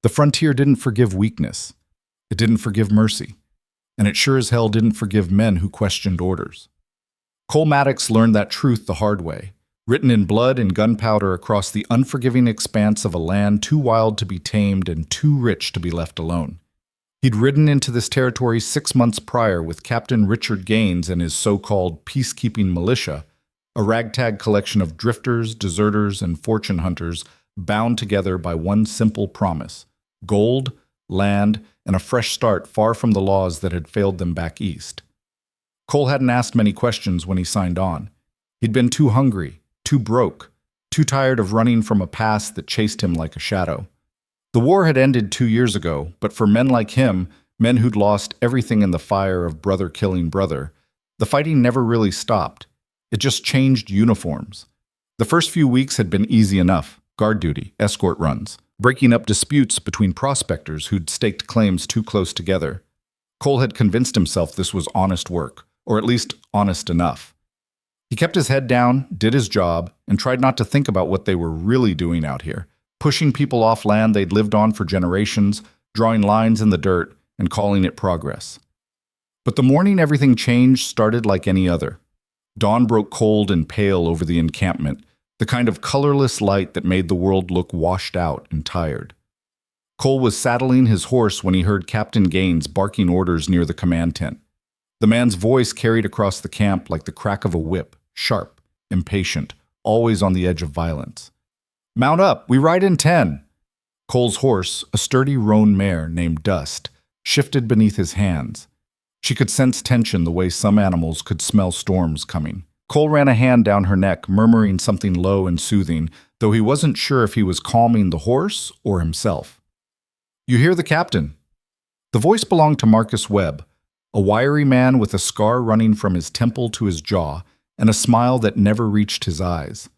The frontier didn't forgive weakness. It didn't forgive mercy. And it sure as hell didn't forgive men who questioned orders. Cole Maddox learned that truth the hard way, written in blood and gunpowder across the unforgiving expanse of a land too wild to be tamed and too rich to be left alone. He'd ridden into this territory 6 months prior with Captain Richard Gaines and his so-called peacekeeping militia, a ragtag collection of drifters, deserters, and fortune hunters bound together by one simple promise: gold, land, and a fresh start far from the laws that had failed them back east. Cole hadn't asked many questions when he signed on. He'd been too hungry, too broke, too tired of running from a past that chased him like a shadow. The war had ended 2 years ago, but for men like him, men who'd lost everything in the fire of brother killing brother, the fighting never really stopped. It just changed uniforms. The first few weeks had been easy enough: guard duty, escort runs, breaking up disputes between prospectors who'd staked claims too close together. Cole had convinced himself this was honest work, or at least honest enough. He kept his head down, did his job, and tried not to think about what they were really doing out here, pushing people off land they'd lived on for generations, drawing lines in the dirt, and calling it progress. But the morning everything changed started like any other. Dawn broke cold and pale over the encampment, the kind of colorless light that made the world look washed out and tired. Cole was saddling his horse when he heard Captain Gaines barking orders near the command tent. The man's voice carried across the camp like the crack of a whip, sharp, impatient, always on the edge of violence. "Mount up, we ride in 10. Cole's horse, a sturdy roan mare named Dust, shifted beneath his hands. She could sense tension the way some animals could smell storms coming. Cole ran a hand down her neck, murmuring something low and soothing, though he wasn't sure if he was calming the horse or himself. "You hear the captain." The voice belonged to Marcus Webb, a wiry man with a scar running from his temple to his jaw and a smile that never reached his eyes.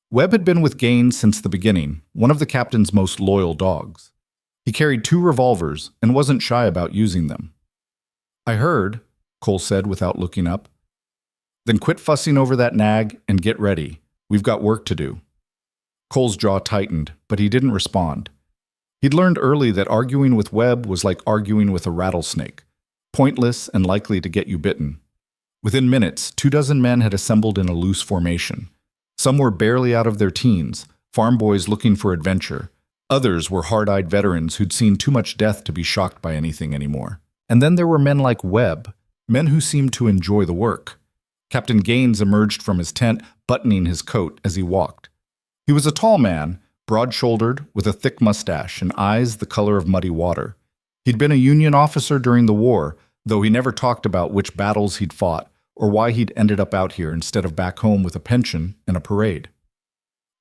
Webb had been with Gaines since the beginning, one of the captain's most loyal dogs. He carried 2 revolvers and wasn't shy about using them. "I heard," Cole said without looking up. "Then quit fussing over that nag and get ready. We've got work to do." Cole's jaw tightened, but he didn't respond. He'd learned early that arguing with Webb was like arguing with a rattlesnake, pointless and likely to get you bitten. Within minutes, 24 men had assembled in a loose formation. Some were barely out of their teens, farm boys looking for adventure. Others were hard-eyed veterans who'd seen too much death to be shocked by anything anymore. And then there were men like Webb, men who seemed to enjoy the work. Captain Gaines emerged from his tent, buttoning his coat as he walked. He was a tall man, broad-shouldered, with a thick mustache and eyes the color of muddy water. He'd been a Union officer during the war, though he never talked about which battles he'd fought or why he'd ended up out here instead of back home with a pension and a parade.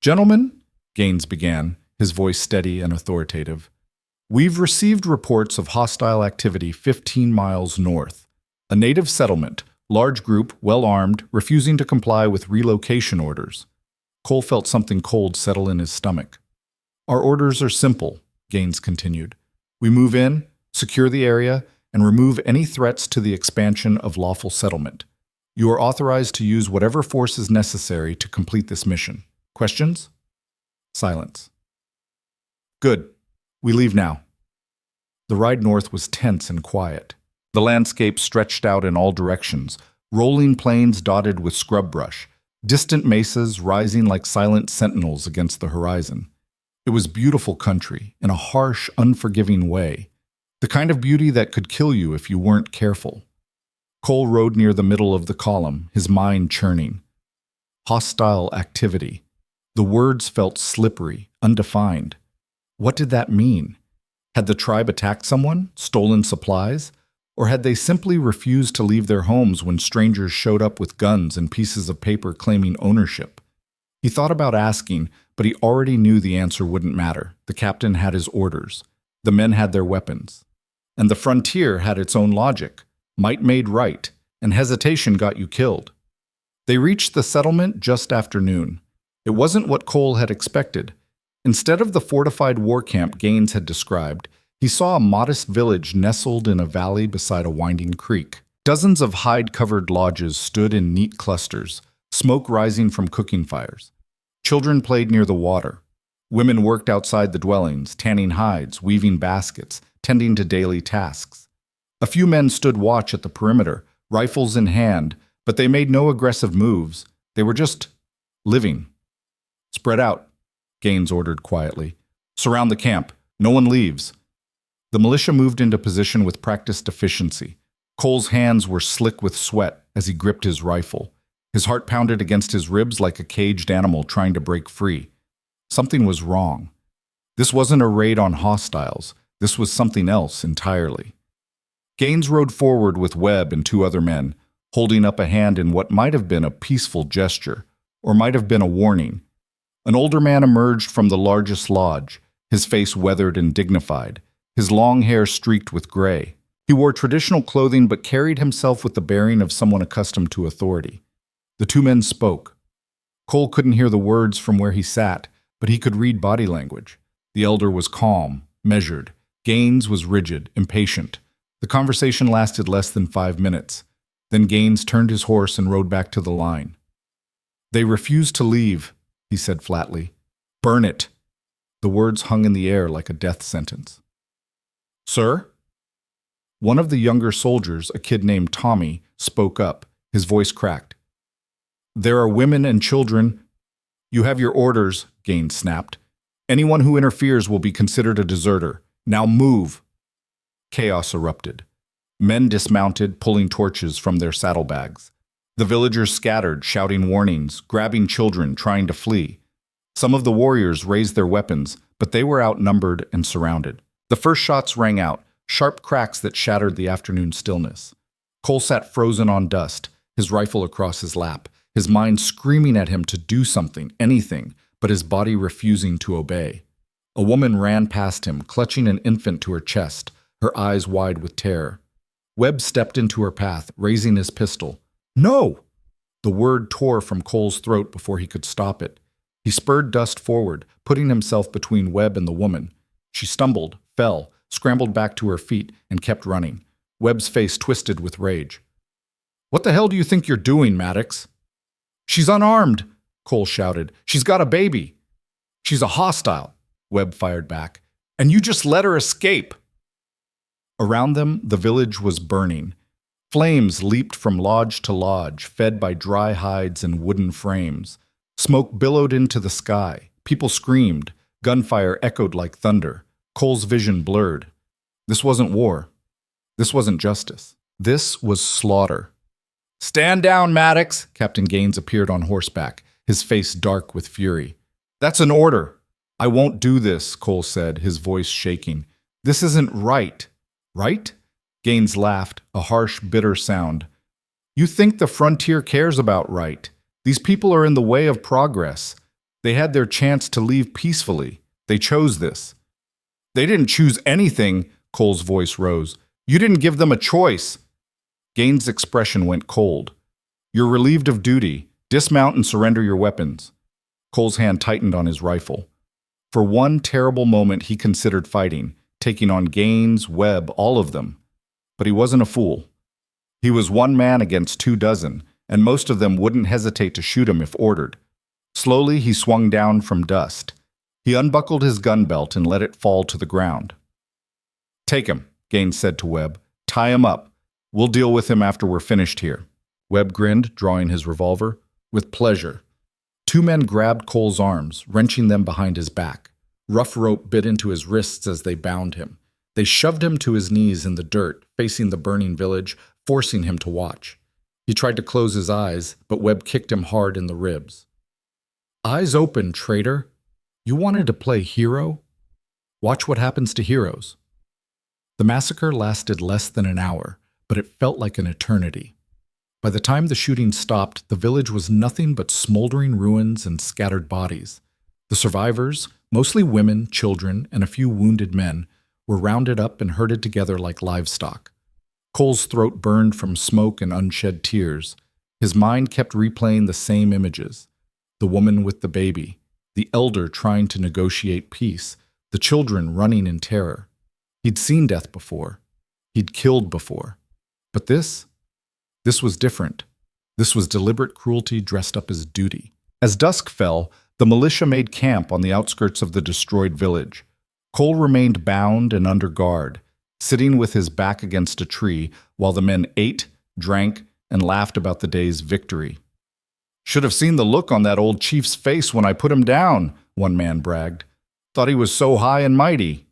"Gentlemen," Gaines began, his voice steady and authoritative, "we've received reports of hostile activity 15 miles north. A native settlement, large group, well-armed, refusing to comply with relocation orders." Cole felt something cold settle in his stomach. "Our orders are simple," Gaines continued. "We move in, secure the area, and remove any threats to the expansion of lawful settlement. You are authorized to use whatever force is necessary to complete this mission. Questions?" Silence. "Good. We leave now." The ride north was tense and quiet. The landscape stretched out in all directions, rolling plains dotted with scrub brush, distant mesas rising like silent sentinels against the horizon. It was beautiful country, in a harsh, unforgiving way, the kind of beauty that could kill you if you weren't careful. Cole rode near the middle of the column, his mind churning. Hostile activity. The words felt slippery, undefined. What did that mean? Had the tribe attacked someone, stolen supplies? Or had they simply refused to leave their homes when strangers showed up with guns and pieces of paper claiming ownership? He thought about asking, but he already knew the answer wouldn't matter. The captain had his orders. The men had their weapons. And the frontier had its own logic. Might made right, and hesitation got you killed. They reached the settlement just after noon. It wasn't what Cole had expected. Instead of the fortified war camp Gaines had described, he saw a modest village nestled in a valley beside a winding creek. Dozens of hide-covered lodges stood in neat clusters, smoke rising from cooking fires. Children played near the water. Women worked outside the dwellings, tanning hides, weaving baskets, tending to daily tasks. A few men stood watch at the perimeter, rifles in hand, but they made no aggressive moves. They were just living. "Spread out," Gaines ordered quietly. "Surround the camp. No one leaves." The militia moved into position with practiced efficiency. Cole's hands were slick with sweat as he gripped his rifle. His heart pounded against his ribs like a caged animal trying to break free. Something was wrong. This wasn't a raid on hostiles. This was something else entirely. Gaines rode forward with Webb and two other men, holding up a hand in what might have been a peaceful gesture, or might have been a warning. An older man emerged from the largest lodge, his face weathered and dignified, his long hair streaked with gray. He wore traditional clothing but carried himself with the bearing of someone accustomed to authority. The two men spoke. Cole couldn't hear the words from where he sat, but he could read body language. The elder was calm, measured. Gaines was rigid, impatient. The conversation lasted less than 5 minutes. Then Gaines turned his horse and rode back to the line. "They refuse to leave," he said flatly. "Burn it." The words hung in the air like a death sentence. "Sir?" One of the younger soldiers, a kid named Tommy, spoke up, his voice cracked. "There are women and children." "You have your orders," Gaines snapped. "Anyone who interferes will be considered a deserter. Now move." Chaos erupted. Men dismounted, pulling torches from their saddlebags. The villagers scattered, shouting warnings, grabbing children, trying to flee. Some of the warriors raised their weapons, but they were outnumbered and surrounded. The first shots rang out, sharp cracks that shattered the afternoon stillness. Cole sat frozen on dust, his rifle across his lap, his mind screaming at him to do something, anything, but his body refusing to obey. A woman ran past him, clutching an infant to her chest, her eyes wide with terror. Webb stepped into her path, raising his pistol. "No!" The word tore from Cole's throat before he could stop it. He spurred Dust forward, putting himself between Webb and the woman. She stumbled, fell, scrambled back to her feet, and kept running. Webb's face twisted with rage. "What the hell do you think you're doing, Maddox?" "She's unarmed!" Cole shouted. "She's got a baby!" "She's a hostile!" Webb fired back. "And you just let her escape!" Around them, the village was burning. Flames leaped from lodge to lodge, fed by dry hides and wooden frames. Smoke billowed into the sky. People screamed. Gunfire echoed like thunder. Cole's vision blurred. This wasn't war. This wasn't justice. This was slaughter. "Stand down, Maddox!" Captain Gaines appeared on horseback, his face dark with fury. "That's an order." "I won't do this," Cole said, his voice shaking. "This isn't right." "Right?" Gaines laughed, a harsh, bitter sound. "You think the frontier cares about right. These people are in the way of progress. They had their chance to leave peacefully. They chose this." "They didn't choose anything," Cole's voice rose. "You didn't give them a choice." Gaines' expression went cold. "You're relieved of duty. Dismount and surrender your weapons." Cole's hand tightened on his rifle. For one terrible moment he considered fighting, taking on Gaines, Webb, all of them. But he wasn't a fool. He was one man against 24, and most of them wouldn't hesitate to shoot him if ordered. Slowly he swung down from Dust. He unbuckled his gun belt and let it fall to the ground. "Take him," Gaines said to Webb. "Tie him up. We'll deal with him after we're finished here." Webb grinned, drawing his revolver. "With pleasure." Two men grabbed Cole's arms, wrenching them behind his back. Rough rope bit into his wrists as they bound him. They shoved him to his knees in the dirt, facing the burning village, forcing him to watch. He tried to close his eyes, but Webb kicked him hard in the ribs. "Eyes open, traitor. You wanted to play hero? Watch what happens to heroes." The massacre lasted less than an hour, but it felt like an eternity. By the time the shooting stopped, the village was nothing but smoldering ruins and scattered bodies. The survivors, mostly women, children, and a few wounded men, were rounded up and herded together like livestock. Cole's throat burned from smoke and unshed tears. His mind kept replaying the same images. The woman with the baby, the elder trying to negotiate peace, the children running in terror. He'd seen death before. He'd killed before. But this was different. This was deliberate cruelty dressed up as duty. As dusk fell, The militia made camp on the outskirts of the destroyed village. Cole remained bound and under guard, sitting with his back against a tree while the men ate, drank, and laughed about the day's victory. "Should have seen the look on that old chief's face when I put him down," one man bragged. "Thought he was so high and mighty."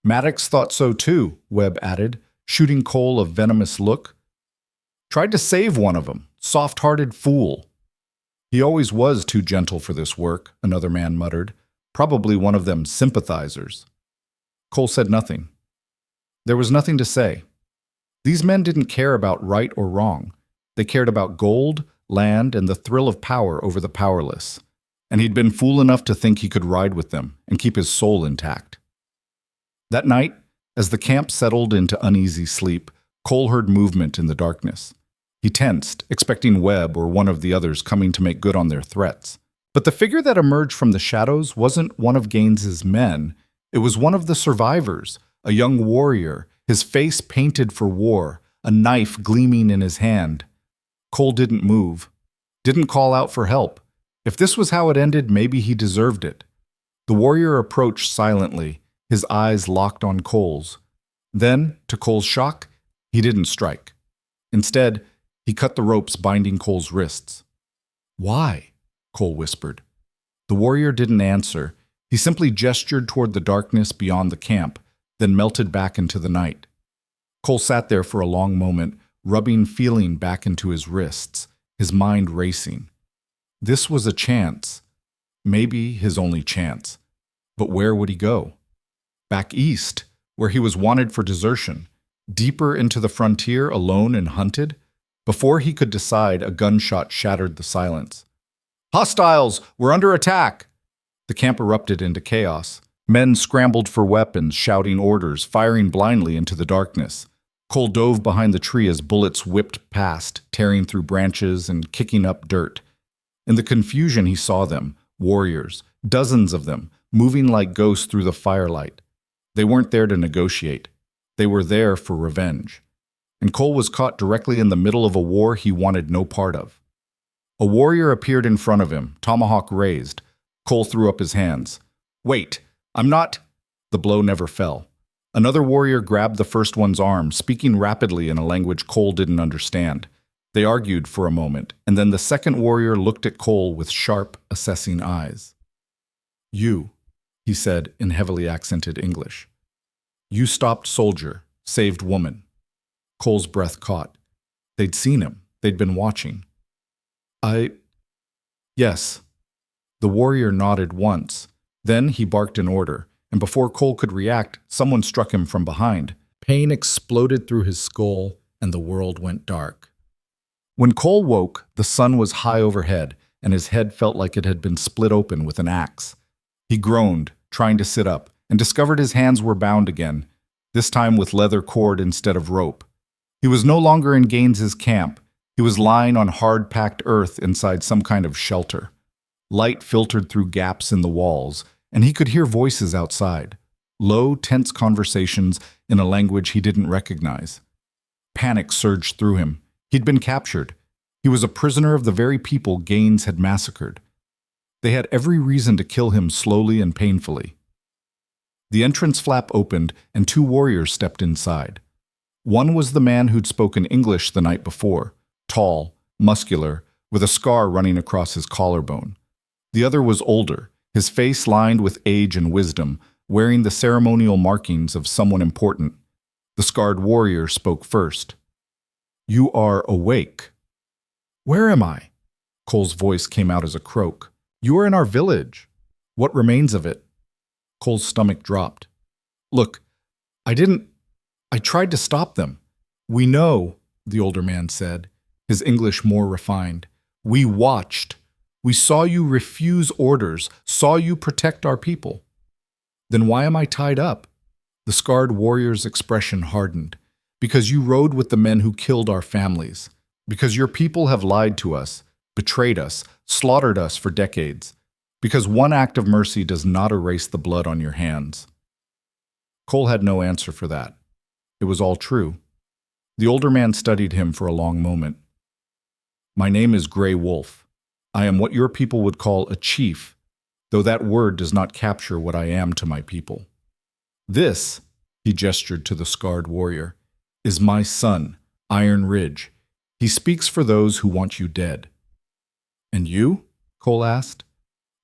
"Maddox thought so too," Webb added, shooting Cole a venomous look. "Tried to save one of them, soft-hearted fool." "He always was too gentle for this work," another man muttered. "Probably one of them sympathizers." Cole said nothing. There was nothing to say. These men didn't care about right or wrong. They cared about gold, land, and the thrill of power over the powerless. And he'd been fool enough to think he could ride with them and keep his soul intact. That night, as the camp settled into uneasy sleep, Cole heard movement in the darkness. He tensed, expecting Webb or one of the others coming to make good on their threats. But the figure that emerged from the shadows wasn't one of Gaines's men. It was one of the survivors, a young warrior, his face painted for war, a knife gleaming in his hand. Cole didn't move, didn't call out for help. If this was how it ended, maybe he deserved it. The warrior approached silently, his eyes locked on Cole's. Then, to Cole's shock, he didn't strike. Instead, he cut the ropes binding Cole's wrists. "Why?" Cole whispered. The warrior didn't answer. He simply gestured toward the darkness beyond the camp, then melted back into the night. Cole sat there for a long moment, rubbing feeling back into his wrists, his mind racing. This was a chance. Maybe his only chance. But where would he go? Back east, where he was wanted for desertion. Deeper into the frontier, alone and hunted? Before he could decide, a gunshot shattered the silence. "Hostiles! We're under attack!" The camp erupted into chaos. Men scrambled for weapons, shouting orders, firing blindly into the darkness. Cole dove behind the tree as bullets whipped past, tearing through branches and kicking up dirt. In the confusion he saw them, warriors, dozens of them, moving like ghosts through the firelight. They weren't there to negotiate. They were there for revenge. And Cole was caught directly in the middle of a war he wanted no part of. A warrior appeared in front of him, tomahawk raised. Cole threw up his hands. "Wait, I'm not—" The blow never fell. Another warrior grabbed the first one's arm, speaking rapidly in a language Cole didn't understand. They argued for a moment, and then the second warrior looked at Cole with sharp, assessing eyes. "You," he said in heavily accented English. "You stopped soldier, saved woman." Cole's breath caught. They'd seen him. They'd been watching. Yes." The warrior nodded once. Then he barked an order, and before Cole could react, someone struck him from behind. Pain exploded through his skull, and the world went dark. When Cole woke, the sun was high overhead, and his head felt like it had been split open with an axe. He groaned, trying to sit up, and discovered his hands were bound again, this time with leather cord instead of rope. He was no longer in Gaines's camp. He was lying on hard-packed earth inside some kind of shelter. Light filtered through gaps in the walls, and he could hear voices outside. Low, tense conversations in a language he didn't recognize. Panic surged through him. He'd been captured. He was a prisoner of the very people Gaines had massacred. They had every reason to kill him slowly and painfully. The entrance flap opened, and two warriors stepped inside. One was the man who'd spoken English the night before, tall, muscular, with a scar running across his collarbone. The other was older, his face lined with age and wisdom, wearing the ceremonial markings of someone important. The scarred warrior spoke first. "You are awake." "Where am I?" Cole's voice came out as a croak. "You are in our village. What remains of it?" Cole's stomach dropped. "Look, I tried to stop them." "We know," the older man said, his English more refined. "We watched. We saw you refuse orders, saw you protect our people." "Then why am I tied up?" The scarred warrior's expression hardened. "Because you rode with the men who killed our families. Because your people have lied to us, betrayed us, slaughtered us for decades. Because one act of mercy does not erase the blood on your hands." Cole had no answer for that. It was all true. The older man studied him for a long moment. "My name is Grey Wolf. I am what your people would call a chief, though that word does not capture what I am to my people. This, he gestured to the scarred warrior, is my son, Iron Ridge. He speaks for those who want you dead. And you? Cole asked.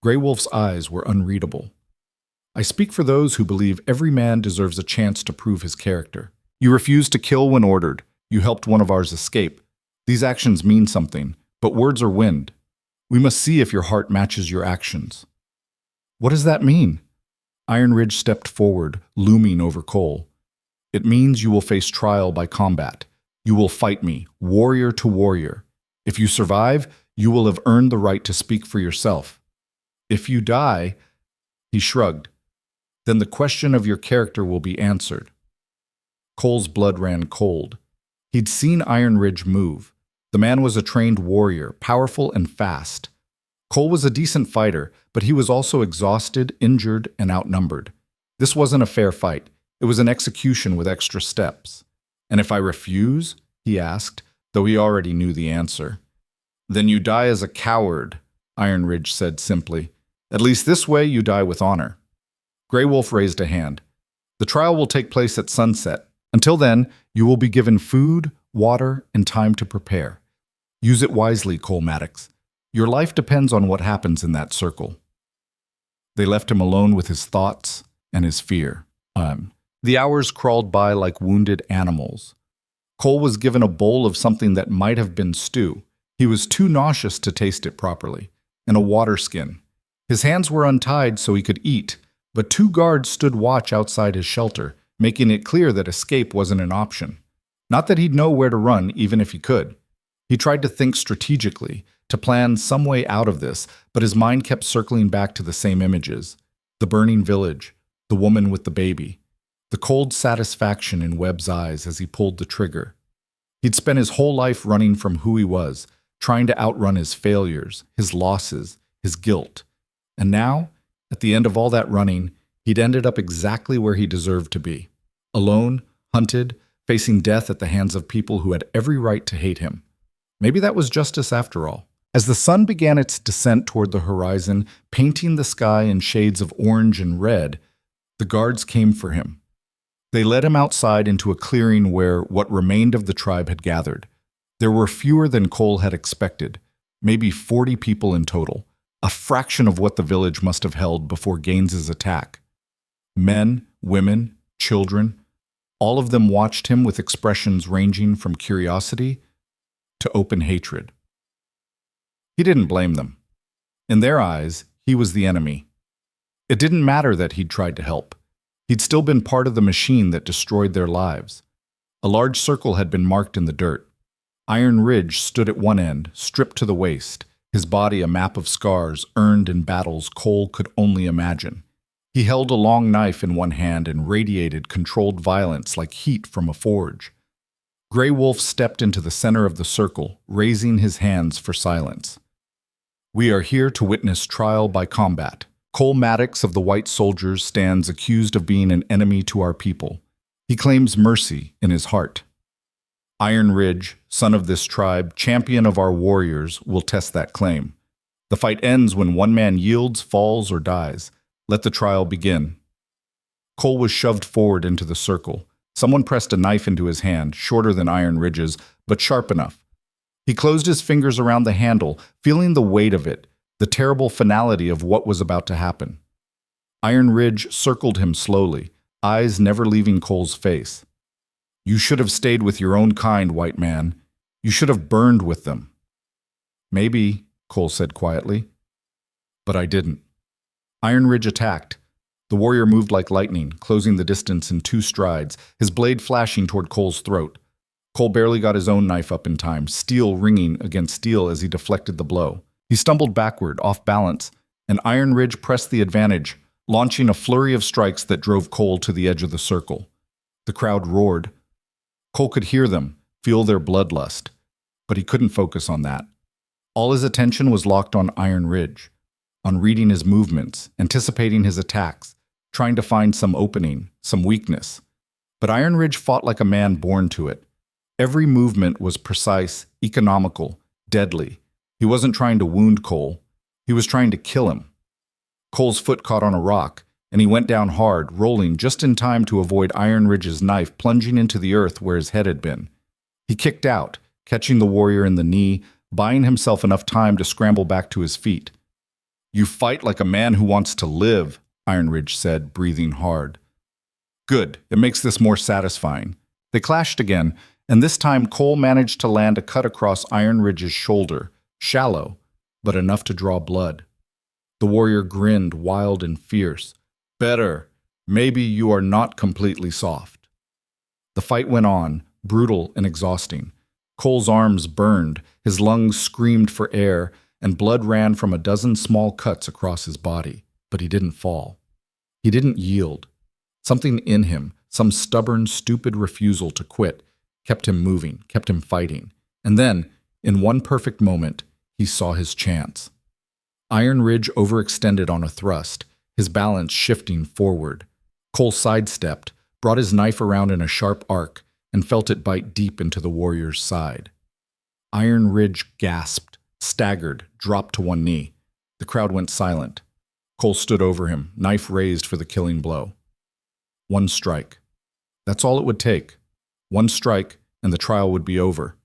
Grey Wolf's eyes were unreadable. I speak for those who believe every man deserves a chance to prove his character. You refused to kill when ordered. You helped one of ours escape. These actions mean something, but words are wind. We must see if your heart matches your actions. What does that mean? Iron Ridge stepped forward, looming over Cole. It means you will face trial by combat. You will fight me, warrior to warrior. If you survive, you will have earned the right to speak for yourself. If you die, he shrugged, then the question of your character will be answered. Cole's blood ran cold. He'd seen Iron Ridge move. The man was a trained warrior, powerful and fast. Cole was a decent fighter, but he was also exhausted, injured, and outnumbered. This wasn't a fair fight. It was an execution with extra steps. And if I refuse? He asked, though he already knew the answer. Then you die as a coward, Iron Ridge said simply. At least this way you die with honor. Grey Wolf raised a hand. The trial will take place at sunset. Until then, you will be given food, water, and time to prepare. Use it wisely, Cole Maddox. Your life depends on what happens in that circle. They left him alone with his thoughts and his fear. The hours crawled by like wounded animals. Cole was given a bowl of something that might have been stew. He was too nauseous to taste it properly, and a water skin. His hands were untied so he could eat, but 2 guards stood watch outside his shelter, making it clear that escape wasn't an option. Not that he'd know where to run, even if he could. He tried to think strategically, to plan some way out of this, but his mind kept circling back to the same images. The burning village, the woman with the baby, the cold satisfaction in Webb's eyes as he pulled the trigger. He'd spent his whole life running from who he was, trying to outrun his failures, his losses, his guilt. And now, at the end of all that running, he'd ended up exactly where he deserved to be. Alone, hunted, facing death at the hands of people who had every right to hate him. Maybe that was justice after all. As the sun began its descent toward the horizon, painting the sky in shades of orange and red, the guards came for him. They led him outside into a clearing where what remained of the tribe had gathered. There were fewer than Cole had expected, maybe 40 people in total, a fraction of what the village must have held before Gaines's attack. Men, women, children, all of them watched him with expressions ranging from curiosity to open hatred. He didn't blame them. In their eyes, he was the enemy. It didn't matter that he'd tried to help. He'd still been part of the machine that destroyed their lives. A large circle had been marked in the dirt. Iron Ridge stood at one end, stripped to the waist, his body a map of scars earned in battles Cole could only imagine. He held a long knife in one hand and radiated controlled violence like heat from a forge. Grey Wolf stepped into the center of the circle, raising his hands for silence. We are here to witness trial by combat. Cole Maddox of the White Soldiers stands accused of being an enemy to our people. He claims mercy in his heart. Iron Ridge, son of this tribe, champion of our warriors, will test that claim. The fight ends when one man yields, falls, or dies. Let the trial begin. Cole was shoved forward into the circle. Someone pressed a knife into his hand, shorter than Iron Ridge's, but sharp enough. He closed his fingers around the handle, feeling the weight of it, the terrible finality of what was about to happen. Iron Ridge circled him slowly, eyes never leaving Cole's face. You should have stayed with your own kind, white man. You should have burned with them. Maybe, Cole said quietly, but I didn't. Iron Ridge attacked. The warrior moved like lightning, closing the distance in 2 strides, his blade flashing toward Cole's throat. Cole barely got his own knife up in time, steel ringing against steel as he deflected the blow. He stumbled backward, off balance, and Iron Ridge pressed the advantage, launching a flurry of strikes that drove Cole to the edge of the circle. The crowd roared. Cole could hear them, feel their bloodlust, but he couldn't focus on that. All his attention was locked on Iron Ridge, on reading his movements, anticipating his attacks, trying to find some opening, some weakness. But Iron Ridge fought like a man born to it. Every movement was precise, economical, deadly. He wasn't trying to wound Cole. He was trying to kill him. Cole's foot caught on a rock, and he went down hard, rolling just in time to avoid Iron Ridge's knife plunging into the earth where his head had been. He kicked out, catching the warrior in the knee, buying himself enough time to scramble back to his feet. "You fight like a man who wants to live," Iron Ridge said, breathing hard. "Good, it makes this more satisfying." They clashed again, and this time Cole managed to land a cut across Iron Ridge's shoulder, shallow, but enough to draw blood. The warrior grinned, wild and fierce. "Better. Maybe you are not completely soft." The fight went on, brutal and exhausting. Cole's arms burned, his lungs screamed for air, and blood ran from a dozen small cuts across his body. But he didn't fall. He didn't yield. Something in him, some stubborn, stupid refusal to quit, kept him moving, kept him fighting. And then, in one perfect moment, he saw his chance. Iron Ridge overextended on a thrust, his balance shifting forward. Cole sidestepped, brought his knife around in a sharp arc, and felt it bite deep into the warrior's side. Iron Ridge gasped, staggered, dropped to one knee. The crowd went silent. Cole stood over him, knife raised for the killing blow. One strike. That's all it would take. One strike, and the trial would be over.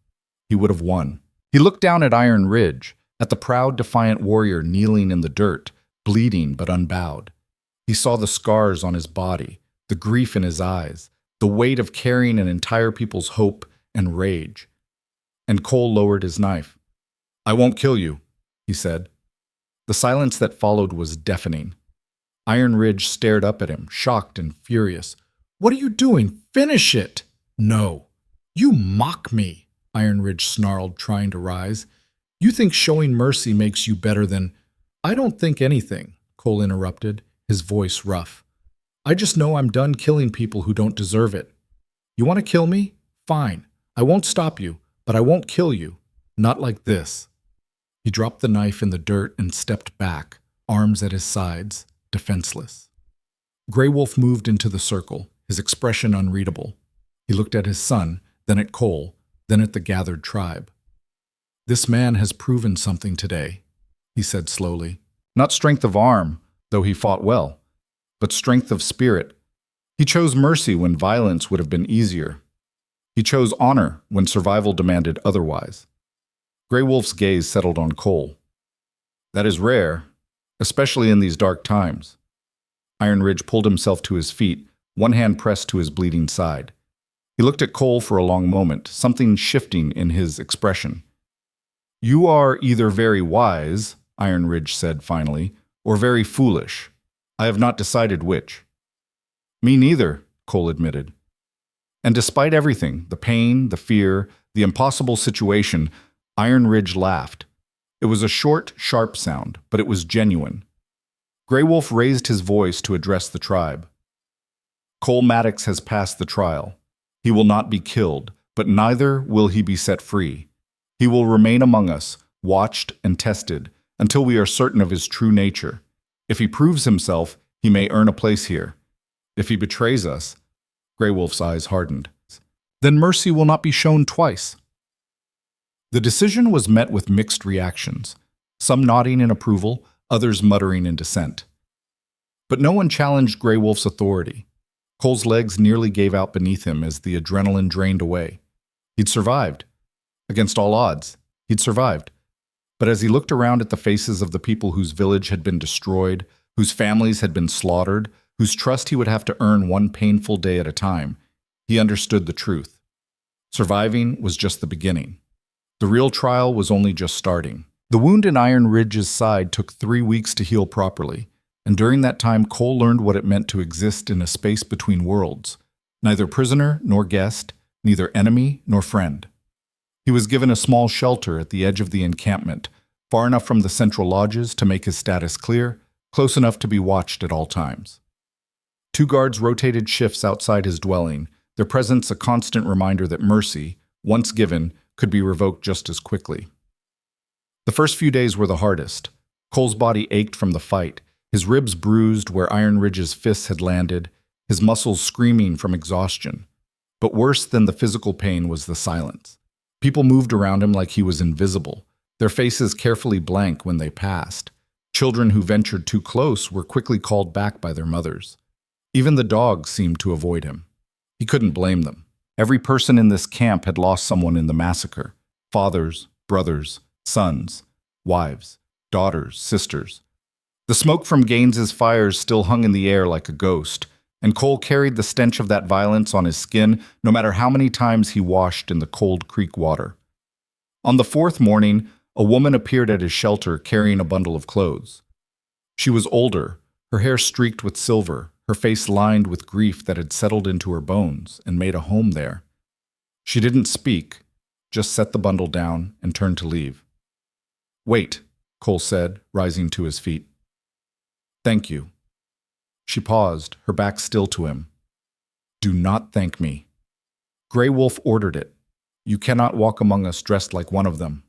He would have won. He looked down at Iron Ridge, at the proud, defiant warrior kneeling in the dirt, bleeding but unbowed. He saw the scars on his body, the grief in his eyes, the weight of carrying an entire people's hope and rage. And Cole lowered his knife. "I won't kill you," he said. The silence that followed was deafening. Iron Ridge stared up at him, shocked and furious. "What are you doing? Finish it!" "No. You mock me," Iron Ridge snarled, trying to rise. "You think showing mercy makes you better than—" "I don't think anything," Cole interrupted, his voice rough. "I just know I'm done killing people who don't deserve it. You want to kill me? Fine. I won't stop you, but I won't kill you. Not like this." He dropped the knife in the dirt and stepped back, arms at his sides, defenseless. Grey Wolf moved into the circle, his expression unreadable. He looked at his son, then at Cole, then at the gathered tribe. "This man has proven something today," he said slowly. "Not strength of arm, though he fought well, but strength of spirit. He chose mercy when violence would have been easier. He chose honor when survival demanded otherwise." Grey Wolf's gaze settled on Cole. "That is rare, especially in these dark times." Iron Ridge pulled himself to his feet, one hand pressed to his bleeding side. He looked at Cole for a long moment, something shifting in his expression. "You are either very wise," Iron Ridge said finally, "or very foolish. I have not decided which." "Me neither," Cole admitted. And despite everything, the pain, the fear, the impossible situation, Iron Ridge laughed. It was a short, sharp sound, but it was genuine. Grey Wolf raised his voice to address the tribe. "Cole Maddox has passed the trial. He will not be killed, but neither will he be set free. He will remain among us, watched and tested, until we are certain of his true nature. If he proves himself, he may earn a place here. If he betrays us," Grey Wolf's eyes hardened, "then mercy will not be shown twice." The decision was met with mixed reactions, some nodding in approval, others muttering in dissent. But no one challenged Grey Wolf's authority. Cole's legs nearly gave out beneath him as the adrenaline drained away. He'd survived. Against all odds, he'd survived. But as he looked around at the faces of the people whose village had been destroyed, whose families had been slaughtered, whose trust he would have to earn one painful day at a time, he understood the truth. Surviving was just the beginning. The real trial was only just starting. The wound in Iron Ridge's side took 3 weeks to heal properly, and during that time Cole learned what it meant to exist in a space between worlds, neither prisoner nor guest, neither enemy nor friend. He was given a small shelter at the edge of the encampment, far enough from the central lodges to make his status clear, close enough to be watched at all times. 2 guards rotated shifts outside his dwelling, their presence a constant reminder that mercy, once given, could be revoked just as quickly. The first few days were the hardest. Cole's body ached from the fight, his ribs bruised where Iron Ridge's fists had landed, his muscles screaming from exhaustion. But worse than the physical pain was the silence. People moved around him like he was invisible, their faces carefully blank when they passed. Children who ventured too close were quickly called back by their mothers. Even the dogs seemed to avoid him. He couldn't blame them. Every person in this camp had lost someone in the massacre. Fathers, brothers, sons, wives, daughters, sisters. The smoke from Gaines's fires still hung in the air like a ghost, and Cole carried the stench of that violence on his skin no matter how many times he washed in the cold creek water. On the fourth morning, a woman appeared at his shelter carrying a bundle of clothes. She was older, her hair streaked with silver, her face lined with grief that had settled into her bones and made a home there. She didn't speak, just set the bundle down and turned to leave. "Wait," Cole said, rising to his feet. "Thank you." She paused, her back still to him. "Do not thank me." Grey Wolf ordered it. "You cannot walk among us dressed like one of them."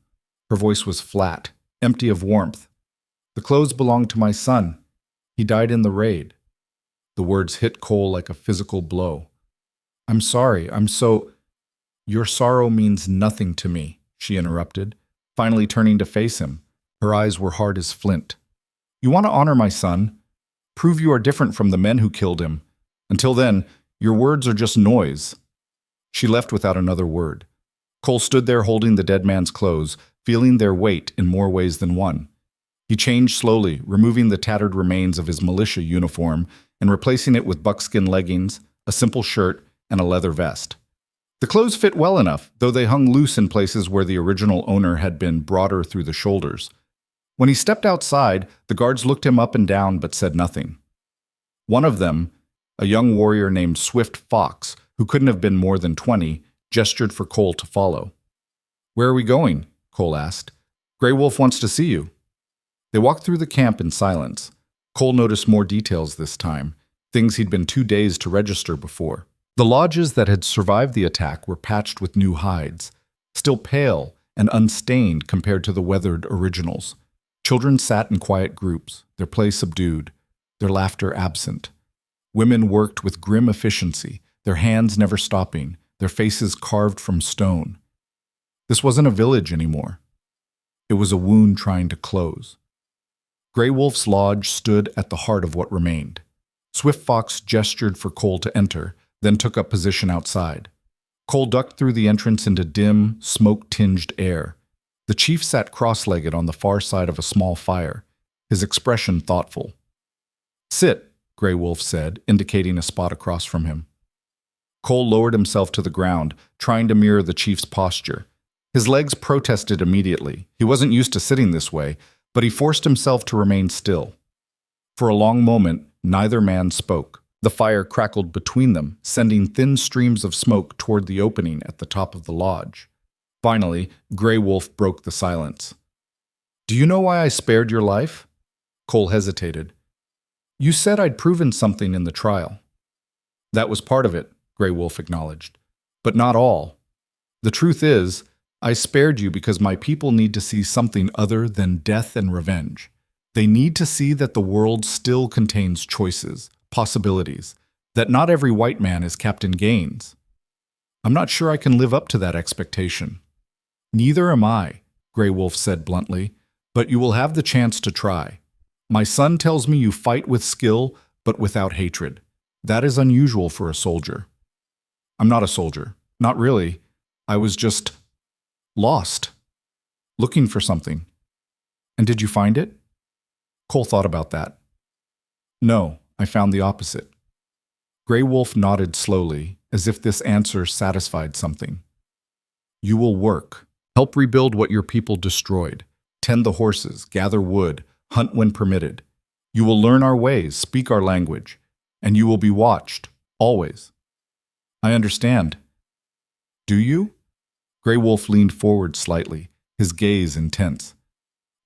Her voice was flat, empty of warmth. "The clothes belong to my son. He died in the raid." The words hit Cole like a physical blow. "I'm sorry, Your sorrow means nothing to me," she interrupted, finally turning to face him. Her eyes were hard as flint. "You want to honor my son? Prove you are different from the men who killed him. Until then, your words are just noise." She left without another word. Cole stood there holding the dead man's clothes, feeling their weight in more ways than one. He changed slowly, removing the tattered remains of his militia uniform and replacing it with buckskin leggings, a simple shirt, and a leather vest. The clothes fit well enough, though they hung loose in places where the original owner had been broader through the shoulders. When he stepped outside, the guards looked him up and down but said nothing. One of them, a young warrior named Swift Fox, who couldn't have been more than 20, gestured for Cole to follow. "Where are we going?" Cole asked. "Grey Wolf wants to see you." They walked through the camp in silence. Cole noticed more details this time, things he'd been too dazed to register before. The lodges that had survived the attack were patched with new hides, still pale and unstained compared to the weathered originals. Children sat in quiet groups, their play subdued, their laughter absent. Women worked with grim efficiency, their hands never stopping, their faces carved from stone. This wasn't a village anymore. It was a wound trying to close. Grey Wolf's lodge stood at the heart of what remained. Swift Fox gestured for Cole to enter, then took up position outside. Cole ducked through the entrance into dim, smoke-tinged air. The chief sat cross-legged on the far side of a small fire, his expression thoughtful. "Sit," Grey Wolf said, indicating a spot across from him. Cole lowered himself to the ground, trying to mirror the chief's posture. His legs protested immediately. He wasn't used to sitting this way, but he forced himself to remain still. For a long moment, neither man spoke. The fire crackled between them, sending thin streams of smoke toward the opening at the top of the lodge. Finally, Grey Wolf broke the silence. "Do you know why I spared your life?" Cole hesitated. "You said I'd proven something in the trial." "That was part of it," Grey Wolf acknowledged. "But not all. The truth is, I spared you because my people need to see something other than death and revenge. They need to see that the world still contains choices, possibilities, that not every white man is Captain Gaines. I'm not sure I can live up to that expectation." "Neither am I," Grey Wolf said bluntly, "but you will have the chance to try. My son tells me you fight with skill, but without hatred. That is unusual for a soldier." "I'm not a soldier. Not really. I was just lost, looking for something." "And did you find it?" Cole thought about that. "No, I found the opposite." Grey Wolf nodded slowly, as if this answer satisfied something. "You will work, help rebuild what your people destroyed, tend the horses, gather wood, hunt when permitted. You will learn our ways, speak our language, and you will be watched, always." "I understand." "Do you?" Grey Wolf leaned forward slightly, his gaze intense.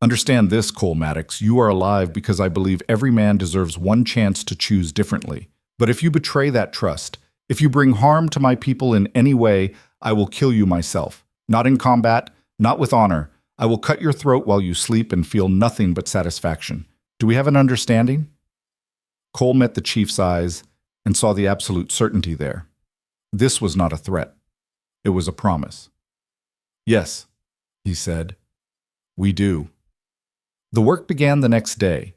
"Understand this, Cole Maddox, you are alive because I believe every man deserves one chance to choose differently. But if you betray that trust, if you bring harm to my people in any way, I will kill you myself. Not in combat, not with honor. I will cut your throat while you sleep and feel nothing but satisfaction. Do we have an understanding?" Cole met the chief's eyes and saw the absolute certainty there. This was not a threat. It was a promise. "Yes," he said, "we do." The work began the next day.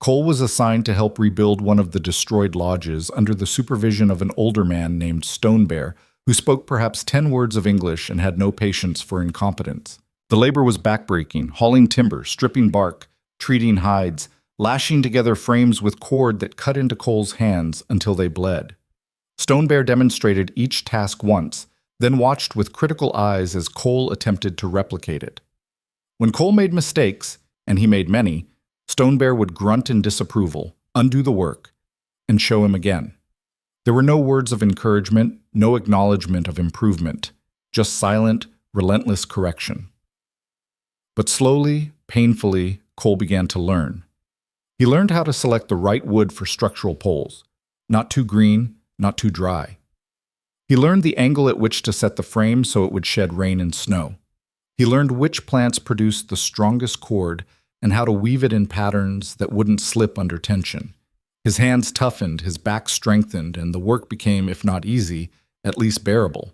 Cole was assigned to help rebuild one of the destroyed lodges under the supervision of an older man named Stone Bear, who spoke perhaps 10 words of English and had no patience for incompetence. The labor was backbreaking, hauling timber, stripping bark, treating hides, lashing together frames with cord that cut into Cole's hands until they bled. Stone Bear demonstrated each task once, then watched with critical eyes as Cole attempted to replicate it. When Cole made mistakes, and he made many, Stone Bear would grunt in disapproval, undo the work, and show him again. There were no words of encouragement, no acknowledgement of improvement, just silent, relentless correction. But slowly, painfully, Cole began to learn. He learned how to select the right wood for structural poles, not too green, not too dry. He learned the angle at which to set the frame so it would shed rain and snow. He learned which plants produced the strongest cord and how to weave it in patterns that wouldn't slip under tension. His hands toughened, his back strengthened, and the work became, if not easy, at least bearable.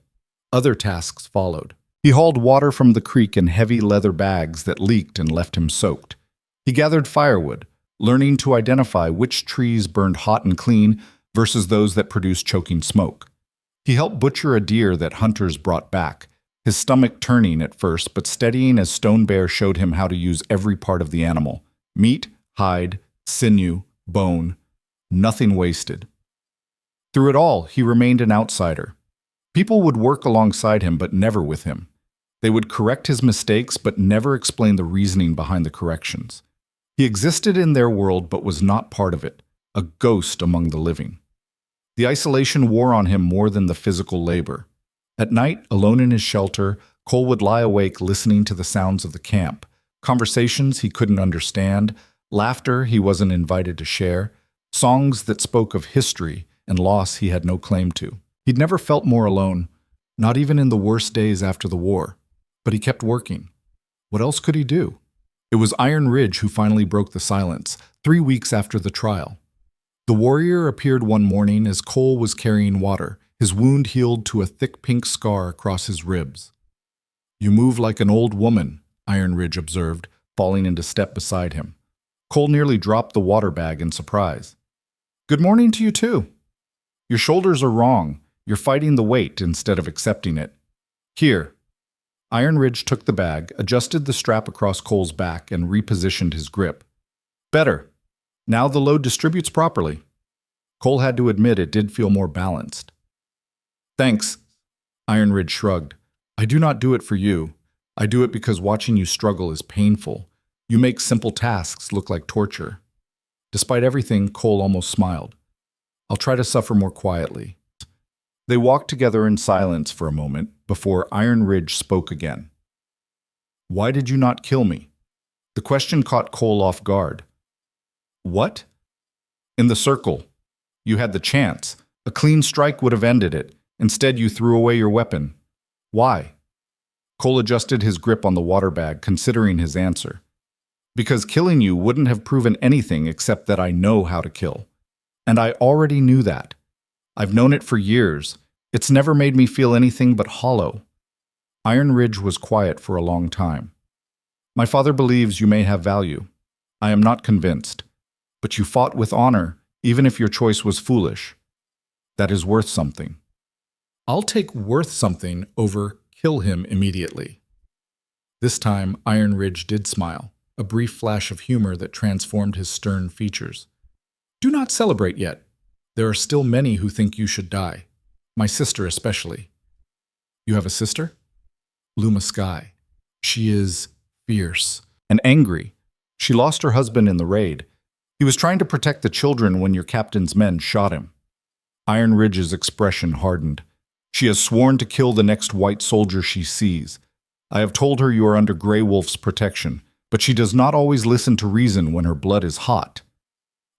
Other tasks followed. He hauled water from the creek in heavy leather bags that leaked and left him soaked. He gathered firewood, learning to identify which trees burned hot and clean versus those that produced choking smoke. He helped butcher a deer that hunters brought back, his stomach turning at first but steadying as Stone Bear showed him how to use every part of the animal: meat, hide, sinew, bone, nothing wasted. Through it all, he remained an outsider. People would work alongside him but never with him. They would correct his mistakes but never explain the reasoning behind the corrections. He existed in their world but was not part of it, a ghost among the living. The isolation wore on him more than the physical labor. At night, alone in his shelter, Cole would lie awake listening to the sounds of the camp, conversations he couldn't understand, laughter he wasn't invited to share, songs that spoke of history and loss he had no claim to. He'd never felt more alone, not even in the worst days after the war. But he kept working. What else could he do? It was Iron Ridge who finally broke the silence, 3 weeks after the trial. The warrior appeared one morning as Cole was carrying water, his wound healed to a thick pink scar across his ribs. "You move like an old woman," Iron Ridge observed, falling into step beside him. Cole nearly dropped the water bag in surprise. "Good morning to you too. Your shoulders are wrong. You're fighting the weight instead of accepting it. Here." Iron Ridge took the bag, adjusted the strap across Cole's back, and repositioned his grip. "Better. Now the load distributes properly." Cole had to admit it did feel more balanced. "Thanks," Iron Ridge shrugged. "I do not do it for you. I do it because watching you struggle is painful. You make simple tasks look like torture." Despite everything, Cole almost smiled. "I'll try to suffer more quietly." They walked together in silence for a moment before Iron Ridge spoke again. "Why did you not kill me?" The question caught Cole off guard. "What?" "In the circle. You had the chance. A clean strike would have ended it. Instead, you threw away your weapon. Why?" Cole adjusted his grip on the water bag, considering his answer. "Because killing you wouldn't have proven anything except that I know how to kill. And I already knew that. I've known it for years. It's never made me feel anything but hollow." Iron Ridge was quiet for a long time. "My father believes you may have value. I am not convinced. But you fought with honor, even if your choice was foolish. That is worth something." "I'll take worth something over kill him immediately." This time, Iron Ridge did smile, a brief flash of humor that transformed his stern features. "Do not celebrate yet. There are still many who think you should die. My sister especially." "You have a sister?" Luma Sky. "She is fierce and angry. She lost her husband in the raid. He was trying to protect the children when your captain's men shot him." Iron Ridge's expression hardened. "She has sworn to kill the next white soldier she sees. I have told her you are under Grey Wolf's protection, but she does not always listen to reason when her blood is hot."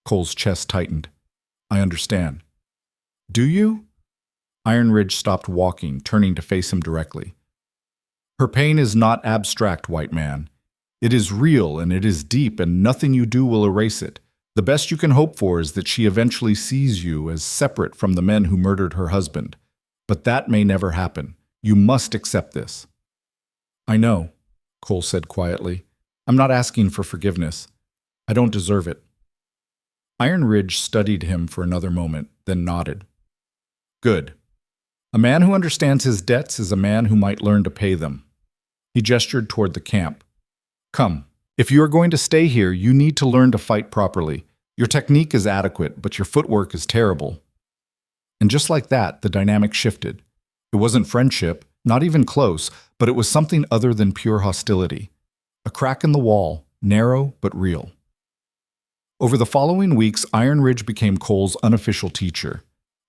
Cole's chest tightened. "I understand." "Do you?" Iron Ridge stopped walking, turning to face him directly. "Her pain is not abstract, white man. It is real and it is deep, and nothing you do will erase it. The best you can hope for is that she eventually sees you as separate from the men who murdered her husband. But that may never happen. You must accept this." "I know," Cole said quietly. I'm not asking for forgiveness. I don't deserve it. Iron Ridge studied him for another moment, then nodded. Good. A man who understands his debts is a man who might learn to pay them. He gestured toward the camp. Come. If you are going to stay here, you need to learn to fight properly. Your technique is adequate, but your footwork is terrible. And just like that, the dynamic shifted. It wasn't friendship, not even close, but it was something other than pure hostility. A crack in the wall, narrow but real. Over the following weeks, Iron Ridge became Cole's unofficial teacher.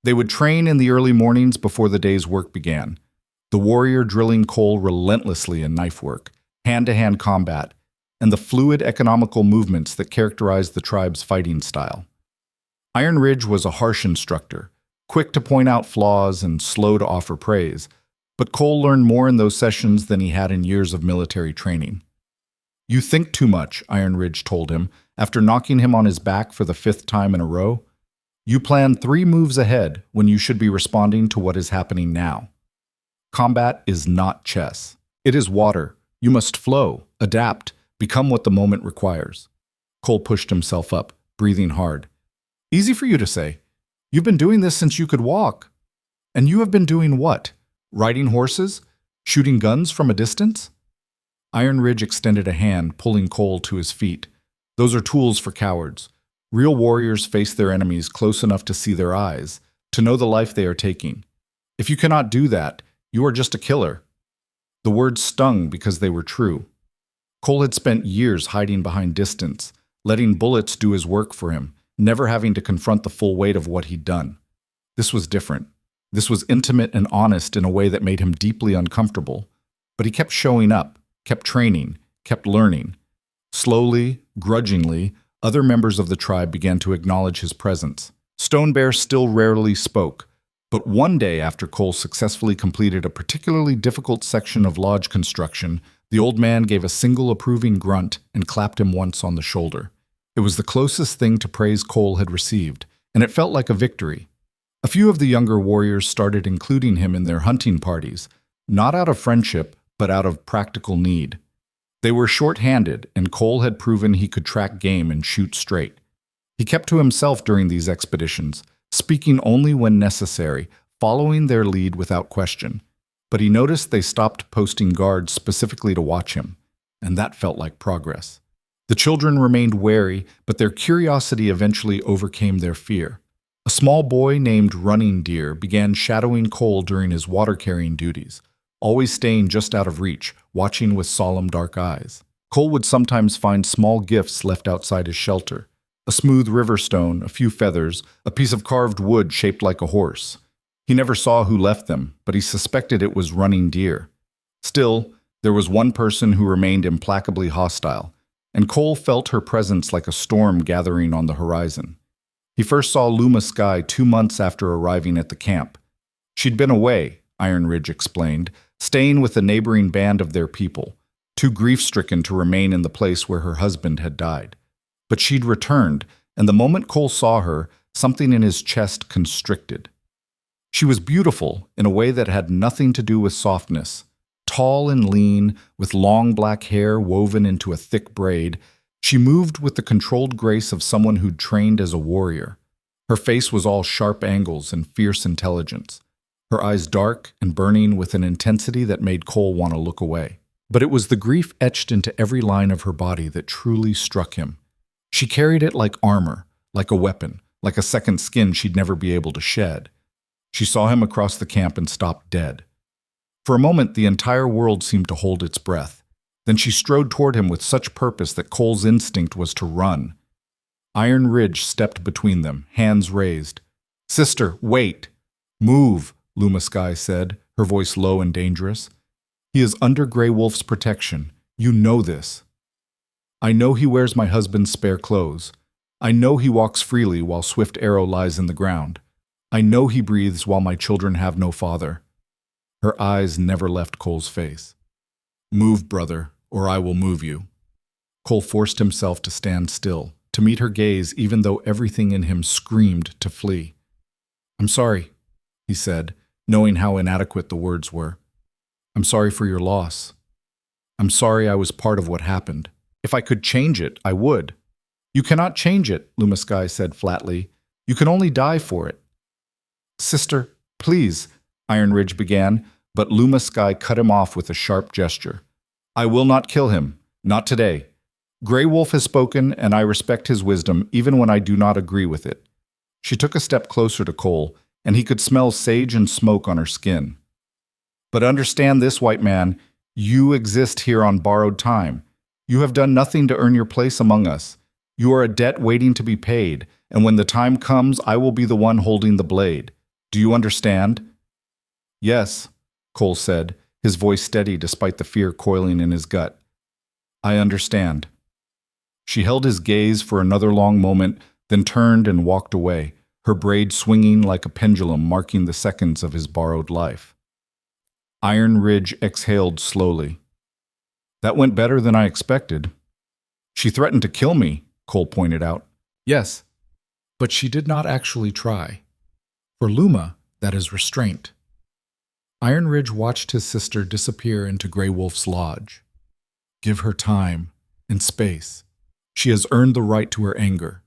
They would train in the early mornings before the day's work began. The warrior drilling Cole relentlessly in knife work, hand-to-hand combat, and the fluid economical movements that characterized the tribe's fighting style. Iron Ridge was a harsh instructor, quick to point out flaws and slow to offer praise, but Cole learned more in those sessions than he had in years of military training. You think too much, Iron Ridge told him, after knocking him on his back for the 5th time in a row. You plan 3 moves ahead when you should be responding to what is happening now. Combat is not chess. It is water. You must flow, adapt, become what the moment requires. Cole pushed himself up, breathing hard. Easy for you to say. You've been doing this since you could walk. And you have been doing what? Riding horses? Shooting guns from a distance? Iron Ridge extended a hand, pulling Cole to his feet. Those are tools for cowards. Real warriors face their enemies close enough to see their eyes, to know the life they are taking. If you cannot do that, you are just a killer. The words stung because they were true. Cole had spent years hiding behind distance, letting bullets do his work for him, never having to confront the full weight of what he'd done. This was different. This was intimate and honest in a way that made him deeply uncomfortable. But he kept showing up, kept training, kept learning. Slowly, grudgingly, other members of the tribe began to acknowledge his presence. Stone Bear still rarely spoke, but one day after Cole successfully completed a particularly difficult section of lodge construction, the old man gave a single approving grunt and clapped him once on the shoulder. It was the closest thing to praise Cole had received, and it felt like a victory. A few of the younger warriors started including him in their hunting parties, not out of friendship, but out of practical need. They were short-handed, and Cole had proven he could track game and shoot straight. He kept to himself during these expeditions, speaking only when necessary, following their lead without question. But he noticed they stopped posting guards specifically to watch him, and that felt like progress. The children remained wary, but their curiosity eventually overcame their fear. A small boy named Running Deer began shadowing Cole during his water-carrying duties, always staying just out of reach, watching with solemn dark eyes. Cole would sometimes find small gifts left outside his shelter. A smooth river stone, a few feathers, a piece of carved wood shaped like a horse. He never saw who left them, but he suspected it was Running Deer. Still, there was one person who remained implacably hostile, and Cole felt her presence like a storm gathering on the horizon. He first saw Luma Sky 2 months after arriving at the camp. She'd been away, Iron Ridge explained, staying with a neighboring band of their people, too grief-stricken to remain in the place where her husband had died. But she'd returned, and the moment Cole saw her, something in his chest constricted. She was beautiful in a way that had nothing to do with softness. Tall and lean, with long black hair woven into a thick braid, she moved with the controlled grace of someone who'd trained as a warrior. Her face was all sharp angles and fierce intelligence, her eyes dark and burning with an intensity that made Cole want to look away. But it was the grief etched into every line of her body that truly struck him. She carried it like armor, like a weapon, like a second skin she'd never be able to shed. She saw him across the camp and stopped dead. For a moment, the entire world seemed to hold its breath. Then she strode toward him with such purpose that Cole's instinct was to run. Iron Ridge stepped between them, hands raised. "Sister, wait! Move!" Luma Sky said, her voice low and dangerous. "He is under Grey Wolf's protection. You know this. I know he wears my husband's spare clothes. I know he walks freely while Swift Arrow lies in the ground. I know he breathes while my children have no father." Her eyes never left Cole's face. "Move, brother, or I will move you." Cole forced himself to stand still, to meet her gaze even though everything in him screamed to flee. "I'm sorry," he said, knowing how inadequate the words were. "I'm sorry for your loss. I'm sorry I was part of what happened. If I could change it, I would. You cannot change it, Lumasky said flatly. You can only die for it. Sister, please, Iron Ridge began, but Lumasky cut him off with a sharp gesture. I will not kill him. Not today. Grey Wolf has spoken, and I respect his wisdom, even when I do not agree with it. She took a step closer to Cole, and he could smell sage and smoke on her skin. But understand this, white man, you exist here on borrowed time. You have done nothing to earn your place among us. You are a debt waiting to be paid, and when the time comes, I will be the one holding the blade. Do you understand? Yes, Cole said, his voice steady despite the fear coiling in his gut. I understand. She held his gaze for another long moment, then turned and walked away, her braid swinging like a pendulum marking the seconds of his borrowed life. Iron Ridge exhaled slowly. That went better than I expected. She threatened to kill me, Cole pointed out. Yes, but she did not actually try. For Luma, that is restraint. Iron Ridge watched his sister disappear into Grey Wolf's lodge. Give her time and space. She has earned the right to her anger.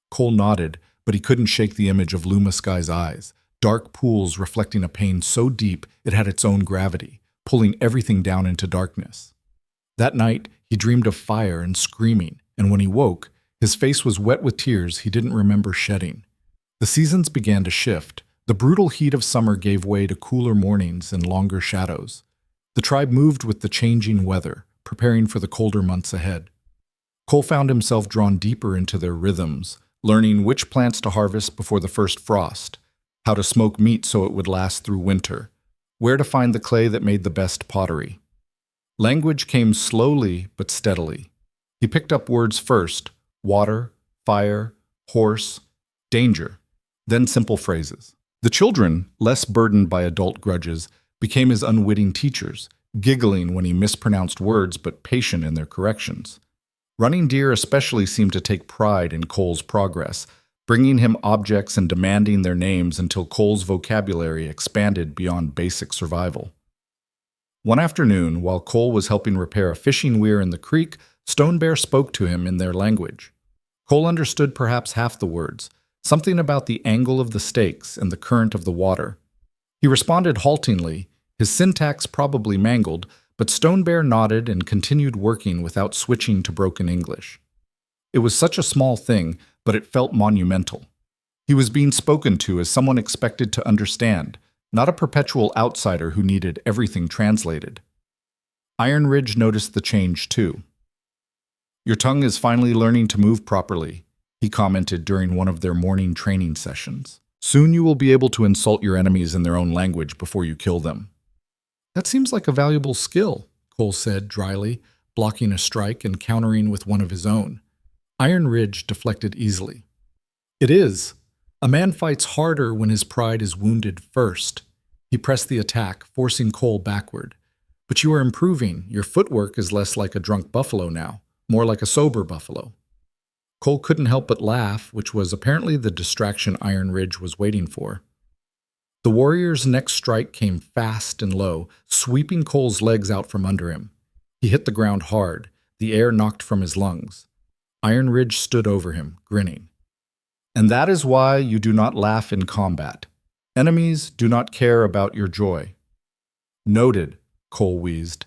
Cole nodded, but he couldn't shake the image of Lumasky's eyes, dark pools reflecting a pain so deep it had its own gravity, pulling everything down into darkness. That night, he dreamed of fire and screaming, and when he woke, his face was wet with tears he didn't remember shedding. The seasons began to shift. The brutal heat of summer gave way to cooler mornings and longer shadows. The tribe moved with the changing weather, preparing for the colder months ahead. Cole found himself drawn deeper into their rhythms, learning which plants to harvest before the first frost, how to smoke meat so it would last through winter, where to find the clay that made the best pottery. Language came slowly but steadily. He picked up words first: water, fire, horse, danger, then simple phrases. The children, less burdened by adult grudges, became his unwitting teachers, giggling when he mispronounced words but patient in their corrections. Running Deer especially seemed to take pride in Cole's progress, bringing him objects and demanding their names until Cole's vocabulary expanded beyond basic survival. One afternoon, while Cole was helping repair a fishing weir in the creek, Stone Bear spoke to him in their language. Cole understood perhaps half the words, something about the angle of the stakes and the current of the water. He responded haltingly, his syntax probably mangled, but Stone Bear nodded and continued working without switching to broken English. It was such a small thing, but it felt monumental. He was being spoken to as someone expected to understand, not a perpetual outsider who needed everything translated. Iron Ridge noticed the change too. Your tongue is finally learning to move properly, he commented during one of their morning training sessions. Soon you will be able to insult your enemies in their own language before you kill them. That seems like a valuable skill, Cole said dryly, blocking a strike and countering with one of his own. Iron Ridge deflected easily. It is. A man fights harder when his pride is wounded first. He pressed the attack, forcing Cole backward. But you are improving. Your footwork is less like a drunk buffalo now, more like a sober buffalo. Cole couldn't help but laugh, which was apparently the distraction Iron Ridge was waiting for. The warrior's next strike came fast and low, sweeping Cole's legs out from under him. He hit the ground hard, the air knocked from his lungs. Iron Ridge stood over him, grinning. And that is why you do not laugh in combat. Enemies do not care about your joy. Noted, Cole wheezed.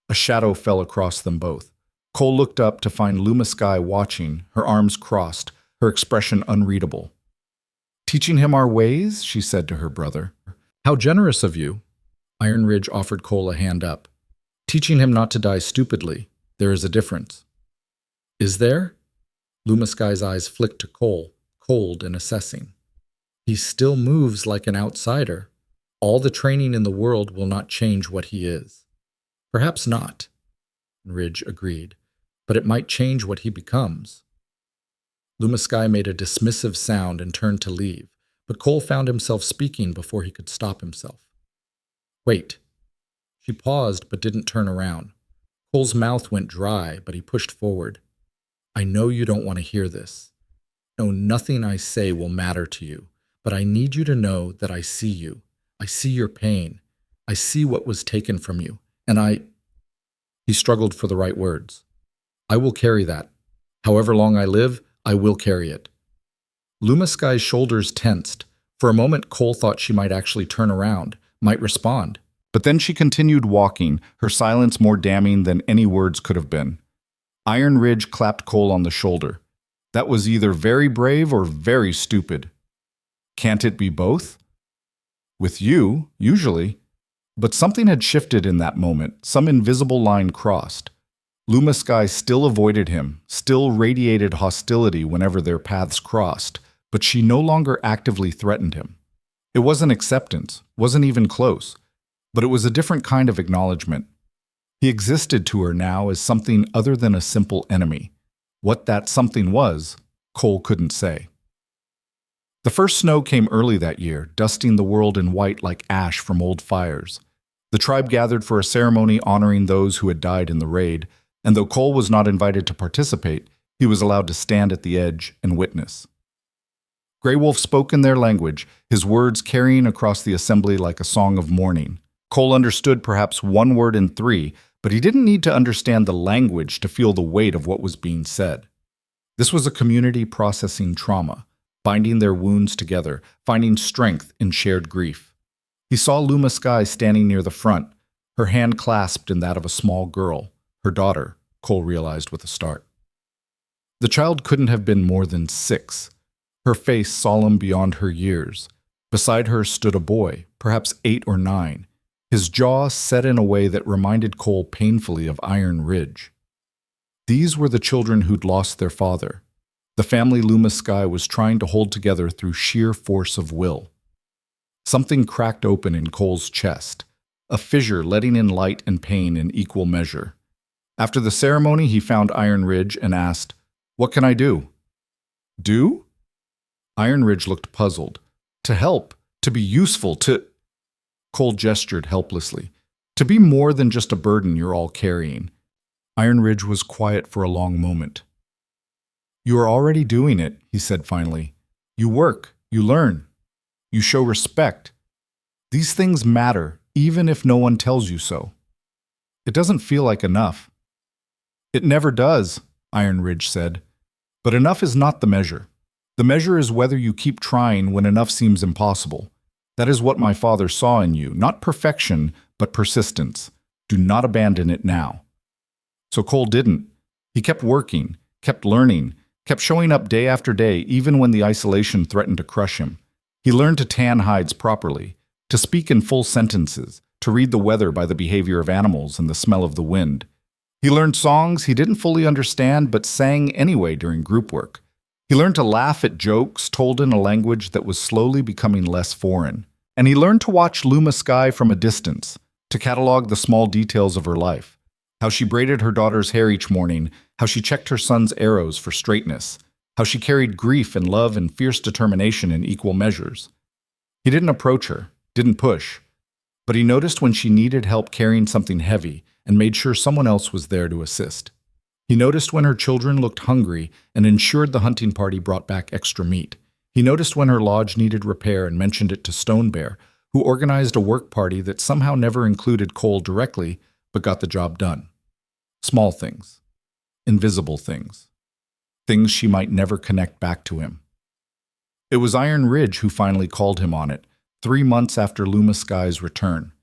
A shadow fell across them both. Cole looked up to find Lumasky watching, her arms crossed, her expression unreadable. Teaching him our ways, she said to her brother. How generous of you. Iron Ridge offered Cole a hand up. Teaching him not to die stupidly. There is a difference. Is there? Lumasky's eyes flicked to Cole, cold and assessing. He still moves like an outsider. All the training in the world will not change what he is. Perhaps not, Ridge agreed, but it might change what he becomes. Lumasky made a dismissive sound and turned to leave, but Cole found himself speaking before he could stop himself. Wait. She paused but didn't turn around. Cole's mouth went dry, but he pushed forward. I know you don't want to hear this. No, nothing I say will matter to you, but I need you to know that I see you. I see your pain. I see what was taken from you, and He struggled for the right words. I will carry that. However long I live, I will carry it. Luma Sky's shoulders tensed. For a moment, Cole thought she might actually turn around, might respond. But then she continued walking, her silence more damning than any words could have been. Iron Ridge clapped Cole on the shoulder. That was either very brave or very stupid. Can't it be both? With you, usually. But something had shifted in that moment. Some invisible line crossed. Luma Sky still avoided him, still radiated hostility whenever their paths crossed, but she no longer actively threatened him. It wasn't acceptance, wasn't even close, but it was a different kind of acknowledgement. He existed to her now as something other than a simple enemy. What that something was, Cole couldn't say. The first snow came early that year, dusting the world in white like ash from old fires. The tribe gathered for a ceremony honoring those who had died in the raid, and though Cole was not invited to participate, he was allowed to stand at the edge and witness. Grey Wolf spoke in their language, his words carrying across the assembly like a song of mourning. Cole understood perhaps one word in three, but he didn't need to understand the language to feel the weight of what was being said. This was a community processing trauma, binding their wounds together, finding strength in shared grief. He saw Luma Sky standing near the front, her hand clasped in that of a small girl, her daughter, Cole realized with a start. The child couldn't have been more than 6, her face solemn beyond her years. Beside her stood a boy, perhaps 8 or 9, his jaw set in a way that reminded Cole painfully of Iron Ridge. These were the children who'd lost their father, the family Luma Sky was trying to hold together through sheer force of will. Something cracked open in Cole's chest, a fissure letting in light and pain in equal measure. After the ceremony, he found Iron Ridge and asked, "What can I do?" "Do?" Iron Ridge looked puzzled. "To help, to be useful, to—" Cole gestured helplessly. "To be more than just a burden you're all carrying." Iron Ridge was quiet for a long moment. "You are already doing it," he said finally. "You work, you learn, you show respect. These things matter, even if no one tells you so. It doesn't feel like enough." "It never does," Iron Ridge said. "But enough is not the measure. The measure is whether you keep trying when enough seems impossible. That is what my father saw in you, not perfection, but persistence. Do not abandon it now." So Cole didn't. He kept working, kept learning, kept showing up day after day, even when the isolation threatened to crush him. He learned to tan hides properly, to speak in full sentences, to read the weather by the behavior of animals and the smell of the wind. He learned songs he didn't fully understand but sang anyway during group work. He learned to laugh at jokes told in a language that was slowly becoming less foreign. And he learned to watch Luma Sky from a distance, to catalog the small details of her life. How she braided her daughter's hair each morning, how she checked her son's arrows for straightness, how she carried grief and love and fierce determination in equal measures. He didn't approach her, didn't push, but he noticed when she needed help carrying something heavy and made sure someone else was there to assist. He noticed when her children looked hungry and ensured the hunting party brought back extra meat. He noticed when her lodge needed repair and mentioned it to Stone Bear, who organized a work party that somehow never included Cole directly, but got the job done. Small things. Invisible things. Things she might never connect back to him. It was Iron Ridge who finally called him on it, 3 months after Luma Sky's return.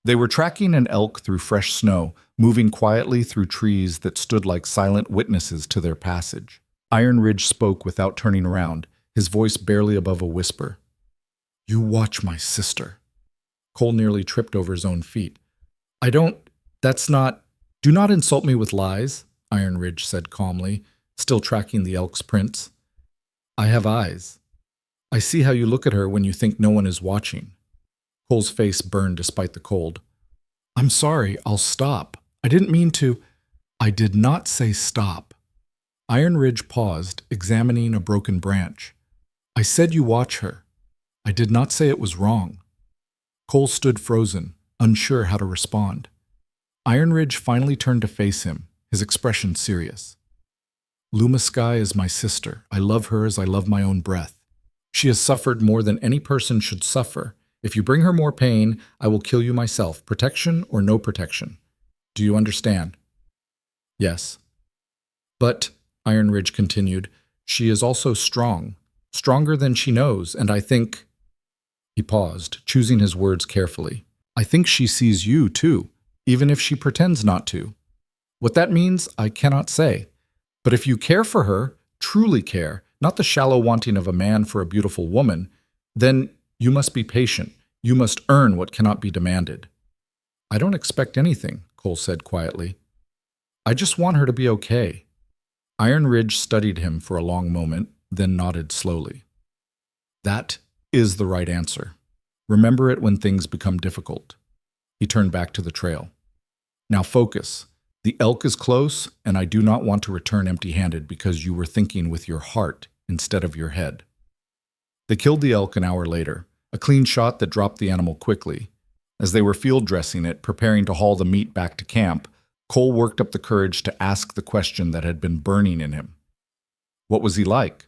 They were tracking an elk through fresh snow, moving quietly through trees that stood like silent witnesses to their passage. Iron Ridge spoke without turning around, his voice barely above a whisper. "You watch my sister." Cole nearly tripped over his own feet. That's not... "Do not insult me with lies," Iron Ridge said calmly, still tracking the elk's prints. "I have eyes. I see how you look at her when you think no one is watching." Cole's face burned despite the cold. "I'm sorry, I'll stop. I didn't mean to..." "I did not say stop." Iron Ridge paused, examining a broken branch. "I said you watch her. I did not say it was wrong." Cole stood frozen, unsure how to respond. Iron Ridge finally turned to face him, his expression serious. "Luma Sky is my sister. I love her as I love my own breath. She has suffered more than any person should suffer. If you bring her more pain, I will kill you myself, protection or no protection. Do you understand?" "Yes." But, Iron Ridge continued, she is also strong, stronger than she knows, and I think— He paused, choosing his words carefully. I think she sees you, too, even if she pretends not to. What that means, I cannot say. But if you care for her, truly care, not the shallow wanting of a man for a beautiful woman, then you must be patient. You must earn what cannot be demanded. I don't expect anything, Cole said quietly. I just want her to be okay. Iron Ridge studied him for a long moment, then nodded slowly. That is the right answer. Remember it when things become difficult. He turned back to the trail. Now focus. The elk is close, and I do not want to return empty-handed because you were thinking with your heart instead of your head. They killed the elk an hour later, a clean shot that dropped the animal quickly. As they were field dressing it, preparing to haul the meat back to camp, Cole worked up the courage to ask the question that had been burning in him. What was he like?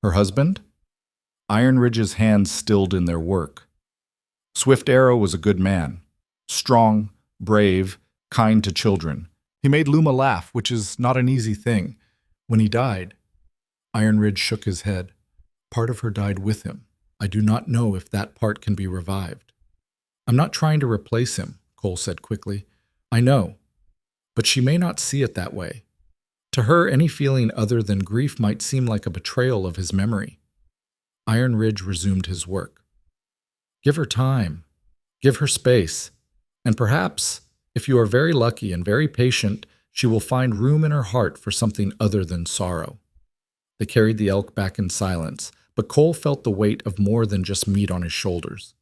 Her husband? Iron Ridge's hands stilled in their work. Swift Arrow was a good man, strong, brave, kind to children. He made Luma laugh, which is not an easy thing. When he died, Iron Ridge shook his head. Part of her died with him. I do not know if that part can be revived. I'm not trying to replace him, Cole said quickly. I know, but she may not see it that way. To her, any feeling other than grief might seem like a betrayal of his memory. Iron Ridge resumed his work. Give her time. Give her space. And perhaps, if you are very lucky and very patient, she will find room in her heart for something other than sorrow. They carried the elk back in silence, but Cole felt the weight of more than just meat on his shoulders.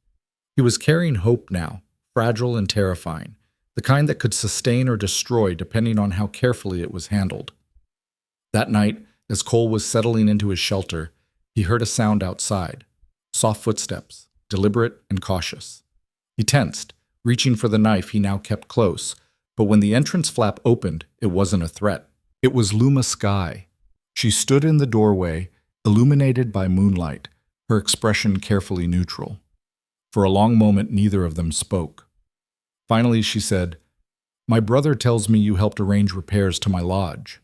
He was carrying hope now, fragile and terrifying, the kind that could sustain or destroy depending on how carefully it was handled. That night, as Cole was settling into his shelter, he heard a sound outside, soft footsteps, deliberate and cautious. He tensed, reaching for the knife he now kept close, but when the entrance flap opened, it wasn't a threat. It was Luma Sky. She stood in the doorway, illuminated by moonlight, her expression carefully neutral. For a long moment, neither of them spoke. Finally, she said, My brother tells me you helped arrange repairs to my lodge.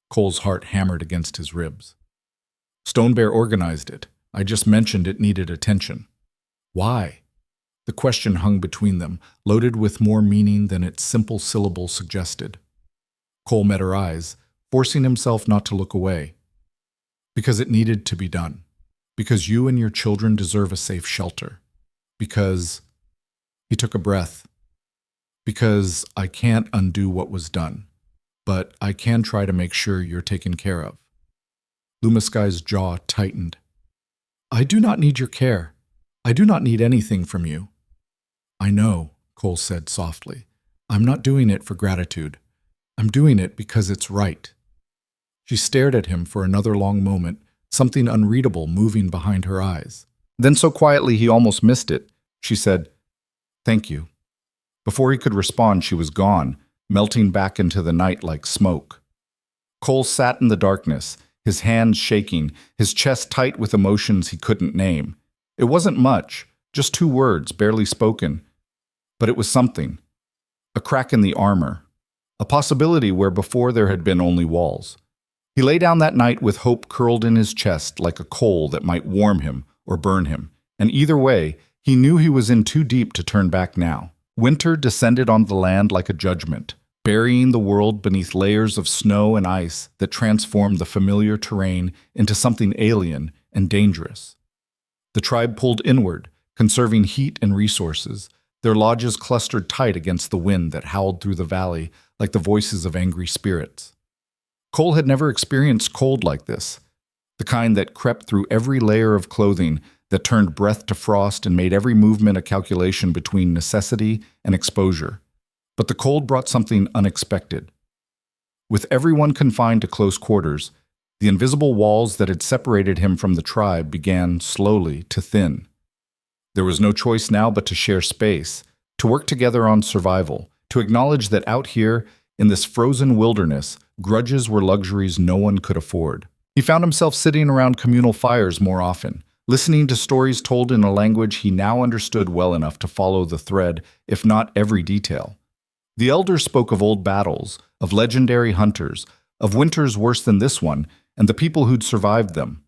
Cole's heart hammered against his ribs. Stone Bear organized it. I just mentioned it needed attention. Why? The question hung between them, loaded with more meaning than its simple syllable suggested. Cole met her eyes, forcing himself not to look away. Because it needed to be done. Because you and your children deserve a safe shelter. Because— He took a breath. Because I can't undo what was done, but I can try to make sure you're taken care of. Luma Sky's jaw tightened. I do not need your care. I do not need anything from you. I know, Cole said softly. I'm not doing it for gratitude. I'm doing it because it's right. She stared at him for another long moment, something unreadable moving behind her eyes. Then so quietly he almost missed it, she said, Thank you. Before he could respond, she was gone, melting back into the night like smoke. Cole sat in the darkness, his hands shaking, his chest tight with emotions he couldn't name. It wasn't much, just 2 words, barely spoken. But it was something. A crack in the armor. A possibility where before there had been only walls. He lay down that night with hope curled in his chest like a coal that might warm him or burn him. And either way, he knew he was in too deep to turn back now. Winter descended on the land like a judgment, burying the world beneath layers of snow and ice that transformed the familiar terrain into something alien and dangerous. The tribe pulled inward, conserving heat and resources, their lodges clustered tight against the wind that howled through the valley like the voices of angry spirits. Cole had never experienced cold like this, the kind that crept through every layer of clothing, that turned breath to frost and made every movement a calculation between necessity and exposure. But the cold brought something unexpected. With everyone confined to close quarters, the invisible walls that had separated him from the tribe began slowly to thin. There was no choice now but to share space, to work together on survival, to acknowledge that out here, in this frozen wilderness, grudges were luxuries no one could afford. He found himself sitting around communal fires more often, listening to stories told in a language he now understood well enough to follow the thread, if not every detail. The elders spoke of old battles, of legendary hunters, of winters worse than this one, and the people who'd survived them.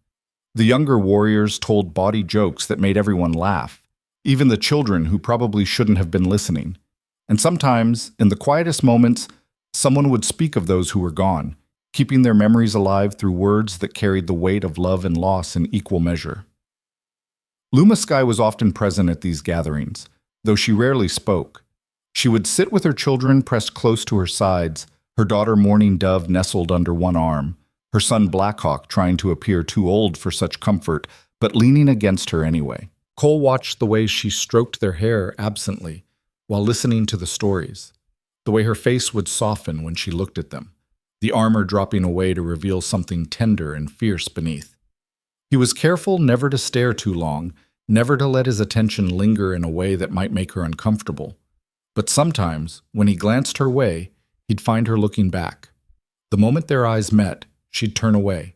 The younger warriors told bawdy jokes that made everyone laugh, even the children who probably shouldn't have been listening. And sometimes, in the quietest moments, someone would speak of those who were gone, keeping their memories alive through words that carried the weight of love and loss in equal measure. Luma Sky was often present at these gatherings, though she rarely spoke. She would sit with her children pressed close to her sides, her daughter Mourning Dove nestled under one arm, her son Blackhawk trying to appear too old for such comfort, but leaning against her anyway. Cole watched the way she stroked their hair absently while listening to the stories, the way her face would soften when she looked at them, the armor dropping away to reveal something tender and fierce beneath. He was careful never to stare too long, never to let his attention linger in a way that might make her uncomfortable. But sometimes, when he glanced her way, he'd find her looking back. The moment their eyes met, she'd turn away,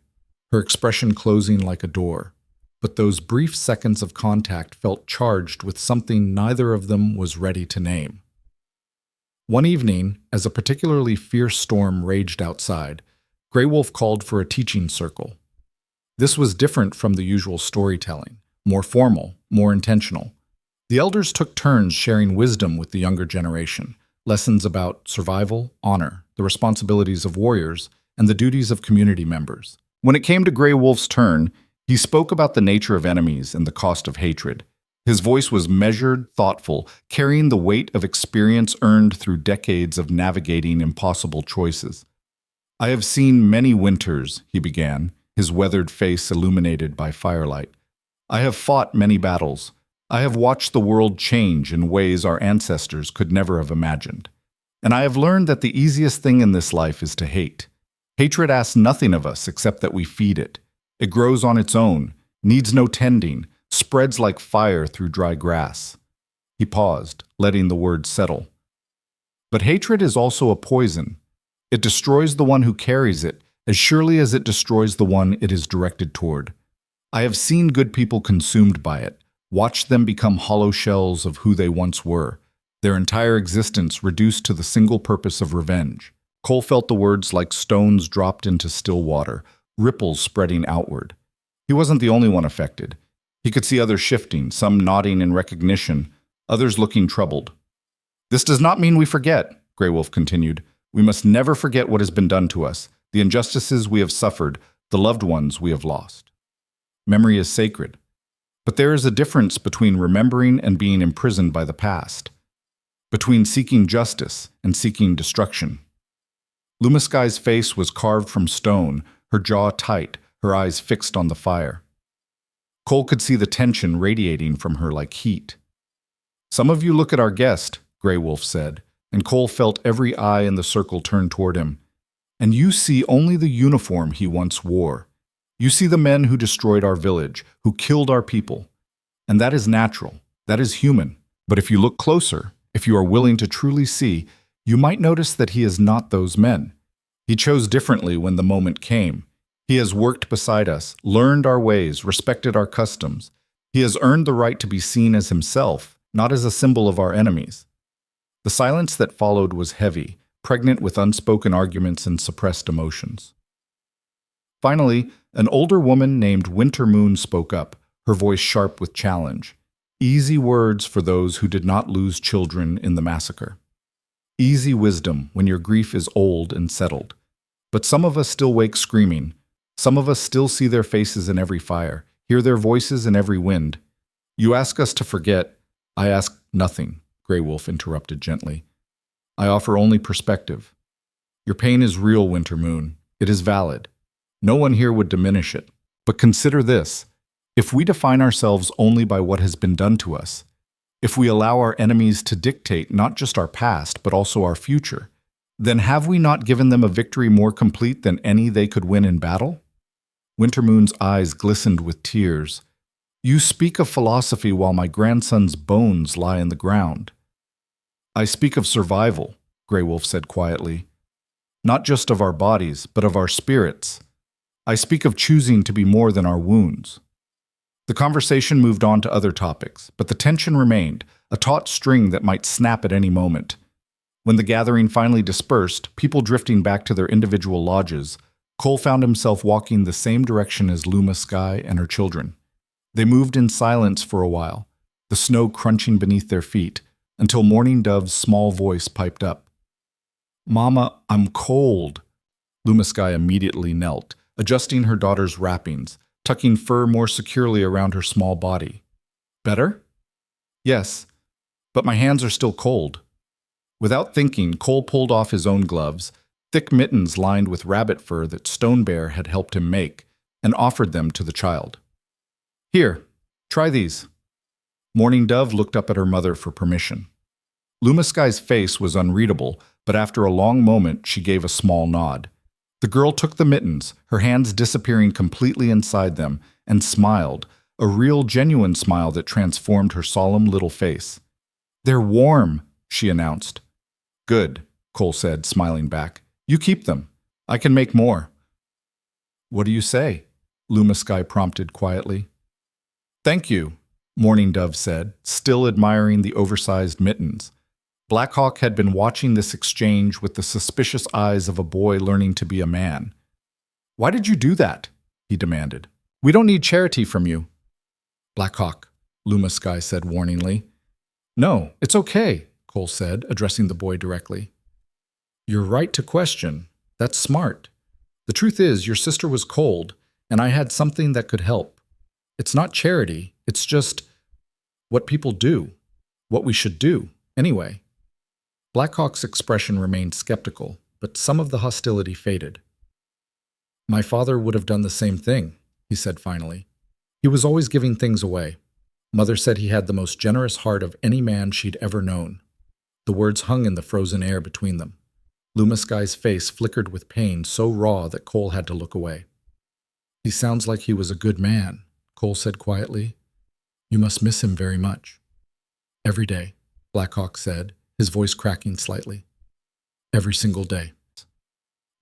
her expression closing like a door. But those brief seconds of contact felt charged with something neither of them was ready to name. One evening, as a particularly fierce storm raged outside, Grey Wolf called for a teaching circle. This was different from the usual storytelling, more formal, more intentional. The elders took turns sharing wisdom with the younger generation, lessons about survival, honor, the responsibilities of warriors, and the duties of community members. When it came to Grey Wolf's turn, he spoke about the nature of enemies and the cost of hatred. His voice was measured, thoughtful, carrying the weight of experience earned through decades of navigating impossible choices. "I have seen many winters," he began, his weathered face illuminated by firelight. "I have fought many battles. I have watched the world change in ways our ancestors could never have imagined. And I have learned that the easiest thing in this life is to hate. Hatred asks nothing of us except that we feed it. It grows on its own, needs no tending, spreads like fire through dry grass." He paused, letting the words settle. "But hatred is also a poison. It destroys the one who carries it as surely as it destroys the one it is directed toward. I have seen good people consumed by it, watched them become hollow shells of who they once were, their entire existence reduced to the single purpose of revenge." Cole felt the words like stones dropped into still water, ripples spreading outward. He wasn't the only one affected. He could see others shifting, some nodding in recognition, others looking troubled. "This does not mean we forget," Grey Wolf continued. "We must never forget what has been done to us, the injustices we have suffered, the loved ones we have lost. Memory is sacred. But there is a difference between remembering and being imprisoned by the past, between seeking justice and seeking destruction." Luma Sky's face was carved from stone, her jaw tight, her eyes fixed on the fire. Cole could see the tension radiating from her like heat. "Some of you look at our guest," Grey Wolf said, and Cole felt every eye in the circle turn toward him. "And you see only the uniform he once wore. You see the men who destroyed our village, who killed our people. And that is natural, that is human. But if you look closer, if you are willing to truly see, you might notice that he is not those men. He chose differently when the moment came. He has worked beside us, learned our ways, respected our customs. He has earned the right to be seen as himself, not as a symbol of our enemies." The silence that followed was heavy, pregnant with unspoken arguments and suppressed emotions. Finally, an older woman named Winter Moon spoke up, her voice sharp with challenge. Easy words for those who did not lose children in the massacre. Easy wisdom when your grief is old and settled. But some of us still wake screaming. Some of us still see their faces in every fire, hear their voices in every wind. "You ask us to forget. I ask nothing," Grey Wolf interrupted gently. "I offer only perspective. Your pain is real, Winter Moon. It is valid. No one here would diminish it. But consider this. If we define ourselves only by what has been done to us, if we allow our enemies to dictate not just our past, but also our future, then have we not given them a victory more complete than any they could win in battle?" Winter Moon's eyes glistened with tears. "You speak of philosophy while my grandson's bones lie in the ground." "I speak of survival," Grey Wolf said quietly. "Not just of our bodies, but of our spirits. I speak of choosing to be more than our wounds." The conversation moved on to other topics, but the tension remained, a taut string that might snap at any moment. When the gathering finally dispersed, people drifting back to their individual lodges, Cole found himself walking the same direction as Luma Sky and her children. They moved in silence for a while, the snow crunching beneath their feet, until Mourning Dove's small voice piped up. "Mama, I'm cold." Luma Sky immediately knelt, adjusting her daughter's wrappings, tucking fur more securely around her small body. "Better?" "Yes, but my hands are still cold." Without thinking, Cole pulled off his own gloves, thick mittens lined with rabbit fur that Stone Bear had helped him make, and offered them to the child. "Here, try these." Mourning Dove looked up at her mother for permission. Luma Sky's face was unreadable, but after a long moment she gave a small nod. The girl took the mittens, her hands disappearing completely inside them, and smiled, a real genuine smile that transformed her solemn little face. "They're warm," she announced. "Good," Cole said, smiling back. "You keep them. I can make more." "What do you say?" Luma Sky prompted quietly. "Thank you," Mourning Dove said, still admiring the oversized mittens. Black Hawk had been watching this exchange with the suspicious eyes of a boy learning to be a man. "Why did you do that?" he demanded. "We don't need charity from you." "Black Hawk," Luma Sky said warningly. "No, it's okay," Cole said, addressing the boy directly. "You're right to question. That's smart. The truth is, your sister was cold, and I had something that could help. It's not charity, it's just what people do, what we should do, anyway." Black Hawk's expression remained skeptical, but some of the hostility faded. "My father would have done the same thing," he said finally. "He was always giving things away. Mother said he had the most generous heart of any man she'd ever known." The words hung in the frozen air between them. Luma Sky's face flickered with pain so raw that Cole had to look away. "He sounds like he was a good man," Cole said quietly. "You must miss him very much." "Every day," Black Hawk said, his voice cracking slightly. "Every single day."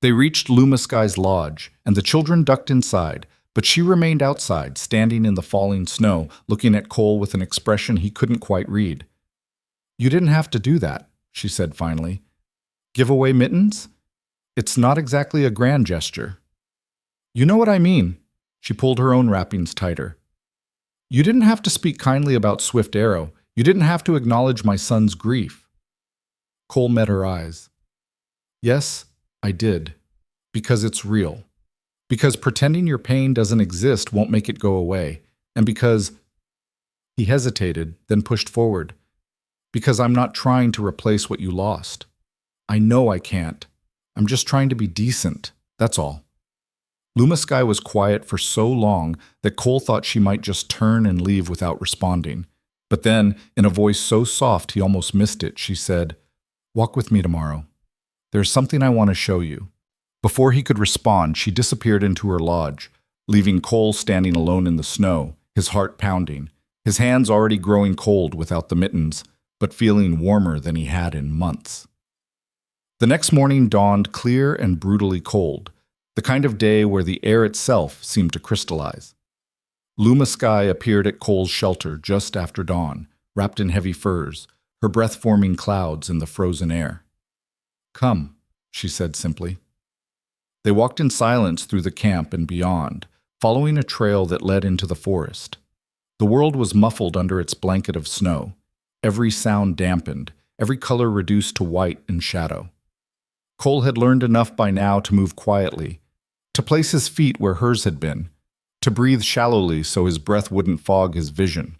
They reached Luma Sky's lodge, and the children ducked inside, but she remained outside, standing in the falling snow, looking at Cole with an expression he couldn't quite read. "You didn't have to do that," she said finally. "Give away mittens? It's not exactly a grand gesture." "You know what I mean." She pulled her own wrappings tighter. "You didn't have to speak kindly about Swift Arrow. You didn't have to acknowledge my son's grief." Cole met her eyes. "Yes, I did. Because it's real. Because pretending your pain doesn't exist won't make it go away. And because—" He hesitated, then pushed forward. "Because I'm not trying to replace what you lost. I know I can't. I'm just trying to be decent, that's all." Luma Sky was quiet for so long that Cole thought she might just turn and leave without responding. But then, in a voice so soft he almost missed it, she said, "Walk with me tomorrow. There's something I want to show you." Before he could respond, she disappeared into her lodge, leaving Cole standing alone in the snow, his heart pounding, his hands already growing cold without the mittens, but feeling warmer than he had in months. The next morning dawned clear and brutally cold, the kind of day where the air itself seemed to crystallize. Luma Sky appeared at Cole's shelter just after dawn, wrapped in heavy furs, her breath forming clouds in the frozen air. "Come," she said simply. They walked in silence through the camp and beyond, following a trail that led into the forest. The world was muffled under its blanket of snow, every sound dampened, every color reduced to white and shadow. Cole had learned enough by now to move quietly, to place his feet where hers had been, to breathe shallowly so his breath wouldn't fog his vision.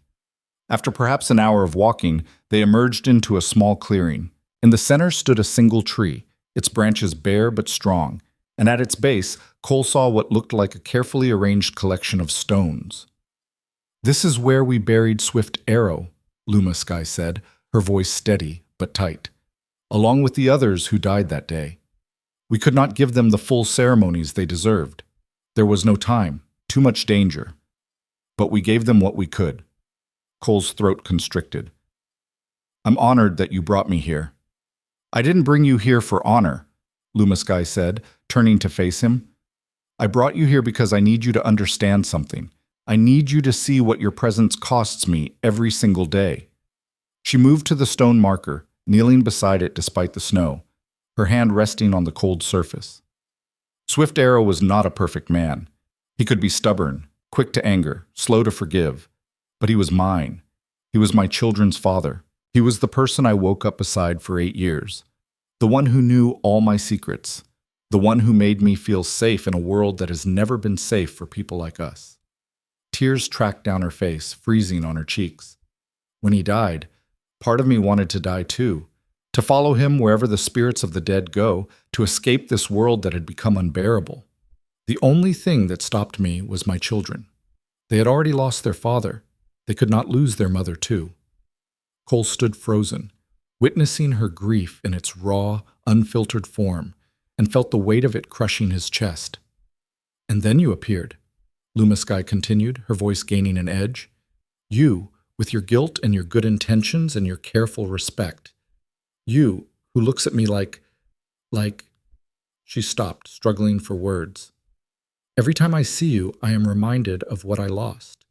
After perhaps an hour of walking, they emerged into a small clearing. In the center stood a single tree, its branches bare but strong, and at its base, Cole saw what looked like a carefully arranged collection of stones. "This is where we buried Swift Arrow," Luma Sky said, her voice steady but tight, "along with the others who died that day. We could not give them the full ceremonies they deserved. There was no time, too much danger. But we gave them what we could." Cole's throat constricted. "I'm honored that you brought me here." "I didn't bring you here for honor," Luma Sky said, turning to face him. "I brought you here because I need you to understand something. I need you to see what your presence costs me every single day." She moved to the stone marker, kneeling beside it despite the snow, her hand resting on the cold surface. Swift Arrow was not a perfect man. He could be stubborn, quick to anger, slow to forgive, but he was mine. He was my children's father. He was the person I woke up beside for 8 years, the one who knew all my secrets, the one who made me feel safe in a world that has never been safe for people like us. Tears tracked down her face, freezing on her cheeks. When he died, part of me wanted to die too, to follow him wherever the spirits of the dead go, to escape this world that had become unbearable. The only thing that stopped me was my children. They had already lost their father. They could not lose their mother too. Cole stood frozen, witnessing her grief in its raw, unfiltered form, and felt the weight of it crushing his chest. And then you appeared, Lumasky continued, her voice gaining an edge. You, with your guilt and your good intentions and your careful respect. You, who looks at me like... She stopped, struggling for words. Every time I see you, I am reminded of what I lost.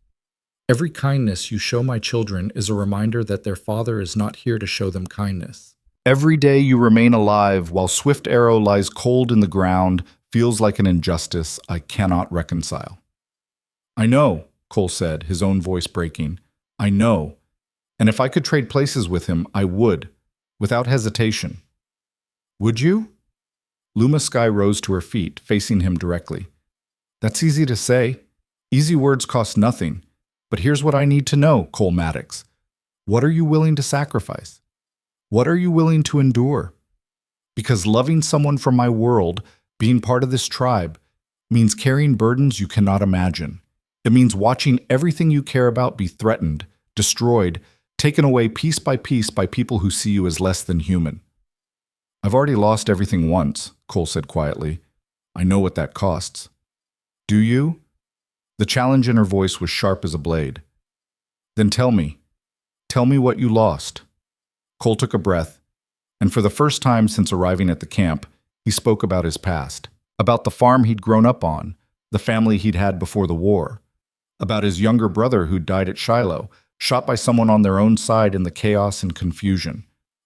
Every kindness you show my children is a reminder that their father is not here to show them kindness. Every day you remain alive while Swift Arrow lies cold in the ground feels like an injustice I cannot reconcile. I know, Cole said, his own voice breaking. I know. And if I could trade places with him, I would, without hesitation. Would you? Lumasky rose to her feet, facing him directly. That's easy to say. Easy words cost nothing. But here's what I need to know, Cole Maddox. What are you willing to sacrifice? What are you willing to endure? Because loving someone from my world, being part of this tribe, means carrying burdens you cannot imagine. It means watching everything you care about be threatened, destroyed, taken away piece by people who see you as less than human. I've already lost everything once, Cole said quietly. I know what that costs. Do you? The challenge in her voice was sharp as a blade. Then tell me what you lost. Cole took a breath, and for the first time since arriving at the camp, he spoke about his past, about the farm he'd grown up on, the family he'd had before the war, about his younger brother who'd died at Shiloh, shot by someone on their own side in the chaos and confusion,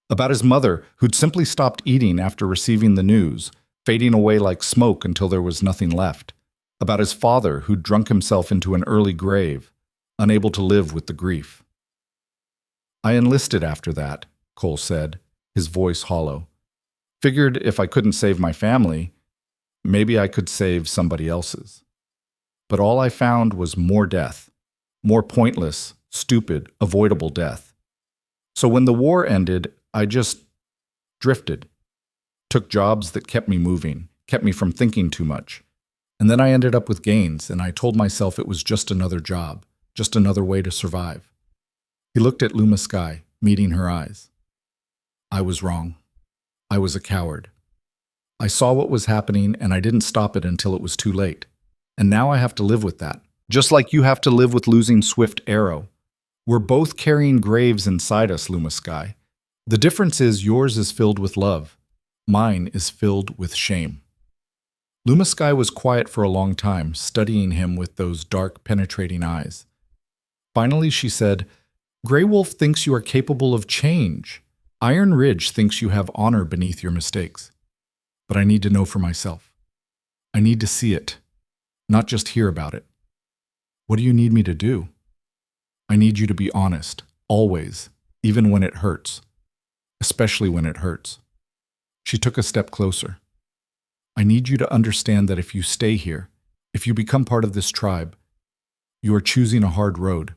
about his mother who'd simply stopped eating after receiving the news, fading away like smoke until there was nothing left, about his father who'd drunk himself into an early grave, unable to live with the grief. I enlisted after that, Cole said, his voice hollow. Figured if I couldn't save my family, maybe I could save somebody else's. But all I found was more death, more pointless, stupid, avoidable death. So when the war ended, I just drifted, took jobs that kept me moving, kept me from thinking too much. And then I ended up with Gaines, and I told myself it was just another job, just another way to survive. He looked at Lumasky, meeting her eyes. I was wrong. I was a coward. I saw what was happening, and I didn't stop it until it was too late. And now I have to live with that, just like you have to live with losing Swift Arrow. We're both carrying graves inside us, Lumasky. The difference is yours is filled with love. Mine is filled with shame. Lumasky was quiet for a long time, studying him with those dark, penetrating eyes. Finally, she said, Grey Wolf thinks you are capable of change. Iron Ridge thinks you have honor beneath your mistakes. But I need to know for myself. I need to see it, not just hear about it. What do you need me to do? I need you to be honest, always, even when it hurts, especially when it hurts. She took a step closer. I need you to understand that if you stay here, if you become part of this tribe, you are choosing a hard road.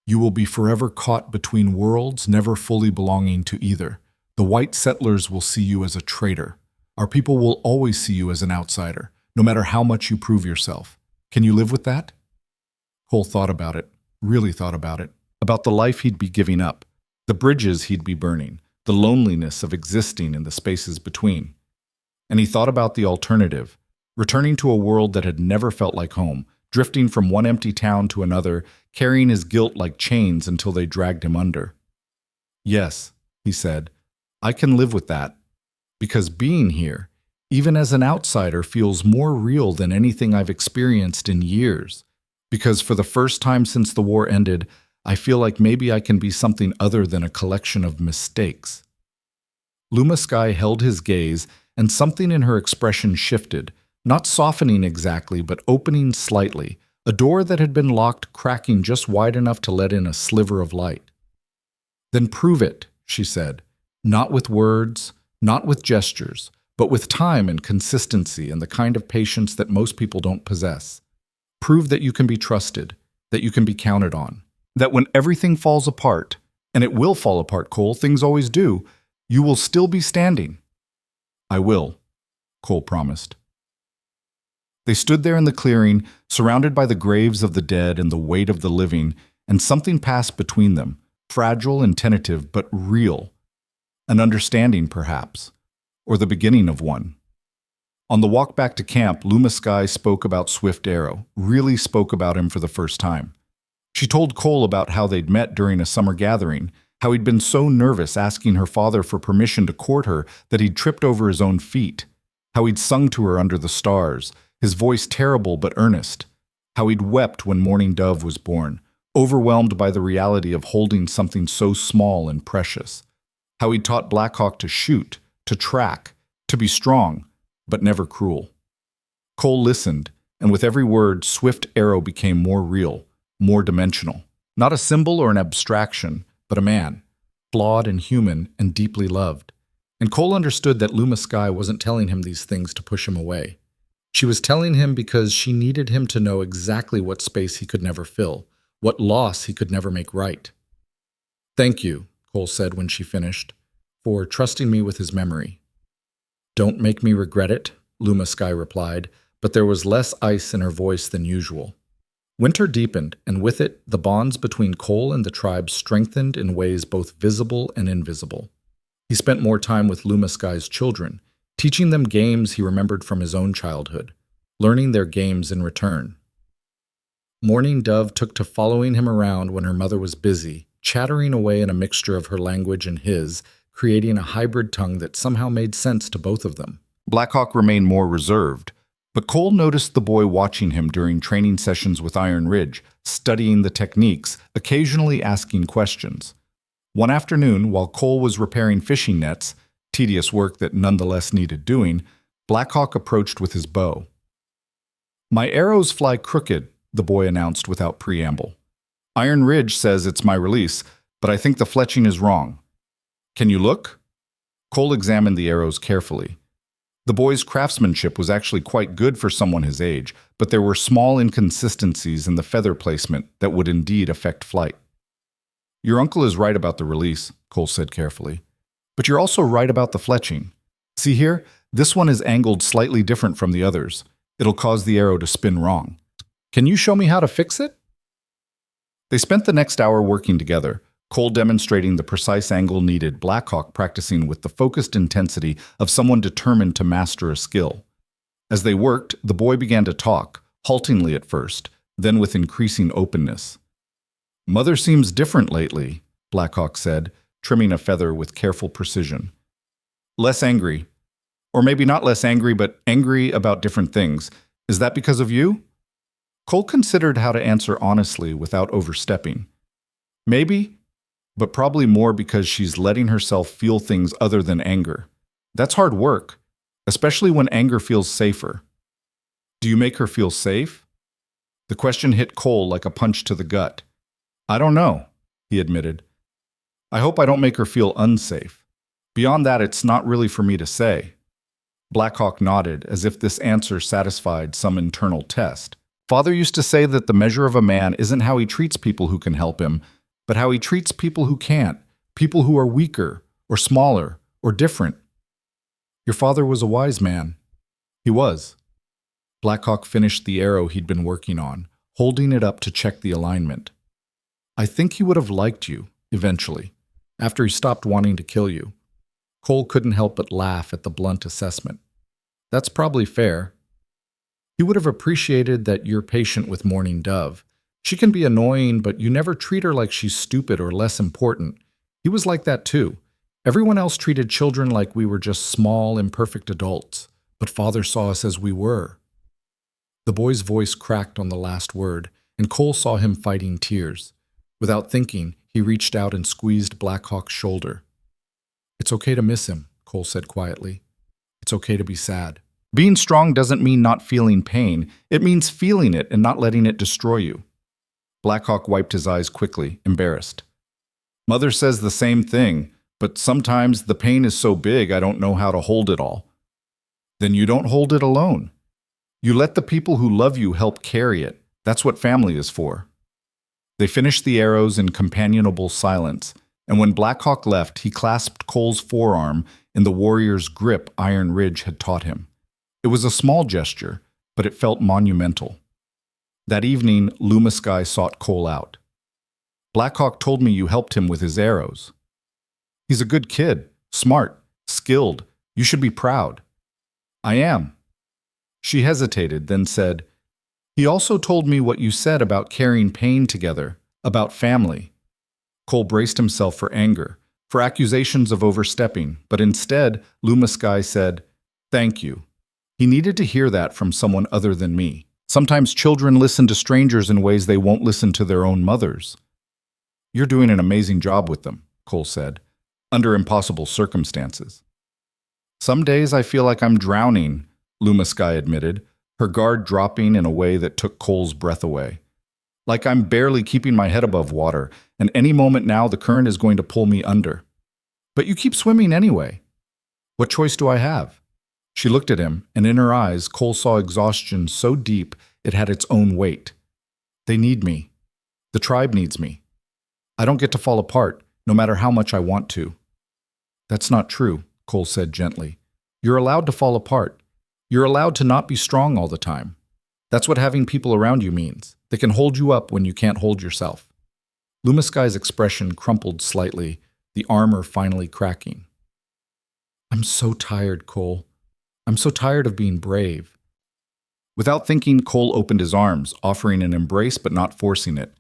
You will be forever caught between worlds, never fully belonging to either. The white settlers will see you as a traitor. Our people will always see you as an outsider, no matter how much you prove yourself. Can you live with that? Cole thought about it, really thought about the life he'd be giving up, the bridges he'd be burning, the loneliness of existing in the spaces between. And he thought about the alternative, returning to a world that had never felt like home, drifting from one empty town to another, carrying his guilt like chains until they dragged him under. Yes, he said, I can live with that, because being here, even as an outsider, feels more real than anything I've experienced in years. Because for the first time since the war ended, I feel like maybe I can be something other than a collection of mistakes. Luma Sky held his gaze, and something in her expression shifted, not softening exactly, but opening slightly, a door that had been locked cracking just wide enough to let in a sliver of light. "Then prove it," she said, "not with words, not with gestures, but with time and consistency and the kind of patience that most people don't possess. Prove that you can be trusted, that you can be counted on, that when everything falls apart, and it will fall apart, Cole, things always do, you will still be standing." "I will," Cole promised. They stood there in the clearing, surrounded by the graves of the dead and the weight of the living, and something passed between them, fragile and tentative, but real. An understanding, perhaps, or the beginning of one. On the walk back to camp, Luma Sky spoke about Swift Arrow, really spoke about him for the first time. She told Cole about how they'd met during a summer gathering, how he'd been so nervous asking her father for permission to court her that he'd tripped over his own feet, how he'd sung to her under the stars, his voice terrible but earnest, how he'd wept when Morning Dove was born, overwhelmed by the reality of holding something so small and precious, how he'd taught Blackhawk to shoot, to track, to be strong, but never cruel. Cole listened, and with every word, Swift Arrow became more real, more dimensional. Not a symbol or an abstraction, but a man, flawed and human and deeply loved. And Cole understood that Luma Sky wasn't telling him these things to push him away. She was telling him because she needed him to know exactly what space he could never fill, what loss he could never make right. "Thank you," Cole said when she finished, "for trusting me with his memory." "Don't make me regret it," Luma Sky replied, but there was less ice in her voice than usual. Winter deepened, and with it, the bonds between Cole and the tribe strengthened in ways both visible and invisible. He spent more time with Luma Sky's children, teaching them games he remembered from his own childhood, learning their games in return. Morning Dove took to following him around when her mother was busy, chattering away in a mixture of her language and his, creating a hybrid tongue that somehow made sense to both of them. Blackhawk remained more reserved, but Cole noticed the boy watching him during training sessions with Iron Ridge, studying the techniques, occasionally asking questions. One afternoon, while Cole was repairing fishing nets, tedious work that nonetheless needed doing, Blackhawk approached with his bow. "My arrows fly crooked," the boy announced without preamble. "Iron Ridge says it's my release, but I think the fletching is wrong. Can you look?" Cole examined the arrows carefully. The boy's craftsmanship was actually quite good for someone his age, but there were small inconsistencies in the feather placement that would indeed affect flight. "Your uncle is right about the release," Cole said carefully. "But you're also right about the fletching. See here? This one is angled slightly different from the others. It'll cause the arrow to spin wrong. Can you show me how to fix it?" They spent the next hour working together, Cole demonstrating the precise angle needed, Blackhawk practicing with the focused intensity of someone determined to master a skill. As they worked, the boy began to talk, haltingly at first, then with increasing openness. "Mother seems different lately," Blackhawk said, trimming a feather with careful precision. "Less angry. Or maybe not less angry, but angry about different things. Is that because of you?" Cole considered how to answer honestly without overstepping. "Maybe, but probably more because she's letting herself feel things other than anger. That's hard work, especially when anger feels safer." "Do you make her feel safe?" The question hit Cole like a punch to the gut. "I don't know," he admitted. "I hope I don't make her feel unsafe. Beyond that, it's not really for me to say." Blackhawk nodded, as if this answer satisfied some internal test. "Father used to say that the measure of a man isn't how he treats people who can help him, but how he treats people who can't, people who are weaker, or smaller, or different." "Your father was a wise man." "He was." Blackhawk finished the arrow he'd been working on, holding it up to check the alignment. "I think he would have liked you, eventually, after he stopped wanting to kill you." Cole couldn't help but laugh at the blunt assessment. "That's probably fair. He would have appreciated that you're patient with Morning Dove. She can be annoying, but you never treat her like she's stupid or less important. He was like that too. Everyone else treated children like we were just small, imperfect adults, but Father saw us as we were." The boy's voice cracked on the last word, and Cole saw him fighting tears. Without thinking, he reached out and squeezed Blackhawk's shoulder. "It's okay to miss him," Cole said quietly. It's okay to be sad. Being strong doesn't mean not feeling pain. It means feeling it and not letting it destroy you. Blackhawk wiped his eyes quickly, embarrassed. Mother says the same thing, but sometimes the pain is so big I don't know how to hold it all. Then you don't hold it alone. You let the people who love you help carry it. That's what family is for. They finished the arrows in companionable silence, and when Blackhawk left, he clasped Cole's forearm in the warrior's grip Iron Ridge had taught him. It was a small gesture, but it felt monumental. That evening, Lumasky sought Cole out. Blackhawk told me you helped him with his arrows. He's a good kid, smart, skilled. You should be proud. I am. She hesitated, then said, He also told me what you said about carrying pain together, about family. Cole braced himself for anger, for accusations of overstepping, but instead, Lumasky said, Thank you. He needed to hear that from someone other than me. Sometimes children listen to strangers in ways they won't listen to their own mothers. You're doing an amazing job with them, Cole said, under impossible circumstances. Some days I feel like I'm drowning, Lumasky admitted, her guard dropping in a way that took Cole's breath away. Like I'm barely keeping my head above water, and any moment now the current is going to pull me under. But you keep swimming anyway. What choice do I have? She looked at him, and in her eyes, Cole saw exhaustion so deep it had its own weight. They need me. The tribe needs me. I don't get to fall apart, no matter how much I want to. That's not true, Cole said gently. You're allowed to fall apart. You're allowed to not be strong all the time. That's what having people around you means. They can hold you up when you can't hold yourself. Lumasky's expression crumpled slightly, the armor finally cracking. I'm so tired, Cole. I'm so tired of being brave. Without thinking, Cole opened his arms, offering an embrace but not forcing it.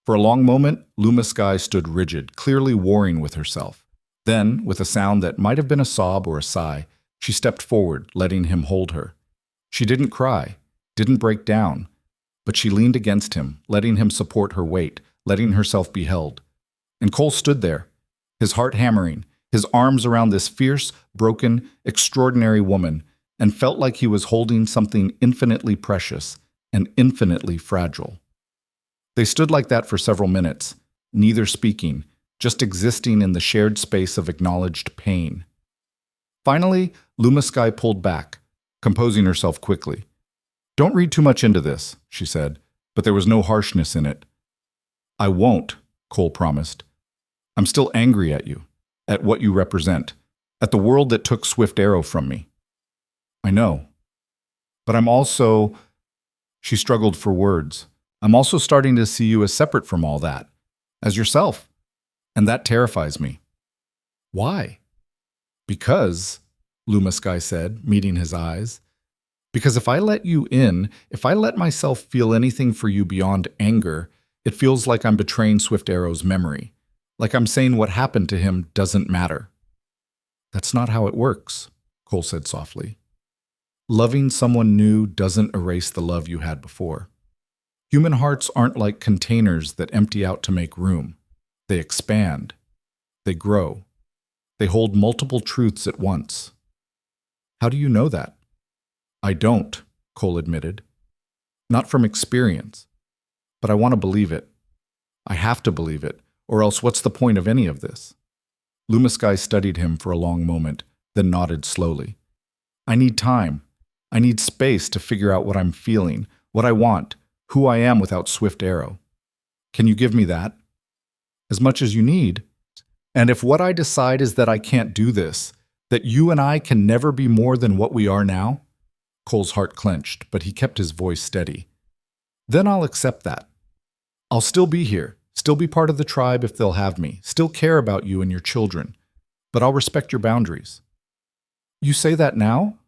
For a long moment, Lumasky stood rigid, clearly warring with herself. Then, with a sound that might have been a sob or a sigh, she stepped forward, letting him hold her. She didn't cry, didn't break down, but she leaned against him, letting him support her weight, letting herself be held. And Cole stood there, his heart hammering, his arms around this fierce, broken, extraordinary woman, and felt like he was holding something infinitely precious and infinitely fragile. They stood like that for several minutes, neither speaking, just existing in the shared space of acknowledged pain. Finally, Lumasky pulled back, composing herself quickly. Don't read too much into this, she said, but there was no harshness in it. I won't, Cole promised. I'm still angry at you, at what you represent, at the world that took Swift Arrow from me. I know. But I'm also... She struggled for words. I'm also starting to see you as separate from all that, as yourself. And that terrifies me. Why? Because, Lumasky said, meeting his eyes, because if I let you in, if I let myself feel anything for you beyond anger, it feels like I'm betraying Swift Arrow's memory, like I'm saying what happened to him doesn't matter. That's not how it works, Cole said softly. Loving someone new doesn't erase the love you had before. Human hearts aren't like containers that empty out to make room. They expand. They grow. They hold multiple truths at once. How do you know that? I don't, Cole admitted. Not from experience. But I want to believe it. I have to believe it, or else what's the point of any of this? Lumasky studied him for a long moment, then nodded slowly. I need time. I need space to figure out what I'm feeling, what I want, who I am without Swift Arrow. Can you give me that? As much as you need. And if what I decide is that I can't do this, that you and I can never be more than what we are now? Cole's heart clenched, but he kept his voice steady. Then I'll accept that. I'll still be here, still be part of the tribe if they'll have me, still care about you and your children, but I'll respect your boundaries. You say that now?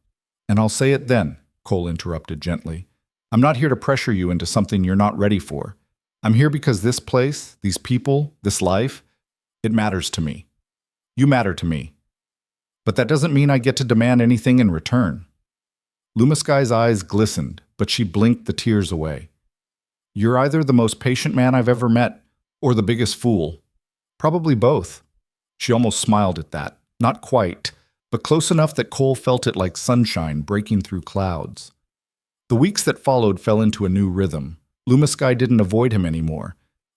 And I'll say it then, Cole interrupted gently. I'm not here to pressure you into something you're not ready for. I'm here because this place, these people, this life, it matters to me. You matter to me. But that doesn't mean I get to demand anything in return. Lumasky's eyes glistened, but she blinked the tears away. You're either the most patient man I've ever met, or the biggest fool. Probably both. She almost smiled at that. Not quite, but close enough that Cole felt it like sunshine breaking through clouds. The weeks that followed fell into a new rhythm. Lumasky didn't avoid him anymore,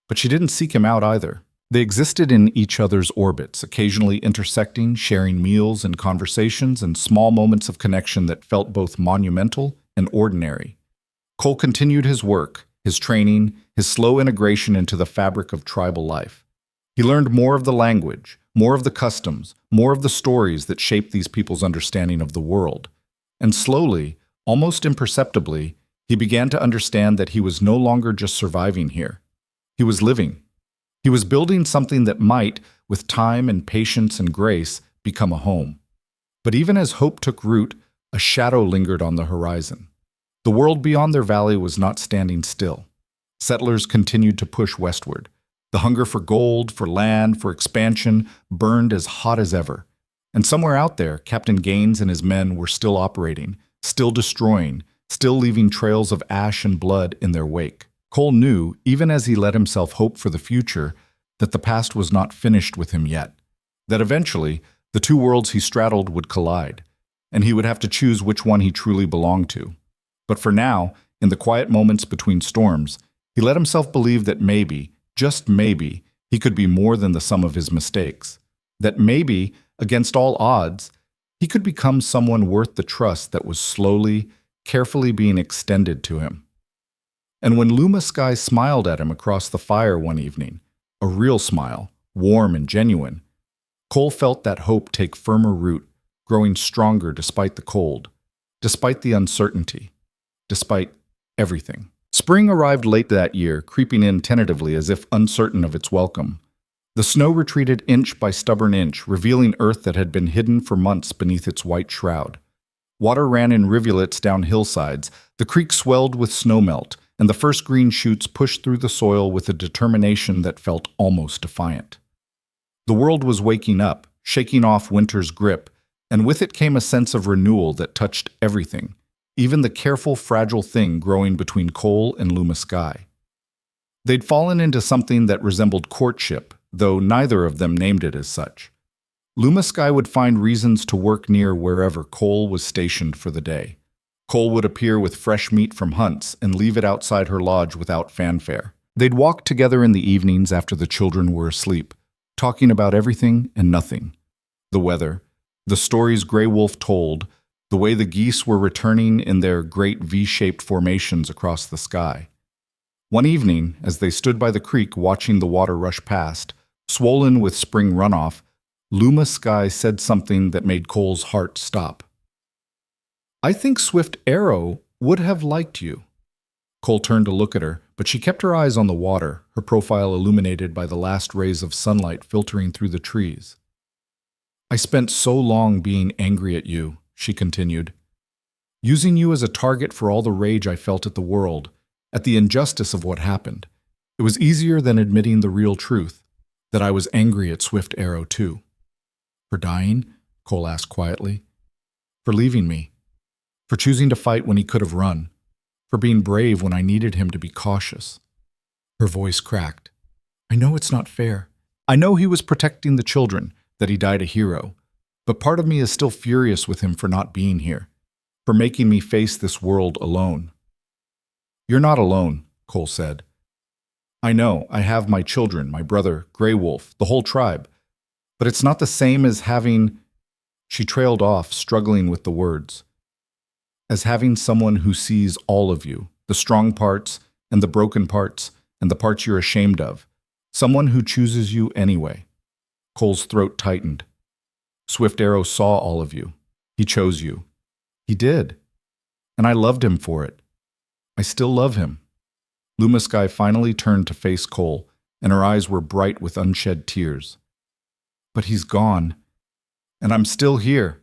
but she didn't seek him out either. They existed in each other's orbits, occasionally intersecting, sharing meals and conversations and small moments of connection that felt both monumental and ordinary. Cole continued his work, his training, his slow integration into the fabric of tribal life. He learned more of the language, more of the customs, more of the stories that shaped these people's understanding of the world. And slowly, almost imperceptibly, he began to understand that he was no longer just surviving here. He was living. He was building something that might, with time and patience and grace, become a home. But even as hope took root, a shadow lingered on the horizon. The world beyond their valley was not standing still. Settlers continued to push westward. The hunger for gold, for land, for expansion burned as hot as ever. And somewhere out there, Captain Gaines and his men were still operating, still destroying, still leaving trails of ash and blood in their wake. Cole knew, even as he let himself hope for the future, that the past was not finished with him yet. That eventually, the two worlds he straddled would collide, and he would have to choose which one he truly belonged to. But for now, in the quiet moments between storms, he let himself believe that maybe, just maybe, he could be more than the sum of his mistakes. That maybe, against all odds, he could become someone worth the trust that was slowly, carefully being extended to him. And when Lumasky smiled at him across the fire one evening, a real smile, warm and genuine, Cole felt that hope take firmer root, growing stronger despite the cold, despite the uncertainty, despite everything. Spring arrived late that year, creeping in tentatively as if uncertain of its welcome. The snow retreated inch by stubborn inch, revealing earth that had been hidden for months beneath its white shroud. Water ran in rivulets down hillsides, the creek swelled with snowmelt, and the first green shoots pushed through the soil with a determination that felt almost defiant. The world was waking up, shaking off winter's grip, and with it came a sense of renewal that touched everything, even the careful, fragile thing growing between Cole and Lumasky. They'd fallen into something that resembled courtship, though neither of them named it as such. Lumasky would find reasons to work near wherever Cole was stationed for the day. Cole would appear with fresh meat from hunts and leave it outside her lodge without fanfare. They'd walk together in the evenings after the children were asleep, talking about everything and nothing. The weather, the stories Grey Wolf told, the way the geese were returning in their great V-shaped formations across the sky. One evening, as they stood by the creek watching the water rush past, swollen with spring runoff, Lumasky said something that made Cole's heart stop. "I think Swift Arrow would have liked you." Cole turned to look at her, but she kept her eyes on the water, her profile illuminated by the last rays of sunlight filtering through the trees. "I spent so long being angry at you," she continued, "using you as a target for all the rage I felt at the world, at the injustice of what happened. It was easier than admitting the real truth, that I was angry at Swift Arrow too." "For dying?" Cole asked quietly. "For leaving me. For choosing to fight when he could have run. For being brave when I needed him to be cautious." Her voice cracked. "I know it's not fair. I know he was protecting the children, that he died a hero. But part of me is still furious with him for not being here, for making me face this world alone." "You're not alone," Cole said. "I know, I have my children, my brother, Grey Wolf, the whole tribe. But it's not the same as having—" She trailed off, struggling with the words. "As having someone who sees all of you, the strong parts and the broken parts and the parts you're ashamed of. Someone who chooses you anyway." Cole's throat tightened. "Swift Arrow saw all of you. He chose you. He did. And I loved him for it. I still love him." Lumasky finally turned to face Cole, and her eyes were bright with unshed tears. "But he's gone. And I'm still here.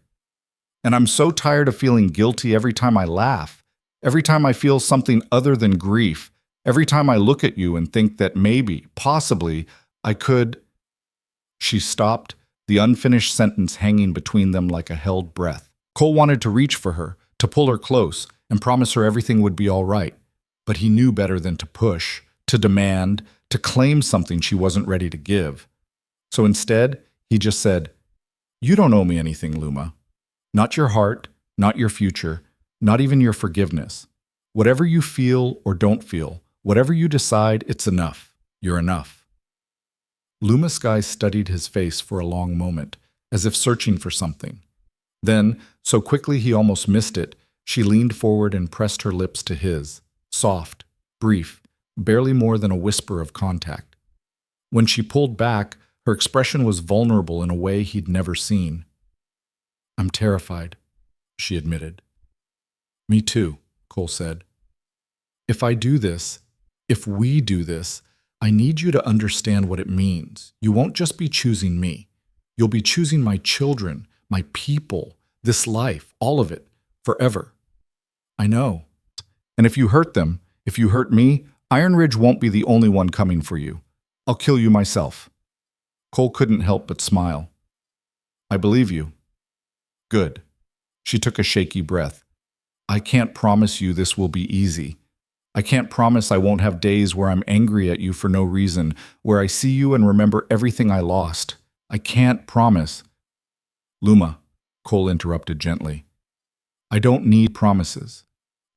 And I'm so tired of feeling guilty every time I laugh, every time I feel something other than grief, every time I look at you and think that maybe, possibly, I could—" She stopped, the unfinished sentence hanging between them like a held breath. Cole wanted to reach for her, to pull her close, and promise her everything would be all right. But he knew better than to push, to demand, to claim something she wasn't ready to give. So instead, he just said, "You don't owe me anything, Luma. Not your heart, not your future, not even your forgiveness. Whatever you feel or don't feel, whatever you decide, it's enough. You're enough. Luma Sky studied his face for a long moment, as if searching for something. Then, so quickly he almost missed it, she leaned forward and pressed her lips to his, soft, brief, barely more than a whisper of contact. When she pulled back, her expression was vulnerable in a way he'd never seen. "I'm terrified," she admitted. "Me too," Cole said. If we do this, I need you to understand what it means. You won't just be choosing me. You'll be choosing my children, my people, this life, all of it, forever. I know. And if you hurt them, if you hurt me, Iron Ridge won't be the only one coming for you. I'll kill you myself." Cole couldn't help but smile. "I believe you." "Good." She took a shaky breath. "I can't promise you this will be easy. I can't promise I won't have days where I'm angry at you for no reason, where I see you and remember everything I lost. I can't promise." "Luma," Cole interrupted gently. "I don't need promises.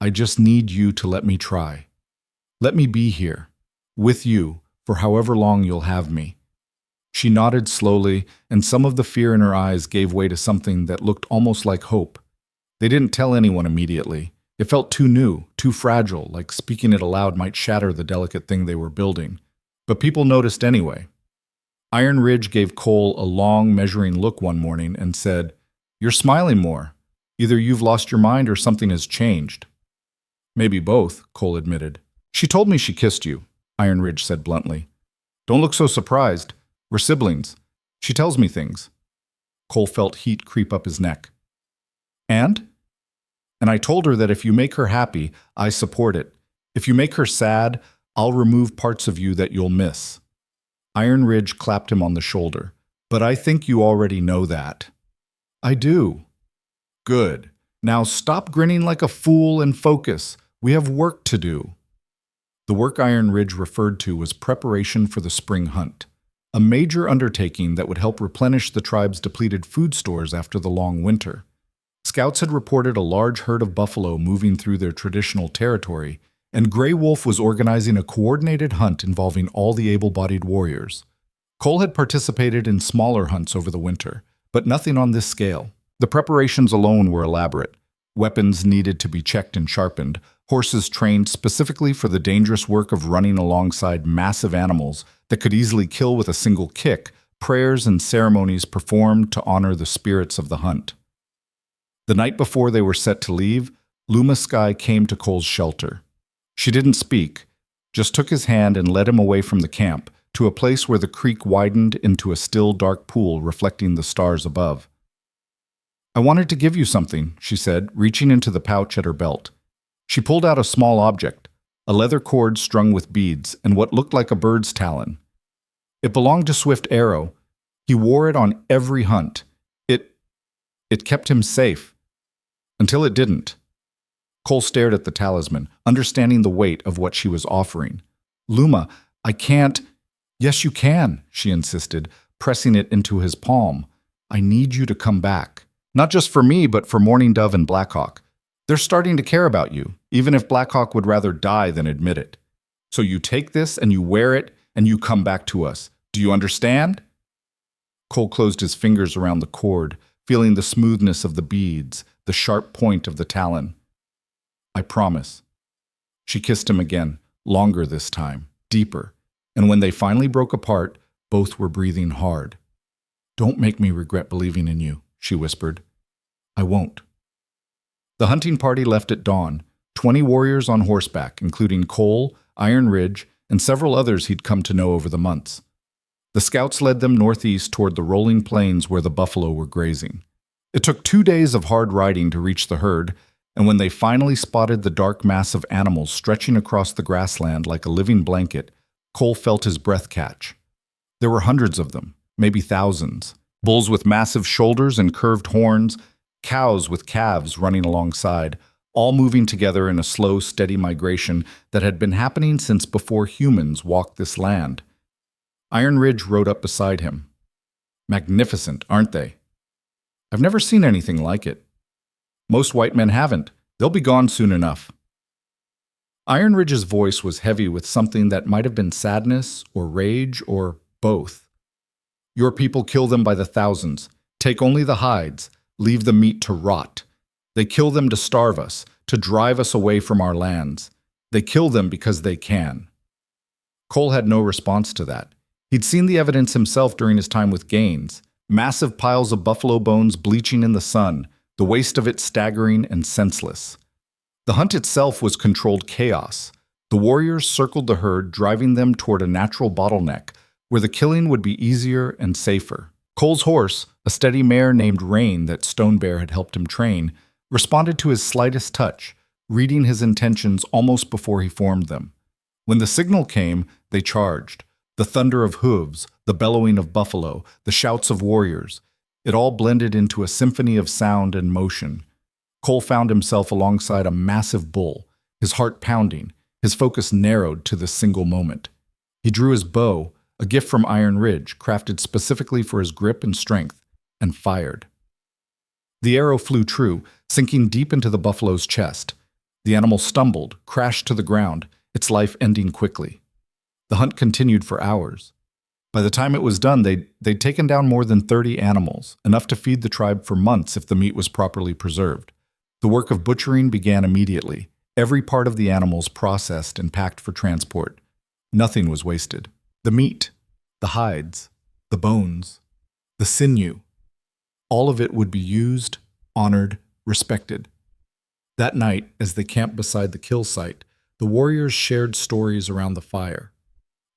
I just need you to let me try. Let me be here, with you, for however long you'll have me." She nodded slowly, and some of the fear in her eyes gave way to something that looked almost like hope. They didn't tell anyone immediately. It felt too new, too fragile, like speaking it aloud might shatter the delicate thing they were building. But people noticed anyway. Iron Ridge gave Cole a long, measuring look one morning and said, "You're smiling more. Either you've lost your mind or something has changed." "Maybe both," Cole admitted. "She told me she kissed you," Iron Ridge said bluntly. "Don't look so surprised. We're siblings. She tells me things." Cole felt heat creep up his neck. "And I told her that if you make her happy, I support it. If you make her sad, I'll remove parts of you that you'll miss." Iron Ridge clapped him on the shoulder. "But I think you already know that." "I do." "Good. Now stop grinning like a fool and focus. We have work to do." The work Iron Ridge referred to was preparation for the spring hunt, a major undertaking that would help replenish the tribe's depleted food stores after the long winter. Scouts had reported a large herd of buffalo moving through their traditional territory, and Grey Wolf was organizing a coordinated hunt involving all the able-bodied warriors. Cole had participated in smaller hunts over the winter, but nothing on this scale. The preparations alone were elaborate. Weapons needed to be checked and sharpened, horses trained specifically for the dangerous work of running alongside massive animals that could easily kill with a single kick, prayers and ceremonies performed to honor the spirits of the hunt. The night before they were set to leave, Luma Sky came to Cole's shelter. She didn't speak, just took his hand and led him away from the camp to a place where the creek widened into a still, dark pool reflecting the stars above. "I wanted to give you something," she said, reaching into the pouch at her belt. She pulled out a small object, a leather cord strung with beads and what looked like a bird's talon. It belonged to Swift Arrow. He wore it on every hunt. It kept him safe. Until it didn't. Cole stared at the talisman, understanding the weight of what she was offering. "Luma, I can't—" "Yes, you can," she insisted, pressing it into his palm. "I need you to come back. Not just for me, but for Morning Dove and Blackhawk. They're starting to care about you, even if Blackhawk would rather die than admit it. So you take this and you wear it and you come back to us. Do you understand?" Cole closed his fingers around the cord, feeling the smoothness of the beads, the sharp point of the talon. "I promise." She kissed him again, longer this time, deeper, and when they finally broke apart, both were breathing hard. "Don't make me regret believing in you," she whispered. "I won't." The hunting party left at dawn, 20 warriors on horseback, including Cole, Iron Ridge, and several others he'd come to know over the months. The scouts led them northeast toward the rolling plains where the buffalo were grazing. It took 2 days of hard riding to reach the herd, and when they finally spotted the dark mass of animals stretching across the grassland like a living blanket, Cole felt his breath catch. There were hundreds of them, maybe thousands. Bulls with massive shoulders and curved horns, cows with calves running alongside, all moving together in a slow, steady migration that had been happening since before humans walked this land. Iron Ridge rode up beside him. "Magnificent, aren't they?" I've never seen anything like it. Most white men haven't. They'll be gone soon enough. Iron Ridge's voice was heavy with something that might have been sadness or rage or both. Your people kill them by the thousands. Take only the hides. Leave the meat to rot. They kill them to starve us, to drive us away from our lands. They kill them because they can. Cole had no response to that. He'd seen the evidence himself during his time with Gaines. Massive piles of buffalo bones bleaching in the sun, the waste of it staggering and senseless. The hunt itself was controlled chaos. The warriors circled the herd, driving them toward a natural bottleneck, where the killing would be easier and safer. Cole's horse, a steady mare named Rain that Stone Bear had helped him train, responded to his slightest touch, reading his intentions almost before he formed them. When the signal came, they charged. The thunder of hooves, the bellowing of buffalo, the shouts of warriors. It all blended into a symphony of sound and motion. Cole found himself alongside a massive bull, his heart pounding, his focus narrowed to this single moment. He drew his bow, a gift from Iron Ridge, crafted specifically for his grip and strength, and fired. The arrow flew true, sinking deep into the buffalo's chest. The animal stumbled, crashed to the ground, its life ending quickly. The hunt continued for hours. By the time it was done, they'd taken down more than 30 animals, enough to feed the tribe for months if the meat was properly preserved. The work of butchering began immediately. Every part of the animals processed and packed for transport. Nothing was wasted. The meat, the hides, the bones, the sinew, all of it would be used, honored, respected. That night, as they camped beside the kill site, the warriors shared stories around the fire.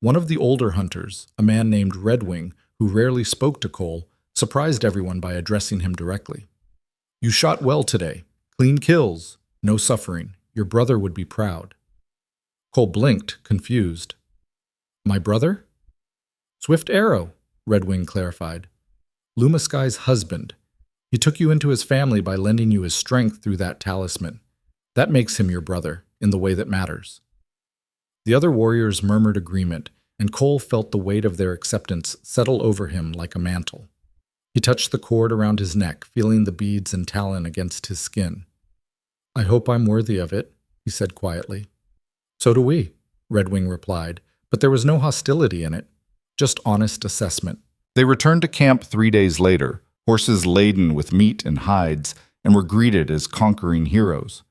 One of the older hunters, a man named Redwing, who rarely spoke to Cole, surprised everyone by addressing him directly. You shot well today. Clean kills. No suffering. Your brother would be proud. Cole blinked, confused. My brother? Swift Arrow, Redwing clarified. Lumaskai's husband. He took you into his family by lending you his strength through that talisman. That makes him your brother, in the way that matters. The other warriors murmured agreement, and Cole felt the weight of their acceptance settle over him like a mantle. He touched the cord around his neck, feeling the beads and talon against his skin. I hope I'm worthy of it, he said quietly. So do we, Redwing replied, but there was no hostility in it, just honest assessment. They returned to camp 3 days later, horses laden with meat and hides, and were greeted as conquering heroes.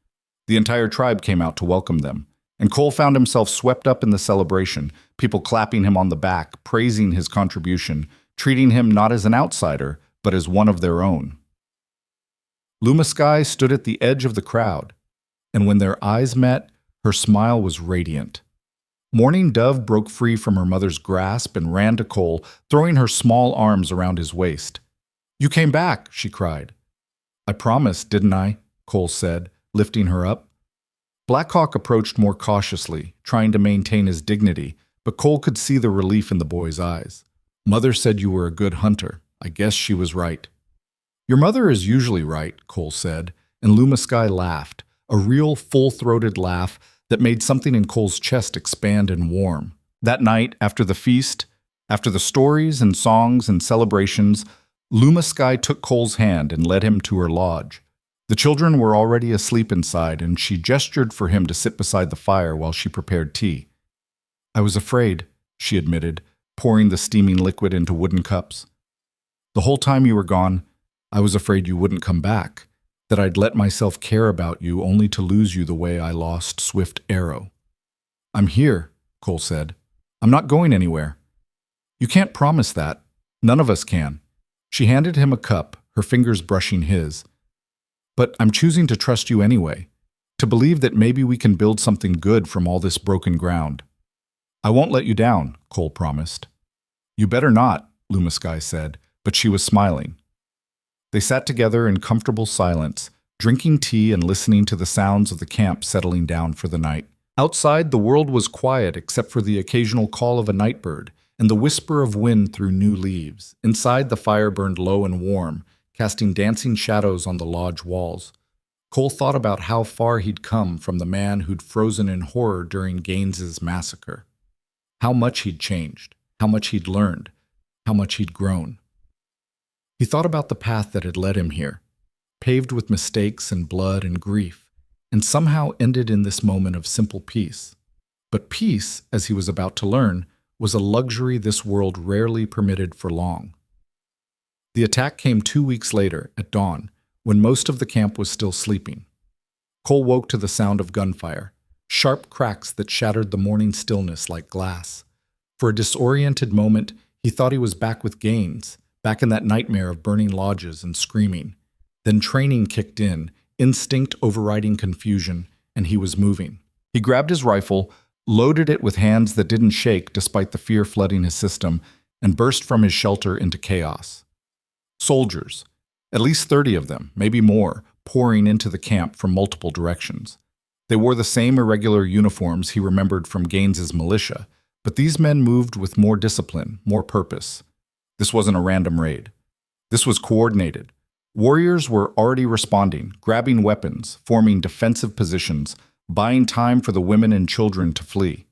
The entire tribe came out to welcome them, and Cole found himself swept up in the celebration, people clapping him on the back, praising his contribution, treating him not as an outsider, but as one of their own. Lumaskai stood at the edge of the crowd, and when their eyes met, her smile was radiant. Morning Dove broke free from her mother's grasp and ran to Cole, throwing her small arms around his waist. You came back, she cried. I promised, didn't I? Cole said, lifting her up. Blackhawk approached more cautiously, trying to maintain his dignity, but Cole could see the relief in the boy's eyes. Mother said you were a good hunter. I guess she was right. Your mother is usually right, Cole said, and Lumaskai laughed, a real full-throated laugh that made something in Cole's chest expand and warm. That night, after the feast, after the stories and songs and celebrations, Lumaskai took Cole's hand and led him to her lodge. The children were already asleep inside, and she gestured for him to sit beside the fire while she prepared tea. I was afraid, she admitted, pouring the steaming liquid into wooden cups. The whole time you were gone, I was afraid you wouldn't come back, that I'd let myself care about you only to lose you the way I lost Swift Arrow. I'm here, Cole said. I'm not going anywhere. You can't promise that. None of us can. She handed him a cup, her fingers brushing his. But I'm choosing to trust you anyway, to believe that maybe we can build something good from all this broken ground. I won't let you down, Cole promised. You better not, Lumaskai said, but she was smiling. They sat together in comfortable silence, drinking tea and listening to the sounds of the camp settling down for the night. Outside, the world was quiet except for the occasional call of a nightbird and the whisper of wind through new leaves. Inside, the fire burned low and warm, casting dancing shadows on the lodge walls. Cole thought about how far he'd come from the man who'd frozen in horror during Gaines's massacre. How much he'd changed, how much he'd learned, how much he'd grown. He thought about the path that had led him here, paved with mistakes and blood and grief, and somehow ended in this moment of simple peace. But peace, as he was about to learn, was a luxury this world rarely permitted for long. The attack came 2 weeks later, at dawn, when most of the camp was still sleeping. Cole woke to the sound of gunfire, sharp cracks that shattered the morning stillness like glass. For a disoriented moment, he thought he was back with Gaines, back in that nightmare of burning lodges and screaming. Then training kicked in, instinct overriding confusion, and he was moving. He grabbed his rifle, loaded it with hands that didn't shake despite the fear flooding his system, and burst from his shelter into chaos. Soldiers, at least 30 of them, maybe more, pouring into the camp from multiple directions. They wore the same irregular uniforms he remembered from Gaines's militia, but these men moved with more discipline, more purpose. This wasn't a random raid. This was coordinated. Warriors were already responding, grabbing weapons, forming defensive positions, buying time for the women and children to flee.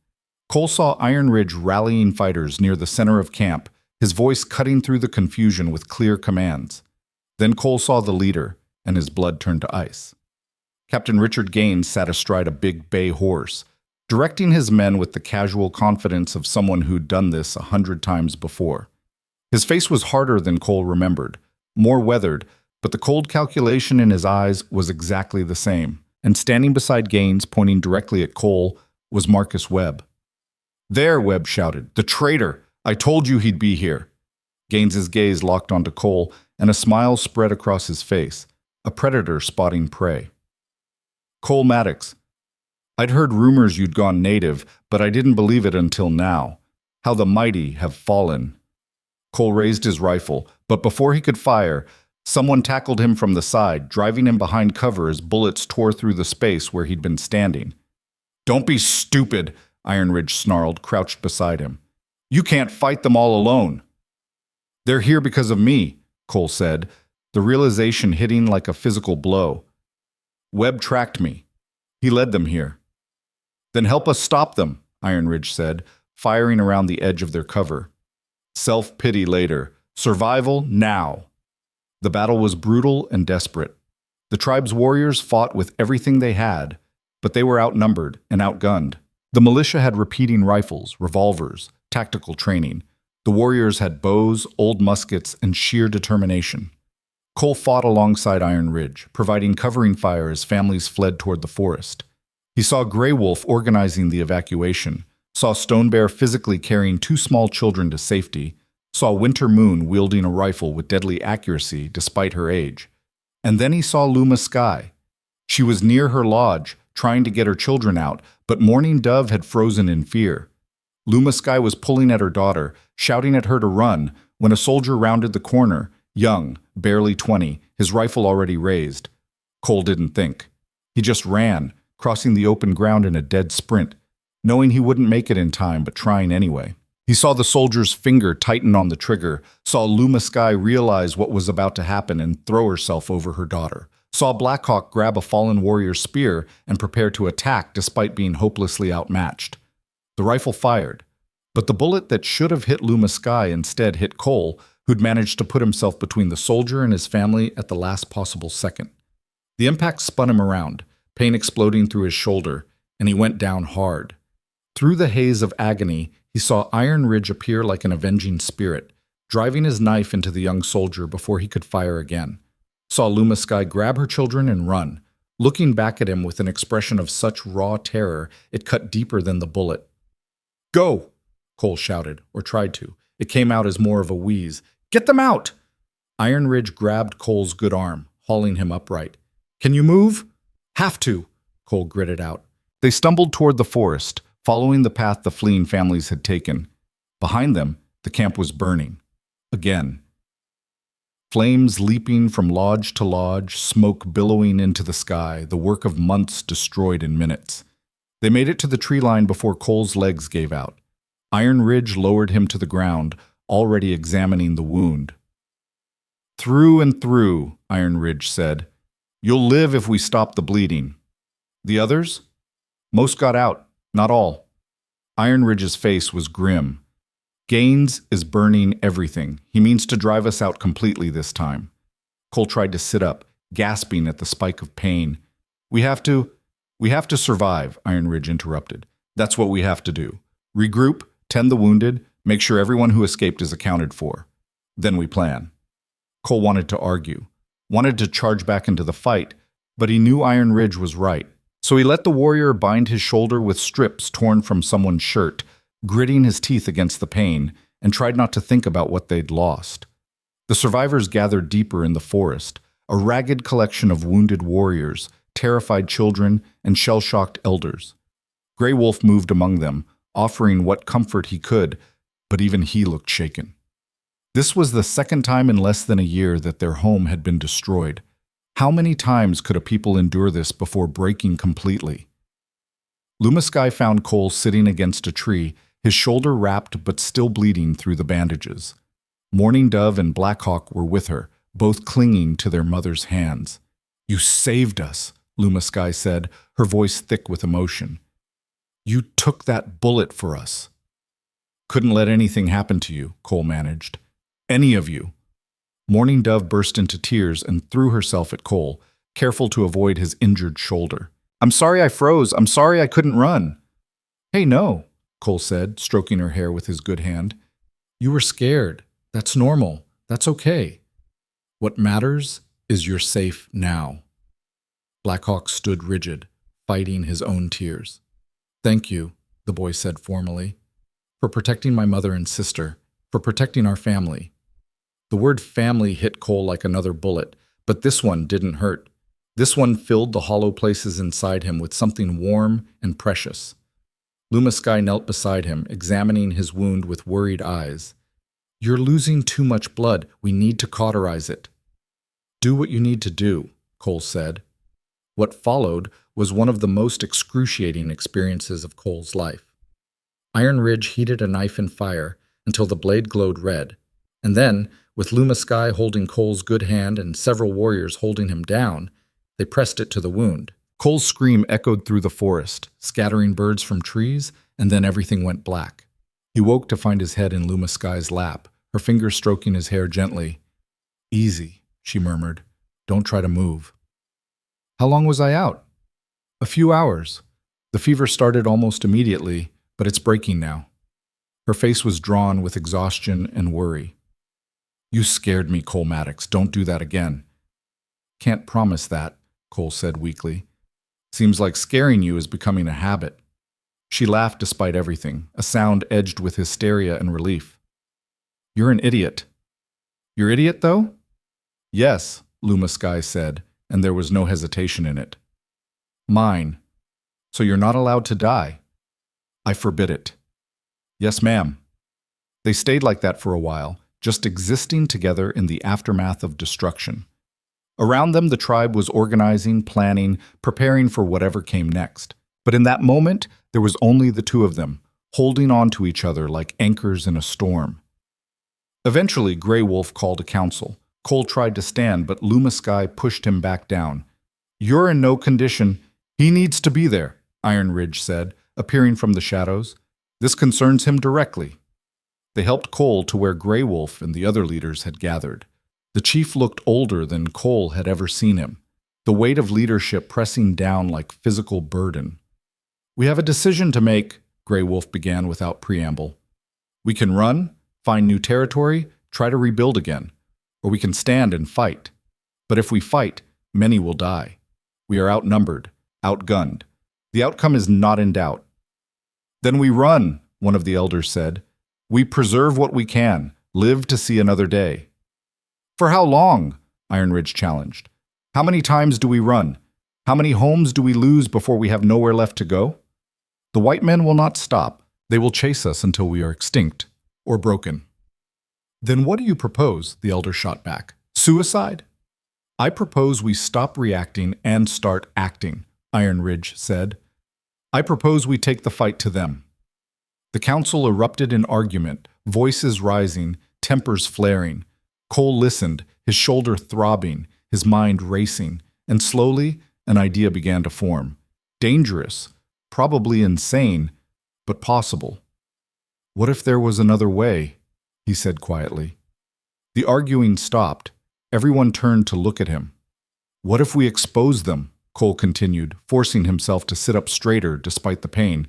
Cole saw Iron Ridge rallying fighters near the center of camp, his voice cutting through the confusion with clear commands. Then Cole saw the leader, and his blood turned to ice. Captain Richard Gaines sat astride a big bay horse, directing his men with the casual confidence of someone who'd done this 100 times before. His face was harder than Cole remembered, more weathered, but the cold calculation in his eyes was exactly the same. And standing beside Gaines, pointing directly at Cole, was Marcus Webb. "There," Webb shouted. "The traitor! I told you he'd be here." Gaines's gaze locked onto Cole, and a smile spread across his face, a predator spotting prey. "Cole Maddox, I'd heard rumors you'd gone native, but I didn't believe it until now. How the mighty have fallen." Cole raised his rifle, but before he could fire, someone tackled him from the side, driving him behind cover as bullets tore through the space where he'd been standing. "Don't be stupid," Iron Ridge snarled, crouched beside him. "You can't fight them all alone." "They're here because of me," Cole said, the realization hitting like a physical blow. "Webb tracked me. He led them here." "Then help us stop them," Iron Ridge said, firing around the edge of their cover. "Self-pity later. Survival now." The battle was brutal and desperate. The tribe's warriors fought with everything they had, but they were outnumbered and outgunned. The militia had repeating rifles, revolvers, tactical training. The warriors had bows, old muskets, and sheer determination. Cole fought alongside Iron Ridge, providing covering fire as families fled toward the forest. He saw Grey Wolf organizing the evacuation, saw Stone Bear physically carrying 2 small children to safety, saw Winter Moon wielding a rifle with deadly accuracy despite her age. And then he saw Luma Sky. She was near her lodge, trying to get her children out, but Morning Dove had frozen in fear. Luma Sky was pulling at her daughter, shouting at her to run, when a soldier rounded the corner, young, barely 20, his rifle already raised. Cole didn't think. He just ran, crossing the open ground in a dead sprint, knowing he wouldn't make it in time, but trying anyway. He saw the soldier's finger tighten on the trigger, saw Luma Sky realize what was about to happen and throw herself over her daughter, saw Blackhawk grab a fallen warrior's spear and prepare to attack despite being hopelessly outmatched. The rifle fired, but the bullet that should have hit Luma Sky instead hit Cole, who'd managed to put himself between the soldier and his family at the last possible second. The impact spun him around, pain exploding through his shoulder, and he went down hard. Through the haze of agony, he saw Iron Ridge appear like an avenging spirit, driving his knife into the young soldier before he could fire again. Saw Luma Sky grab her children and run, looking back at him with an expression of such raw terror it cut deeper than the bullet. "Go!" Cole shouted, or tried to. It came out as more of a wheeze. "Get them out!" Iron Ridge grabbed Cole's good arm, hauling him upright. "Can you move?" "Have to," Cole gritted out. They stumbled toward the forest, following the path the fleeing families had taken. Behind them, the camp was burning. Again. Flames leaping from lodge to lodge, smoke billowing into the sky, the work of months destroyed in minutes. They made it to the tree line before Cole's legs gave out. Iron Ridge lowered him to the ground, already examining the wound. "Through and through," Iron Ridge said. "You'll live if we stop the bleeding." "The others?" "Most got out, not all." Iron Ridge's face was grim. Gaines is burning everything. He means to drive us out completely this time. Cole tried to sit up, gasping at the spike of pain. We have to survive, Iron Ridge interrupted. That's what we have to do. Regroup, tend the wounded, make sure everyone who escaped is accounted for. Then we plan. Cole wanted to argue, wanted to charge back into the fight, but he knew Iron Ridge was right. So he let the warrior bind his shoulder with strips torn from someone's shirt, gritting his teeth against the pain, and tried not to think about what they'd lost. The survivors gathered deeper in the forest, a ragged collection of wounded warriors, terrified children, and shell-shocked elders. Grey Wolf moved among them, offering what comfort he could, but even he looked shaken. This was the second time in less than a year that their home had been destroyed. How many times could a people endure this before breaking completely? Lumasky found Cole sitting against a tree, his shoulder wrapped but still bleeding through the bandages. Mourning Dove and Blackhawk were with her, both clinging to their mother's hands. "You saved us," Lumasky said, her voice thick with emotion. "You took that bullet for us." "Couldn't let anything happen to you," Cole managed. "Any of you." Mourning Dove burst into tears and threw herself at Cole, careful to avoid his injured shoulder. "I'm sorry I froze. I'm sorry I couldn't run." "Hey, no," Cole said, stroking her hair with his good hand. "You were scared. That's normal. That's okay. What matters is you're safe now." Blackhawk stood rigid, fighting his own tears. "Thank you," the boy said formally, "for protecting my mother and sister, for protecting our family." The word family hit Cole like another bullet, but this one didn't hurt. This one filled the hollow places inside him with something warm and precious. Lumasky knelt beside him, examining his wound with worried eyes. "You're losing too much blood. We need to cauterize it." "Do what you need to do," Cole said. What followed was one of the most excruciating experiences of Cole's life. Iron Ridge heated a knife in fire until the blade glowed red, and then, with Lumasky holding Cole's good hand and several warriors holding him down, they pressed it to the wound. Cole's scream echoed through the forest, scattering birds from trees, and then everything went black. He woke to find his head in Lumasky's lap, her fingers stroking his hair gently. "Easy," she murmured. "Don't try to move." "How long was I out?" "A few hours. The fever started almost immediately, but it's breaking now." Her face was drawn with exhaustion and worry. "You scared me, Cole Maddox. Don't do that again." "Can't promise that," Cole said weakly. "Seems like scaring you is becoming a habit." She laughed despite everything, a sound edged with hysteria and relief. "You're an idiot." "Your idiot, though?" "Yes," Lumasky said, and there was no hesitation in it. "Mine. So you're not allowed to die." "I forbid it." "Yes, ma'am." They stayed like that for a while, just existing together in the aftermath of destruction. Around them, the tribe was organizing, planning, preparing for whatever came next. But in that moment, there was only the two of them, holding on to each other like anchors in a storm. Eventually, Grey Wolf called a council. Cole tried to stand, but Lumasky pushed him back down. "You're in no condition. He needs to be there," Iron Ridge said, appearing from the shadows. "This concerns him directly." They helped Cole to where Grey Wolf and the other leaders had gathered. The chief looked older than Cole had ever seen him, the weight of leadership pressing down like physical burden. "We have a decision to make," Grey Wolf began without preamble. "We can run, find new territory, try to rebuild again, or we can stand and fight. But if we fight, many will die. We are outnumbered, outgunned. The outcome is not in doubt." "Then we run," one of the elders said. "We preserve what we can, live to see another day." "For how long?" Iron Ridge challenged. "How many times do we run? How many homes do we lose before we have nowhere left to go? The white men will not stop. They will chase us until we are extinct or broken." "Then what do you propose?" the elder shot back. "Suicide?" "I propose we stop reacting and start acting," Iron Ridge said. "I propose we take the fight to them." The council erupted in argument, voices rising, tempers flaring. Cole listened, his shoulder throbbing, his mind racing, and slowly an idea began to form. Dangerous, probably insane, but possible. What if there was another way? He said quietly. The arguing stopped. Everyone turned to look at him. What if we expose them? Cole continued, forcing himself to sit up straighter despite the pain.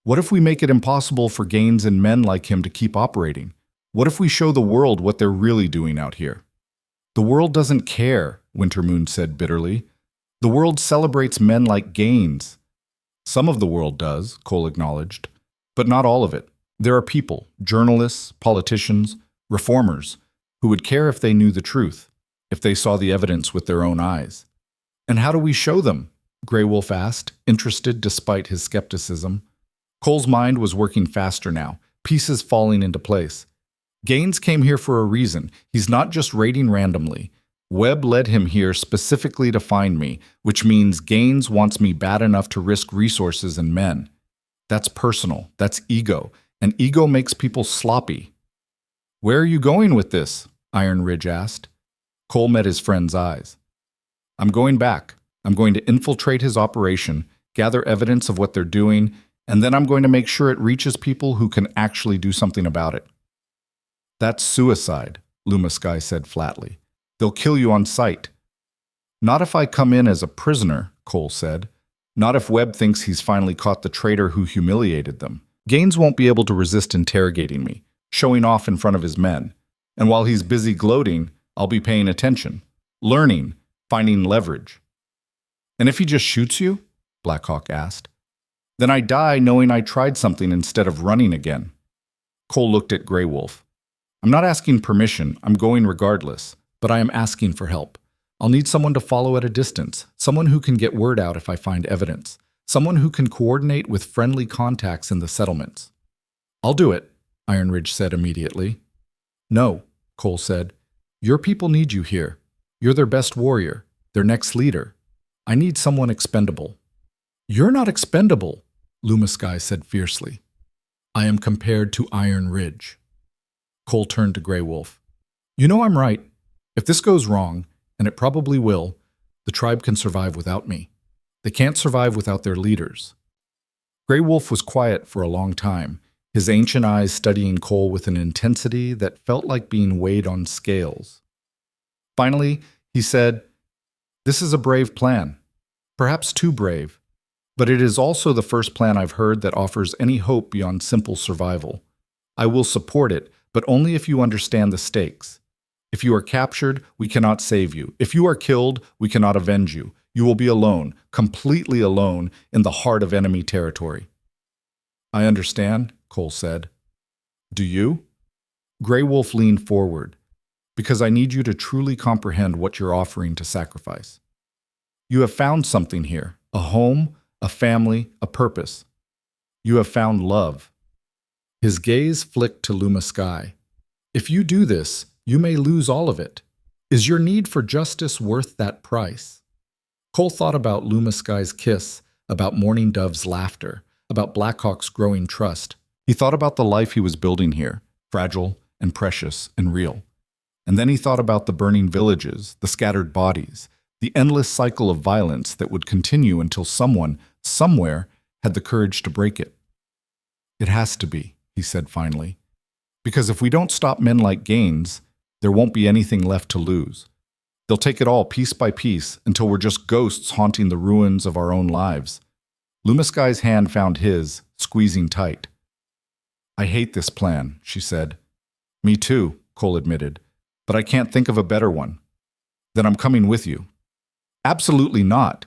What if we make it impossible for Gaines and men like him to keep operating? What if we show the world what they're really doing out here? The world doesn't care, Wintermoon said bitterly. The world celebrates men like Gaines. Some of the world does, Cole acknowledged, but not all of it. There are people, journalists, politicians, reformers, who would care if they knew the truth, if they saw the evidence with their own eyes. And how do we show them? Grey Wolf asked, interested despite his skepticism. Cole's mind was working faster now, pieces falling into place. Gaines came here for a reason. He's not just raiding randomly. Webb led him here specifically to find me, which means Gaines wants me bad enough to risk resources and men. That's personal. That's ego. And ego makes people sloppy. Where are you going with this? Iron Ridge asked. Cole met his friend's eyes. I'm going back. I'm going to infiltrate his operation, gather evidence of what they're doing, and then I'm going to make sure it reaches people who can actually do something about it. That's suicide, Lumasky said flatly. They'll kill you on sight. Not if I come in as a prisoner, Cole said. Not if Webb thinks he's finally caught the traitor who humiliated them. Gaines won't be able to resist interrogating me, showing off in front of his men. And while he's busy gloating, I'll be paying attention, learning, finding leverage. And if he just shoots you? Blackhawk asked. Then I die knowing I tried something instead of running again. Cole looked at Grey Wolf. I'm not asking permission, I'm going regardless, but I am asking for help. I'll need someone to follow at a distance, someone who can get word out if I find evidence, someone who can coordinate with friendly contacts in the settlements. I'll do it, Iron Ridge said immediately. No, Cole said. Your people need you here. You're their best warrior, their next leader. I need someone expendable. You're not expendable, Lumasky said fiercely. I am compared to Iron Ridge. Cole turned to Grey Wolf. You know I'm right. If this goes wrong, and it probably will, the tribe can survive without me. They can't survive without their leaders. Grey Wolf was quiet for a long time, his ancient eyes studying Cole with an intensity that felt like being weighed on scales. Finally, he said, This is a brave plan. Perhaps too brave. But it is also the first plan I've heard that offers any hope beyond simple survival. I will support it, but only if you understand the stakes. If you are captured, we cannot save you. If you are killed, we cannot avenge you. You will be alone, completely alone, in the heart of enemy territory. I understand, Cole said. Do you? Grey Wolf leaned forward. Because I need you to truly comprehend what you're offering to sacrifice. You have found something here, a home, a family, a purpose. You have found love. His gaze flicked to Lumasky. If you do this, you may lose all of it. Is your need for justice worth that price? Cole thought about Lumasky's kiss, about Mourning Dove's laughter, about Blackhawk's growing trust. He thought about the life he was building here, fragile and precious and real. And then he thought about the burning villages, the scattered bodies, the endless cycle of violence that would continue until someone, somewhere, had the courage to break it. It has to be, he said finally. Because if we don't stop men like Gaines, there won't be anything left to lose. They'll take it all piece by piece until we're just ghosts haunting the ruins of our own lives. Lumasky's hand found his, squeezing tight. I hate this plan, she said. Me too, Cole admitted, but I can't think of a better one. Then I'm coming with you. Absolutely not.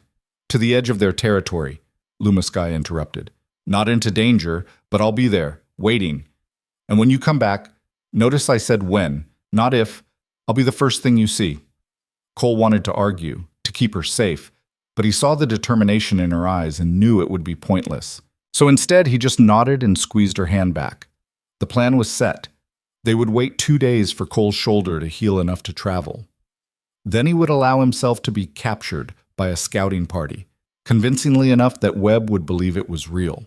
To the edge of their territory, Lumasky interrupted. Not into danger, but I'll be there, waiting. And when you come back, notice I said when, not if. I'll be the first thing you see. Cole wanted to argue, to keep her safe, but he saw the determination in her eyes and knew it would be pointless. So instead, he just nodded and squeezed her hand back. The plan was set. They would wait 2 days for Cole's shoulder to heal enough to travel. Then he would allow himself to be captured by a scouting party, convincingly enough that Webb would believe it was real.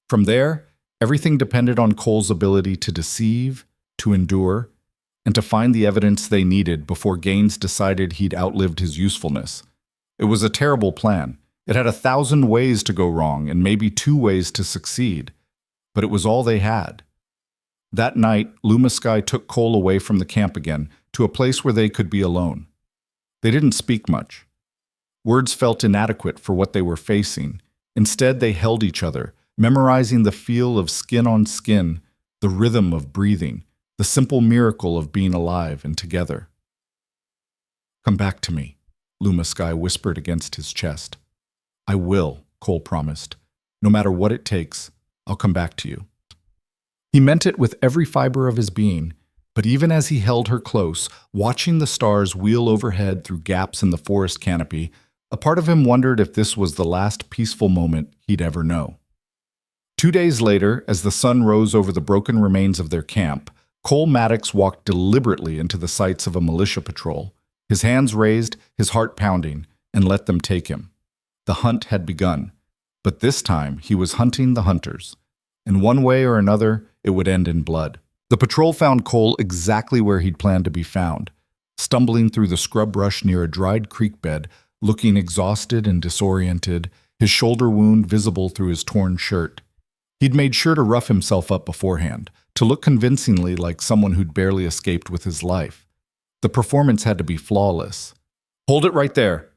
From there, everything depended on Cole's ability to deceive, to endure, and to find the evidence they needed before Gaines decided he'd outlived his usefulness. It was a terrible plan. It had 1,000 ways to go wrong and maybe 2 ways to succeed. But it was all they had. That night, Lumasky took Cole away from the camp again, to a place where they could be alone. They didn't speak much. Words felt inadequate for what they were facing. Instead, they held each other, memorizing the feel of skin on skin, the rhythm of breathing, the simple miracle of being alive and together. "Come back to me," Lumasky whispered against his chest. "I will," Cole promised. "No matter what it takes, I'll come back to you." He meant it with every fiber of his being, but even as he held her close, watching the stars wheel overhead through gaps in the forest canopy, a part of him wondered if this was the last peaceful moment he'd ever know. 2 days later, as the sun rose over the broken remains of their camp, Cole Maddox walked deliberately into the sights of a militia patrol, his hands raised, his heart pounding, and let them take him. The hunt had begun, but this time he was hunting the hunters. In one way or another, it would end in blood. The patrol found Cole exactly where he'd planned to be found, stumbling through the scrub brush near a dried creek bed, looking exhausted and disoriented, his shoulder wound visible through his torn shirt. He'd made sure to rough himself up beforehand, to look convincingly like someone who'd barely escaped with his life. The performance had to be flawless. "Hold it right there."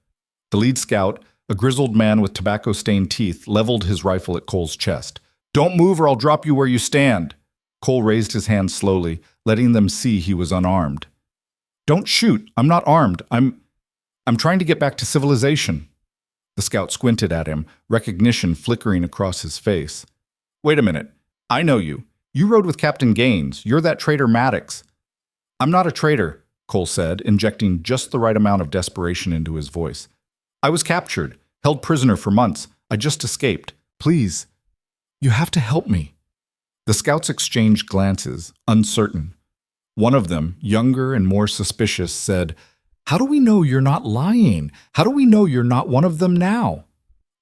The lead scout, a grizzled man with tobacco-stained teeth, leveled his rifle at Cole's chest. "Don't move or I'll drop you where you stand." Cole raised his hand slowly, letting them see he was unarmed. "Don't shoot. I'm not armed. I'm trying to get back to civilization." The scout squinted at him, recognition flickering across his face. "Wait a minute. I know you. You rode with Captain Gaines. You're that traitor Maddox." "I'm not a traitor," Cole said, injecting just the right amount of desperation into his voice. "I was captured, held prisoner for months. I just escaped. Please, you have to help me." The scouts exchanged glances, uncertain. One of them, younger and more suspicious, said, "How do we know you're not lying? How do we know you're not one of them now?"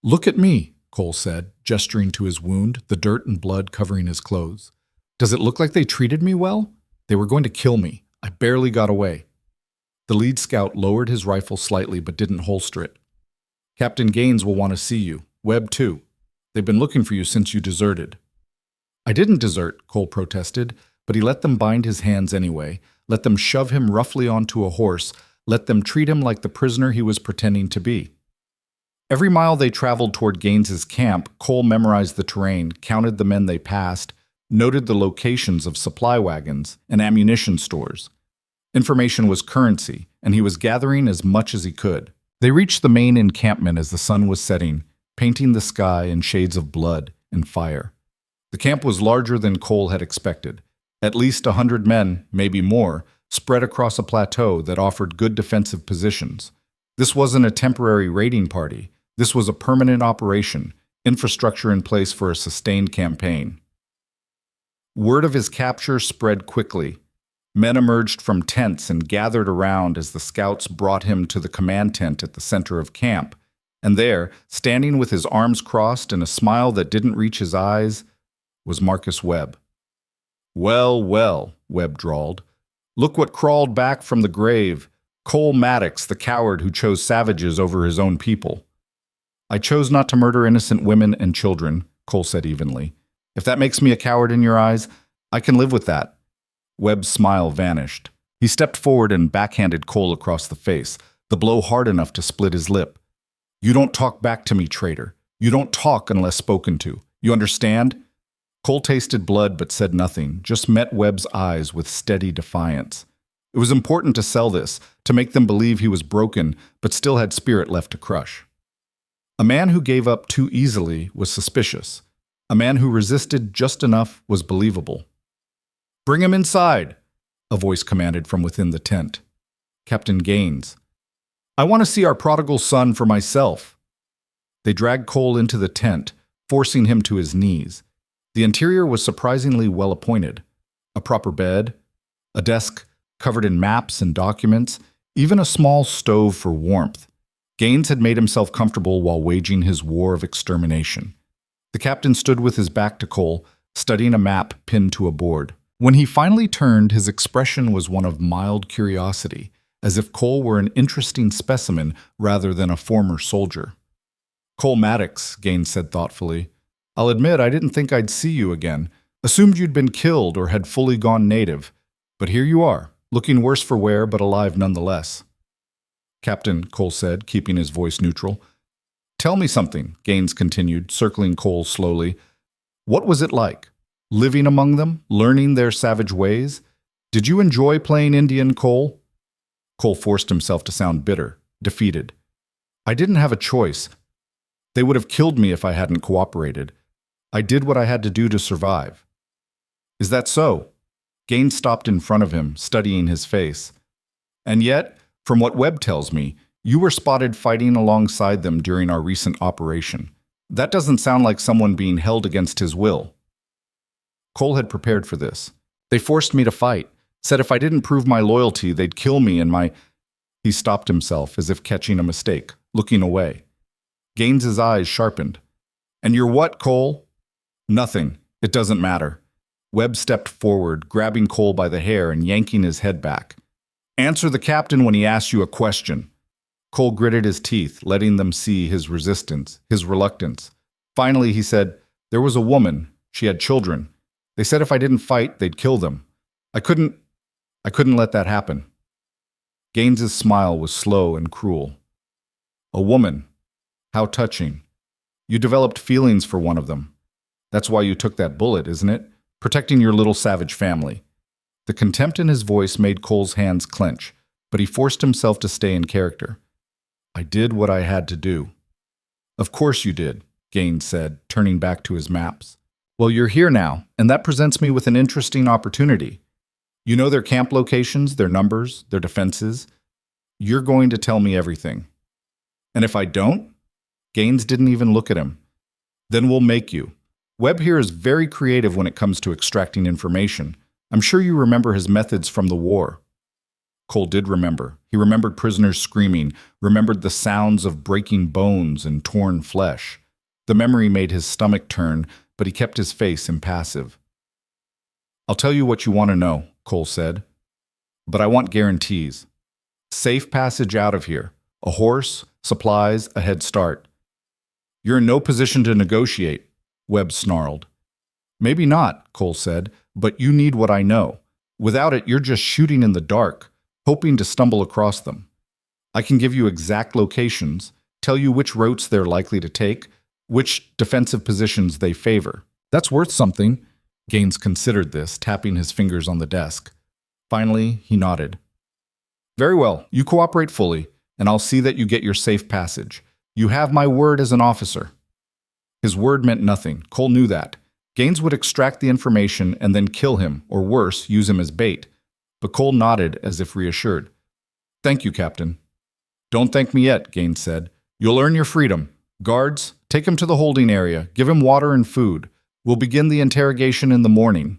"Look at me," Cole said, gesturing to his wound, the dirt and blood covering his clothes. "Does it look like they treated me well? They were going to kill me. I barely got away." The lead scout lowered his rifle slightly but didn't holster it. "Captain Gaines will want to see you. Webb, too. They've been looking for you since you deserted." "I didn't desert," Cole protested, but he let them bind his hands anyway, let them shove him roughly onto a horse, let them treat him like the prisoner he was pretending to be. Every mile they traveled toward Gaines's camp, Cole memorized the terrain, counted the men they passed, noted the locations of supply wagons and ammunition stores. Information was currency, and he was gathering as much as he could. They reached the main encampment as the sun was setting, painting the sky in shades of blood and fire. The camp was larger than Cole had expected. At least 100 men, maybe more, spread across a plateau that offered good defensive positions. This wasn't a temporary raiding party. This was a permanent operation, infrastructure in place for a sustained campaign. Word of his capture spread quickly. Men emerged from tents and gathered around as the scouts brought him to the command tent at the center of camp. And there, standing with his arms crossed and a smile that didn't reach his eyes, was Marcus Webb. "Well, well," Webb drawled. "Look what crawled back from the grave. Cole Maddox, the coward who chose savages over his own people." "I chose not to murder innocent women and children," Cole said evenly. "If that makes me a coward in your eyes, I can live with that." Webb's smile vanished. He stepped forward and backhanded Cole across the face, the blow hard enough to split his lip. "You don't talk back to me, traitor. You don't talk unless spoken to. You understand?" Cole tasted blood but said nothing, just met Webb's eyes with steady defiance. It was important to sell this, to make them believe he was broken but still had spirit left to crush. A man who gave up too easily was suspicious. A man who resisted just enough was believable. "Bring him inside," a voice commanded from within the tent. Captain Gaines. "I want to see our prodigal son for myself." They dragged Cole into the tent, forcing him to his knees. The interior was surprisingly well appointed. A proper bed, a desk covered in maps and documents, even a small stove for warmth. Gaines had made himself comfortable while waging his war of extermination. The captain stood with his back to Cole, studying a map pinned to a board. When he finally turned, his expression was one of mild curiosity, as if Cole were an interesting specimen rather than a former soldier. "Cole Maddox," Gaines said thoughtfully. "I'll admit I didn't think I'd see you again, Assumed you'd been killed or had fully gone native. But here you are, looking worse for wear but alive nonetheless. Captain, Cole said, keeping his voice neutral. Tell me something, Gaines continued, circling Cole slowly. What was it like? Living among them? Learning their savage ways? Did you enjoy playing Indian, Cole? Cole forced himself to sound bitter, defeated. I didn't have a choice. They would have killed me if I hadn't cooperated. I did what I had to do to survive. Is that so? Gaines stopped in front of him, studying his face. And yet, from what Webb tells me, you were spotted fighting alongside them during our recent operation. That doesn't sound like someone being held against his will. Cole had prepared for this. They forced me to fight, said if I didn't prove my loyalty, they'd kill me and my... He stopped himself as if catching a mistake, looking away. Gaines's eyes sharpened. And you're what, Cole? Nothing. It doesn't matter. Webb stepped forward, grabbing Cole by the hair and yanking his head back. Answer the captain when he asks you a question. Cole gritted his teeth, letting them see his resistance, his reluctance. Finally, he said, there was a woman. She had children. They said if I didn't fight, they'd kill them. I couldn't let that happen. Gaines's smile was slow and cruel. A woman. How touching. You developed feelings for one of them. That's why you took that bullet, isn't it? Protecting your little savage family. The contempt in his voice made Cole's hands clench, but he forced himself to stay in character. I did what I had to do. Of course you did, Gaines said, turning back to his maps. Well, you're here now, and that presents me with an interesting opportunity. You know their camp locations, their numbers, their defenses. You're going to tell me everything. And if I don't? Gaines didn't even look at him. Then we'll make you. Webb here is very creative when it comes to extracting information. I'm sure you remember his methods from the war. Cole did remember. He remembered prisoners screaming, remembered the sounds of breaking bones and torn flesh. The memory made his stomach turn, but he kept his face impassive. I'll tell you what you want to know, Cole said. But I want guarantees. Safe passage out of here. A horse, supplies, a head start. You're in no position to negotiate, Webb snarled. Maybe not, Cole said, but you need what I know. Without it, you're just shooting in the dark, hoping to stumble across them. I can give you exact locations, tell you which routes they're likely to take, which defensive positions they favor. That's worth something. Gaines considered this, tapping his fingers on the desk. Finally, he nodded. Very well, you cooperate fully, and I'll see that you get your safe passage. You have my word as an officer. His word meant nothing. Cole knew that. Gaines would extract the information and then kill him, or worse, use him as bait. But Cole nodded as if reassured. Thank you, Captain. Don't thank me yet, Gaines said. You'll earn your freedom. Guards, take him to the holding area. Give him water and food. We'll begin the interrogation in the morning.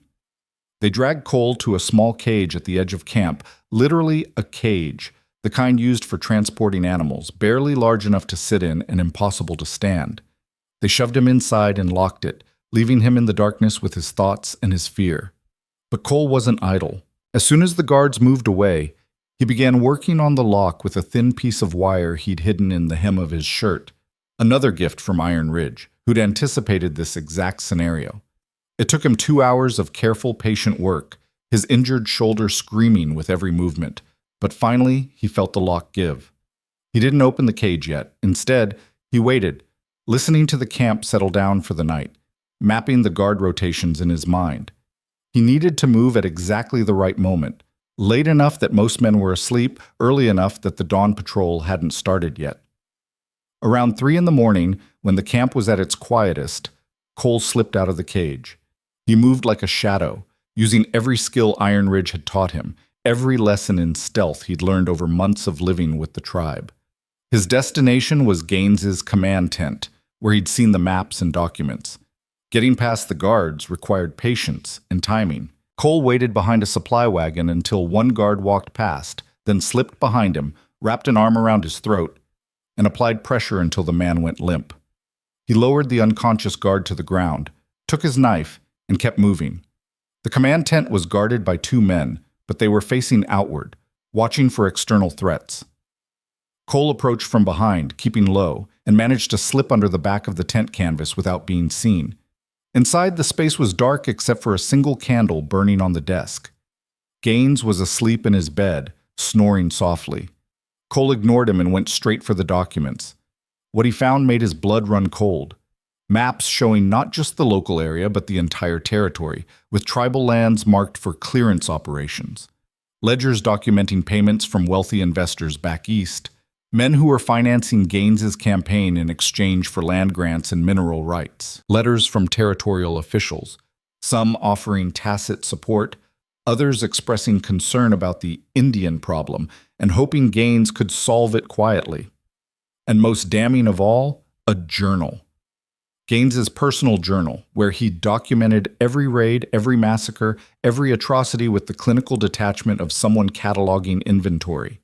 They dragged Cole to a small cage at the edge of camp, literally a cage, the kind used for transporting animals, barely large enough to sit in and impossible to stand. They shoved him inside and locked it, leaving him in the darkness with his thoughts and his fear. But Cole wasn't idle. As soon as the guards moved away, he began working on the lock with a thin piece of wire he'd hidden in the hem of his shirt, another gift from Iron Ridge, who'd anticipated this exact scenario. It took him 2 hours of careful, patient work, his injured shoulder screaming with every movement, but finally he felt the lock give. He didn't open the cage yet. Instead, he waited, listening to the camp settle down for the night, mapping the guard rotations in his mind. He needed to move at exactly the right moment, late enough that most men were asleep, early enough that the dawn patrol hadn't started yet. Around 3 a.m, when the camp was at its quietest, Cole slipped out of the cage. He moved like a shadow, using every skill Iron Ridge had taught him, every lesson in stealth he'd learned over months of living with the tribe. His destination was Gaines's command tent, where he'd seen the maps and documents. Getting past the guards required patience and timing. Cole waited behind a supply wagon until one guard walked past, then slipped behind him, wrapped an arm around his throat, and applied pressure until the man went limp. He lowered the unconscious guard to the ground, took his knife, and kept moving. The command tent was guarded by 2 men, but they were facing outward, watching for external threats. Cole approached from behind, keeping low, and managed to slip under the back of the tent canvas without being seen. Inside, the space was dark except for a single candle burning on the desk. Gaines was asleep in his bed, snoring softly. Cole ignored him and went straight for the documents. What he found made his blood run cold. Maps showing not just the local area but the entire territory, with tribal lands marked for clearance operations. Ledgers documenting payments from wealthy investors back east, men who were financing Gaines's campaign in exchange for land grants and mineral rights. Letters from territorial officials, some offering tacit support, others expressing concern about the Indian problem and hoping Gaines could solve it quietly. And most damning of all, a journal. Gaines's personal journal, where he documented every raid, every massacre, every atrocity with the clinical detachment of someone cataloging inventory.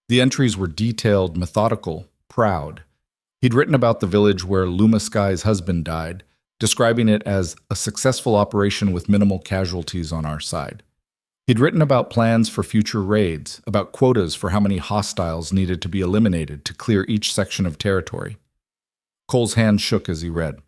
The entries were detailed, methodical, proud. He'd written about the village where Luma Sky's husband died, describing it as a successful operation with minimal casualties on our side. He'd written about plans for future raids, about quotas for how many hostiles needed to be eliminated to clear each section of territory. Cole's hand shook as he read.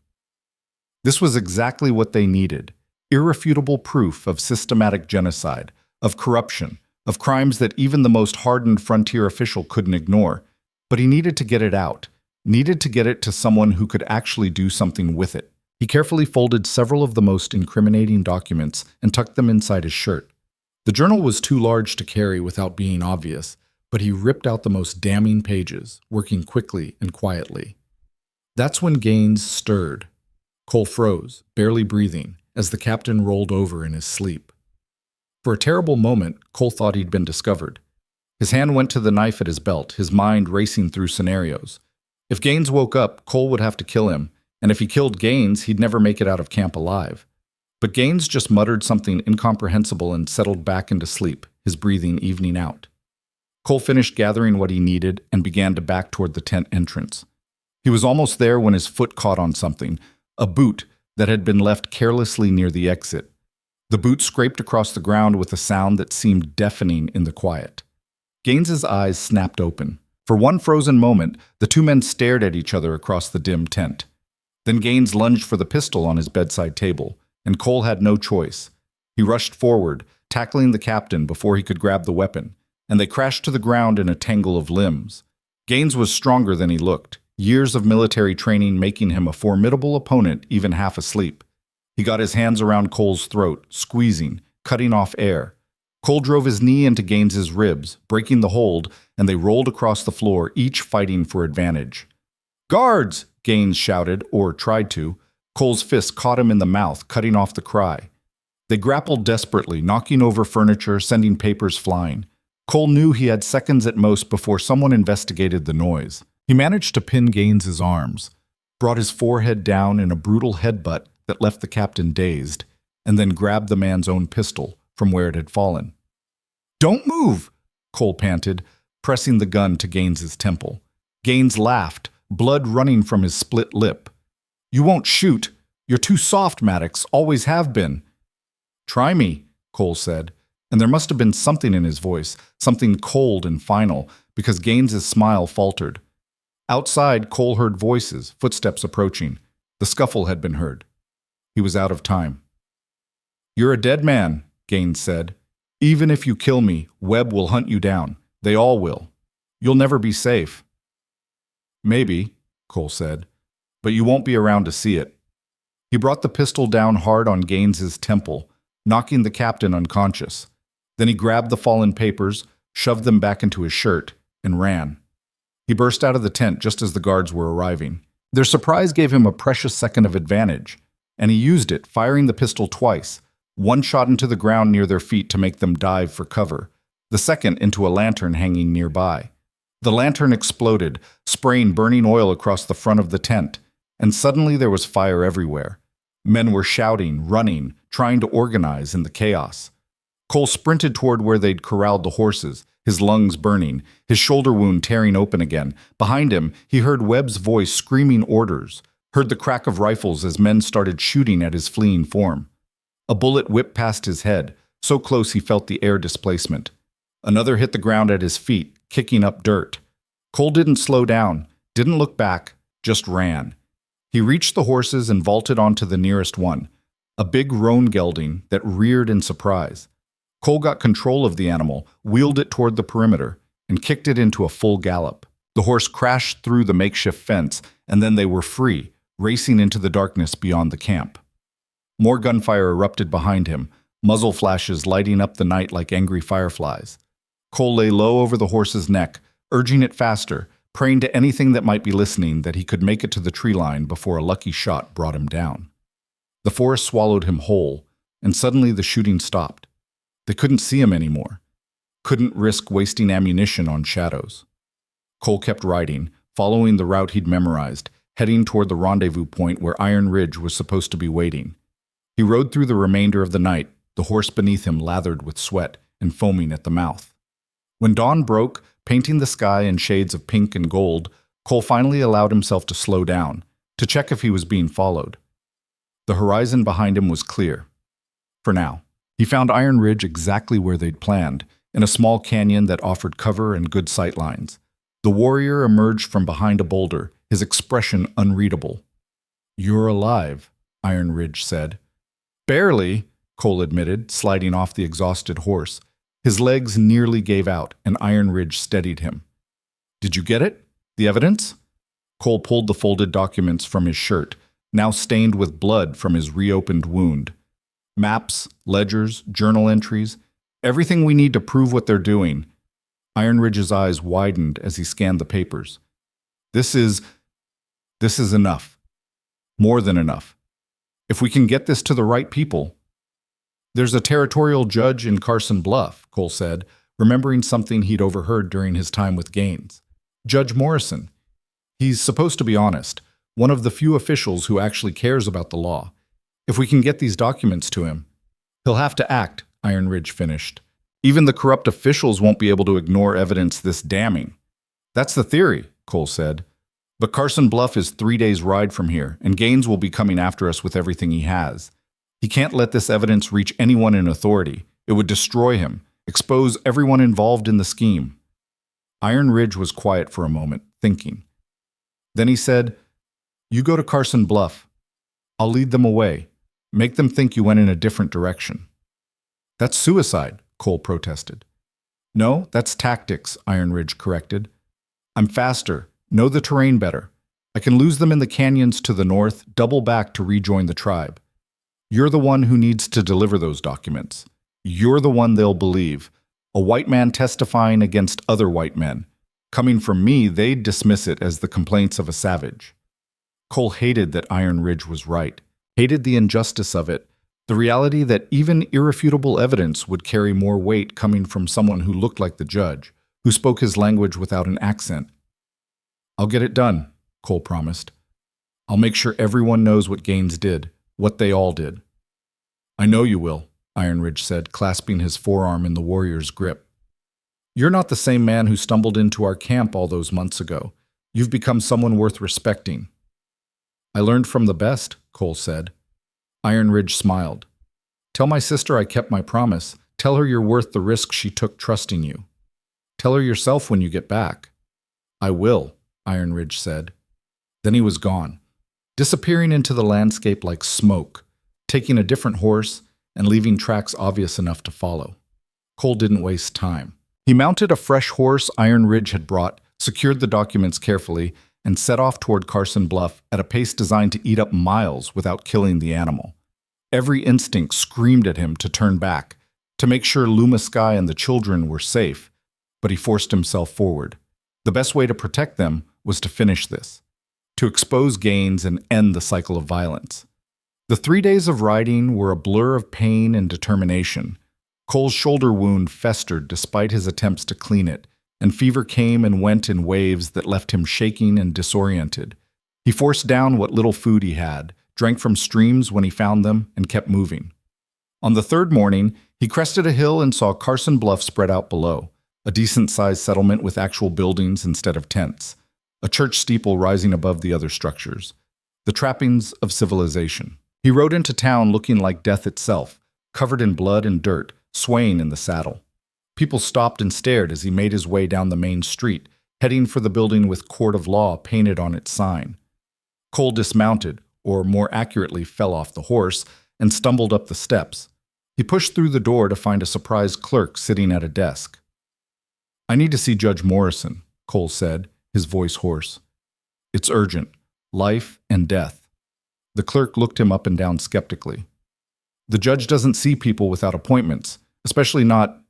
This was exactly what they needed, irrefutable proof of systematic genocide, of corruption, of crimes that even the most hardened frontier official couldn't ignore. But he needed to get it out, needed to get it to someone who could actually do something with it. He carefully folded several of the most incriminating documents and tucked them inside his shirt. The journal was too large to carry without being obvious, but he ripped out the most damning pages, working quickly and quietly. That's when Gaines stirred. Cole froze, barely breathing, as the captain rolled over in his sleep. For a terrible moment, Cole thought he'd been discovered. His hand went to the knife at his belt, his mind racing through scenarios. If Gaines woke up, Cole would have to kill him, and if he killed Gaines, he'd never make it out of camp alive. But Gaines just muttered something incomprehensible and settled back into sleep, his breathing evening out. Cole finished gathering what he needed and began to back toward the tent entrance. He was almost there when his foot caught on something, a boot that had been left carelessly near the exit. The boot scraped across the ground with a sound that seemed deafening in the quiet. Gaines's eyes snapped open. For one frozen moment, the two men stared at each other across the dim tent. Then Gaines lunged for the pistol on his bedside table, and Cole had no choice. He rushed forward, tackling the captain before he could grab the weapon, and they crashed to the ground in a tangle of limbs. Gaines was stronger than he looked, years of military training making him a formidable opponent even half asleep. He got his hands around Cole's throat, squeezing, cutting off air. Cole drove his knee into Gaines's ribs, breaking the hold, and they rolled across the floor, each fighting for advantage. "Guards!" Gaines shouted, or tried to. Cole's fist caught him in the mouth, cutting off the cry. They grappled desperately, knocking over furniture, sending papers flying. Cole knew he had seconds at most before someone investigated the noise. He managed to pin Gaines's arms, brought his forehead down in a brutal headbutt that left the captain dazed, and then grabbed the man's own pistol from where it had fallen. "Don't move!" Cole panted, pressing the gun to Gaines's temple. Gaines laughed, blood running from his split lip. "You won't shoot. You're too soft, Maddox. Always have been." "Try me," Cole said, and there must have been something in his voice, something cold and final, because Gaines's smile faltered. Outside, Cole heard voices, footsteps approaching. The scuffle had been heard. He was out of time. "You're a dead man," Gaines said. "Even if you kill me, Webb will hunt you down. They all will. You'll never be safe." "Maybe," Cole said, "but you won't be around to see it." He brought the pistol down hard on Gaines's temple, knocking the captain unconscious. Then he grabbed the fallen papers, shoved them back into his shirt, and ran. He burst out of the tent just as the guards were arriving. Their surprise gave him a precious second of advantage, and he used it, firing the pistol twice, one shot into the ground near their feet to make them dive for cover, the second into a lantern hanging nearby. The lantern exploded, spraying burning oil across the front of the tent, and suddenly there was fire everywhere. Men were shouting, running, trying to organize in the chaos. Cole sprinted toward where they'd corralled the horses, his lungs burning, his shoulder wound tearing open again. Behind him, he heard Webb's voice screaming orders, heard the crack of rifles as men started shooting at his fleeing form. A bullet whipped past his head, so close he felt the air displacement. Another hit the ground at his feet, kicking up dirt. Cole didn't slow down, didn't look back, just ran. He reached the horses and vaulted onto the nearest one, a big roan gelding that reared in surprise. Cole got control of the animal, wheeled it toward the perimeter, and kicked it into a full gallop. The horse crashed through the makeshift fence, and then they were free, racing into the darkness beyond the camp. More gunfire erupted behind him, muzzle flashes lighting up the night like angry fireflies. Cole lay low over the horse's neck, urging it faster, praying to anything that might be listening that he could make it to the tree line before a lucky shot brought him down. The forest swallowed him whole, and suddenly the shooting stopped. They couldn't see him anymore. Couldn't risk wasting ammunition on shadows. Cole kept riding, following the route he'd memorized, heading toward the rendezvous point where Iron Ridge was supposed to be waiting. He rode through the remainder of the night, the horse beneath him lathered with sweat and foaming at the mouth. When dawn broke, painting the sky in shades of pink and gold, Cole finally allowed himself to slow down, to check if he was being followed. The horizon behind him was clear. For now. He found Iron Ridge exactly where they'd planned, in a small canyon that offered cover and good sight lines. The warrior emerged from behind a boulder, his expression unreadable. "You're alive," Iron Ridge said. "Barely," Cole admitted, sliding off the exhausted horse. His legs nearly gave out, and Iron Ridge steadied him. "Did you get it? The evidence?" Cole pulled the folded documents from his shirt, now stained with blood from his reopened wound. Maps, ledgers, journal entries, everything we need to prove what they're doing. Iron Ridge's eyes widened as he scanned the papers. This is enough. More than enough. If we can get this to the right people. "There's a territorial judge in Carson Bluff," Cole said, remembering something he'd overheard during his time with Gaines. "Judge Morrison. He's supposed to be honest, one of the few officials who actually cares about the law. If we can get these documents to him, he'll have to act," Iron Ridge finished. "Even the corrupt officials won't be able to ignore evidence this damning." "That's the theory," Cole said. "But Carson Bluff is 3 days' ride from here, and Gaines will be coming after us with everything he has. He can't let this evidence reach anyone in authority. It would destroy him, expose everyone involved in the scheme." Iron Ridge was quiet for a moment, thinking. Then he said, "You go to Carson Bluff. I'll lead them away. Make them think you went in a different direction." "That's suicide," Cole protested. "No, that's tactics," Iron Ridge corrected. "I'm faster, know the terrain better. I can lose them in the canyons to the north, double back to rejoin the tribe. You're the one who needs to deliver those documents. You're the one they'll believe. A white man testifying against other white men. Coming from me, they'd dismiss it as the complaints of a savage." Cole hated that Iron Ridge was right, hated the injustice of it, the reality that even irrefutable evidence would carry more weight coming from someone who looked like the judge, who spoke his language without an accent. "I'll get it done," Cole promised. "I'll make sure everyone knows what Gaines did, what they all did." "I know you will," Iron Ridge said, clasping his forearm in the warrior's grip. "You're not the same man who stumbled into our camp all those months ago. You've become someone worth respecting." "I learned from the best," Cole said. Iron Ridge smiled. "Tell my sister I kept my promise. Tell her you're worth the risk she took trusting you. Tell her yourself when you get back." "I will," Iron Ridge said. Then he was gone, disappearing into the landscape like smoke, taking a different horse and leaving tracks obvious enough to follow. Cole didn't waste time. He mounted a fresh horse Iron Ridge had brought, secured the documents carefully, and set off toward Carson Bluff at a pace designed to eat up miles without killing the animal. Every instinct screamed at him to turn back, to make sure Luma Sky and the children were safe, but he forced himself forward. The best way to protect them was to finish this, to expose Gaines and end the cycle of violence. The 3 days of riding were a blur of pain and determination. Cole's shoulder wound festered despite his attempts to clean it, and fever came and went in waves that left him shaking and disoriented. He forced down what little food he had, drank from streams when he found them, and kept moving. On the third morning, he crested a hill and saw Carson Bluff spread out below, a decent-sized settlement with actual buildings instead of tents, a church steeple rising above the other structures, the trappings of civilization. He rode into town looking like death itself, covered in blood and dirt, swaying in the saddle. People stopped and stared as he made his way down the main street, heading for the building with Court of Law painted on its sign. Cole dismounted, or more accurately fell off the horse, and stumbled up the steps. He pushed through the door to find a surprised clerk sitting at a desk. "I need to see Judge Morrison," Cole said, his voice hoarse. "It's urgent. Life and death." The clerk looked him up and down skeptically. "The judge doesn't see people without appointments, especially not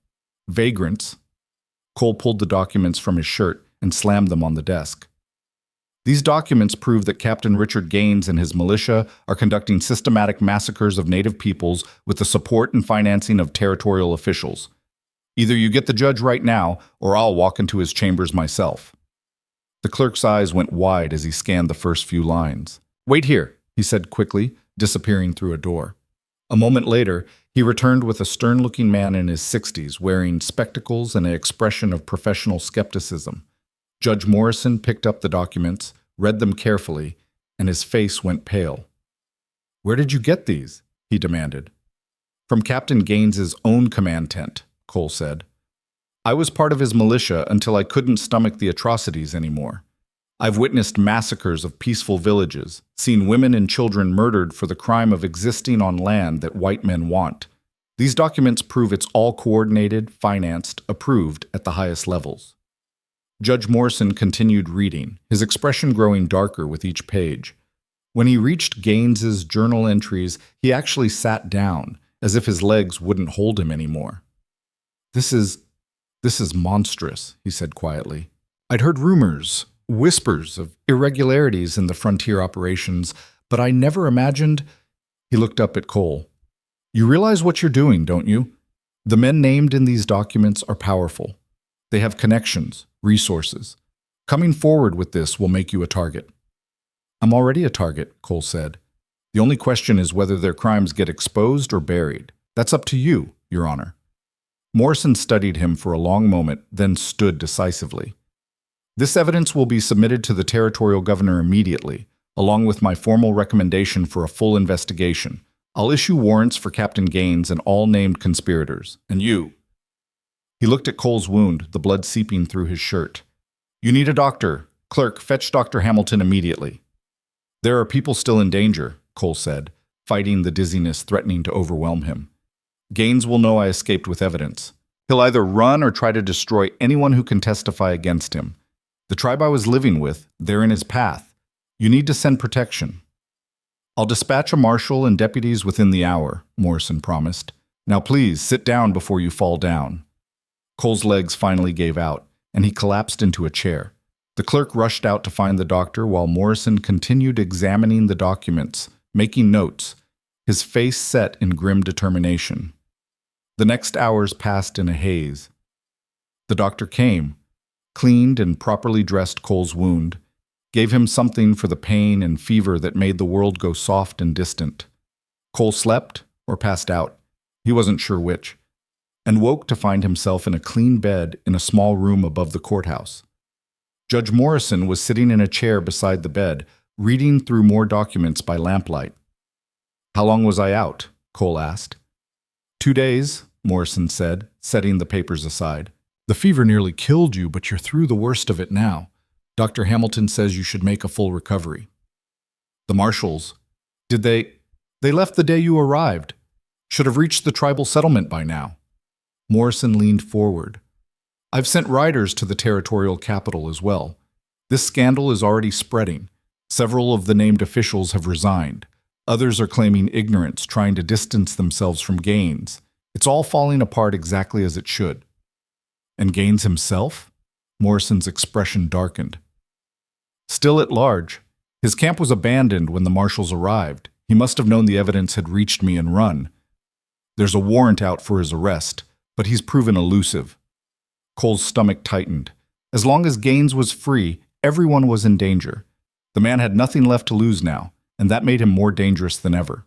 vagrants." Cole pulled the documents from his shirt and slammed them on the desk. "These documents prove that Captain Richard Gaines and his militia are conducting systematic massacres of native peoples with the support and financing of territorial officials. Either you get the judge right now, or I'll walk into his chambers myself." The clerk's eyes went wide as he scanned the first few lines. "Wait here," he said quickly, disappearing through a door. A moment later, he returned with a stern-looking man in his 60s, wearing spectacles and an expression of professional skepticism. Judge Morrison picked up the documents, read them carefully, and his face went pale. "Where did you get these?" he demanded. "From Captain Gaines's own command tent," Cole said. "I was part of his militia until I couldn't stomach the atrocities anymore. I've witnessed massacres of peaceful villages, seen women and children murdered for the crime of existing on land that white men want. These documents prove it's all coordinated, financed, approved at the highest levels." Judge Morrison continued reading, his expression growing darker with each page. When he reached Gaines's journal entries, he actually sat down, as if his legs wouldn't hold him anymore. This is monstrous," he said quietly. "I'd heard rumors, whispers of irregularities in the frontier operations, but I never imagined—" He looked up at Cole. "You realize what you're doing, don't you? The men named in these documents are powerful. They have connections, resources. Coming forward with this will make you a target." "I'm already a target," Cole said. "The only question is whether their crimes get exposed or buried. That's up to you, Your Honor." Morrison studied him for a long moment, then stood decisively. "This evidence will be submitted to the territorial governor immediately, along with my formal recommendation for a full investigation. I'll issue warrants for Captain Gaines and all named conspirators. And you." He looked at Cole's wound, the blood seeping through his shirt. "You need a doctor. Clerk, fetch Dr. Hamilton immediately." "There are people still in danger," Cole said, fighting the dizziness threatening to overwhelm him. "Gaines will know I escaped with evidence. He'll either run or try to destroy anyone who can testify against him. The tribe I was living with, they're in his path. You need to send protection." "I'll dispatch a marshal and deputies within the hour," Morrison promised. "Now please, sit down before you fall down." Cole's legs finally gave out, and he collapsed into a chair. The clerk rushed out to find the doctor while Morrison continued examining the documents, making notes, his face set in grim determination. The next hours passed in a haze. The doctor came, cleaned and properly dressed Cole's wound, gave him something for the pain and fever that made the world go soft and distant. Cole slept or passed out, he wasn't sure which, and woke to find himself in a clean bed in a small room above the courthouse. Judge Morrison was sitting in a chair beside the bed, reading through more documents by lamplight. "How long was I out?" Cole asked. 2 days, Morrison said, setting the papers aside. "The fever nearly killed you, but you're through the worst of it now. Dr. Hamilton says you should make a full recovery." "The marshals, did they left the day you arrived. Should have reached the tribal settlement by now." Morrison leaned forward. "I've sent riders to the territorial capital as well. This scandal is already spreading. Several of the named officials have resigned. Others are claiming ignorance, trying to distance themselves from Gaines. It's all falling apart exactly as it should." "And Gaines himself?" Morrison's expression darkened. "Still at large. His camp was abandoned when the marshals arrived. He must have known the evidence had reached me and run. There's a warrant out for his arrest, but he's proven elusive." Cole's stomach tightened. As long as Gaines was free, everyone was in danger. The man had nothing left to lose now, and that made him more dangerous than ever.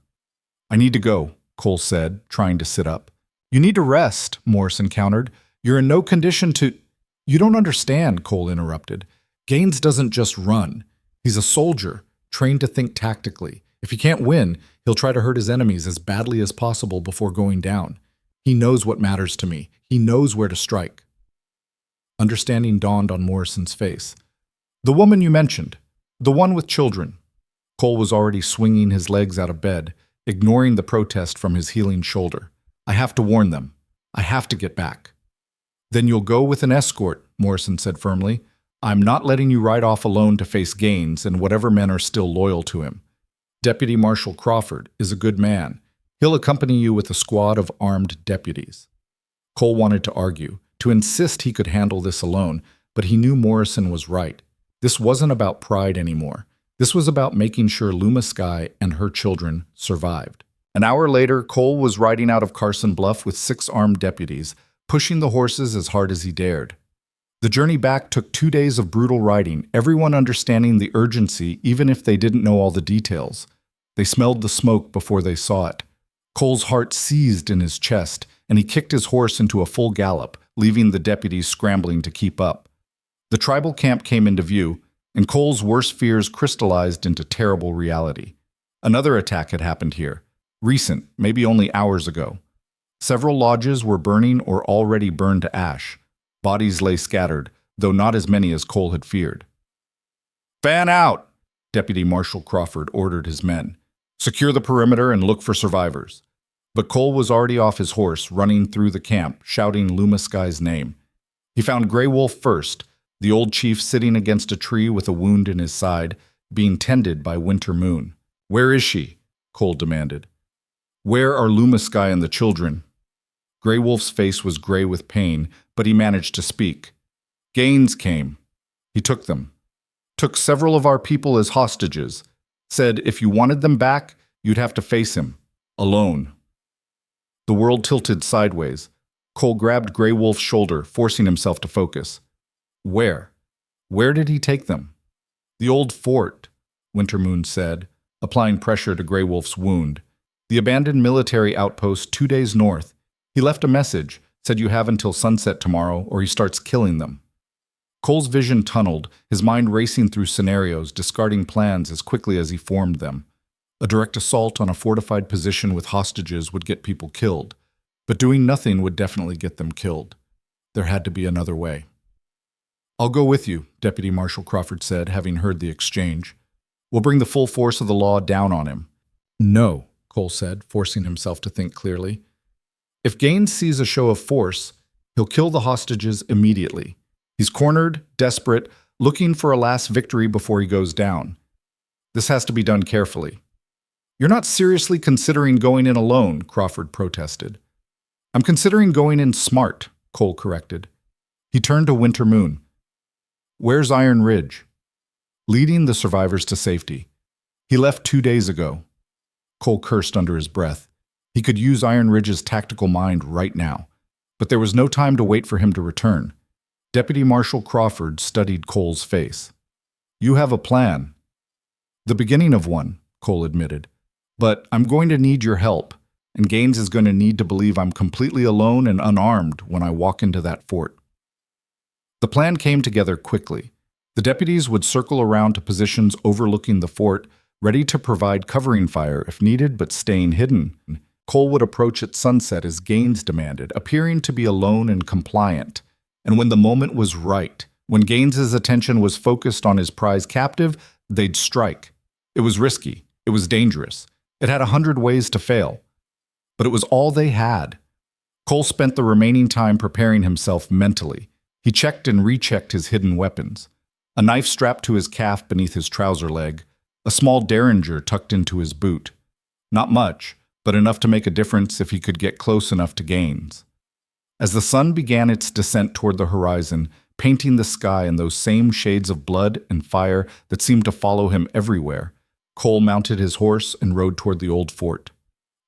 "I need to go," Cole said, trying to sit up. "You need to rest," Morrison countered. "You're in no condition to—" "You don't understand," Cole interrupted. "Gaines doesn't just run. He's a soldier, trained to think tactically. If he can't win, he'll try to hurt his enemies as badly as possible before going down. He knows what matters to me. He knows where to strike." Understanding dawned on Morrison's face. "The woman you mentioned, the one with children." Cole was already swinging his legs out of bed, ignoring the protest from his healing shoulder. I have to warn them. I have to get back. Then you'll go with an escort, Morrison said firmly. I'm not letting you ride off alone to face Gaines and whatever men are still loyal to him. Deputy Marshal Crawford is a good man. He'll accompany you with a squad of armed deputies. Cole wanted to argue, to insist he could handle this alone, but he knew Morrison was right. This wasn't about pride anymore. This was about making sure Luma Sky and her children survived. An hour later, Cole was riding out of Carson Bluff with 6 armed deputies, pushing the horses as hard as he dared. The journey back took 2 days of brutal riding, everyone understanding the urgency even if they didn't know all the details. They smelled the smoke before they saw it. Cole's heart seized in his chest, and he kicked his horse into a full gallop, leaving the deputies scrambling to keep up. The tribal camp came into view, and Cole's worst fears crystallized into terrible reality. Another attack had happened here, recent, maybe only hours ago. Several lodges were burning or already burned to ash. Bodies lay scattered, though not as many as Cole had feared. "Fan out!" Deputy Marshal Crawford ordered his men. "Secure the perimeter and look for survivors." But Cole was already off his horse, running through the camp, shouting Luma Sky's name. He found Grey Wolf first, the old chief sitting against a tree with a wound in his side, being tended by Winter Moon. "Where is she?" Cole demanded. "Where are Luma Sky and the children?" Grey Wolf's face was gray with pain, but he managed to speak. "Gaines came. He took them. Took several of our people as hostages. Said if you wanted them back, you'd have to face him. Alone." The world tilted sideways. Cole grabbed Grey Wolf's shoulder, forcing himself to focus. "Where? Where did he take them?" "The old fort," Winter Moon said, applying pressure to Grey Wolf's wound. "The abandoned military outpost 2 days north. He left a message, said you have until sunset tomorrow or he starts killing them." Cole's vision tunneled, his mind racing through scenarios, discarding plans as quickly as he formed them. A direct assault on a fortified position with hostages would get people killed, but doing nothing would definitely get them killed. There had to be another way. "I'll go with you," Deputy Marshal Crawford said, having heard the exchange. "We'll bring the full force of the law down on him." "No," Cole said, forcing himself to think clearly. "If Gaines sees a show of force, he'll kill the hostages immediately. He's cornered, desperate, looking for a last victory before he goes down. This has to be done carefully." "You're not seriously considering going in alone," Crawford protested. "I'm considering going in smart," Cole corrected. He turned to Winter Moon. "Where's Iron Ridge?" "Leading the survivors to safety. He left 2 days ago." Cole cursed under his breath. He could use Iron Ridge's tactical mind right now, but there was no time to wait for him to return. Deputy Marshal Crawford studied Cole's face. "You have a plan." "The beginning of one," Cole admitted. "But I'm going to need your help, and Gaines is going to need to believe I'm completely alone and unarmed when I walk into that fort." The plan came together quickly. The deputies would circle around to positions overlooking the fort, ready to provide covering fire if needed but staying hidden. Cole would approach at sunset as Gaines demanded, appearing to be alone and compliant. And when the moment was right, when Gaines's attention was focused on his prize captive, they'd strike. It was risky. It was dangerous. It had 100 ways to fail. But it was all they had. Cole spent the remaining time preparing himself mentally. He checked and rechecked his hidden weapons. A knife strapped to his calf beneath his trouser leg. A small derringer tucked into his boot. Not much, but enough to make a difference if he could get close enough to Gaines. As the sun began its descent toward the horizon, painting the sky in those same shades of blood and fire that seemed to follow him everywhere, Cole mounted his horse and rode toward the old fort.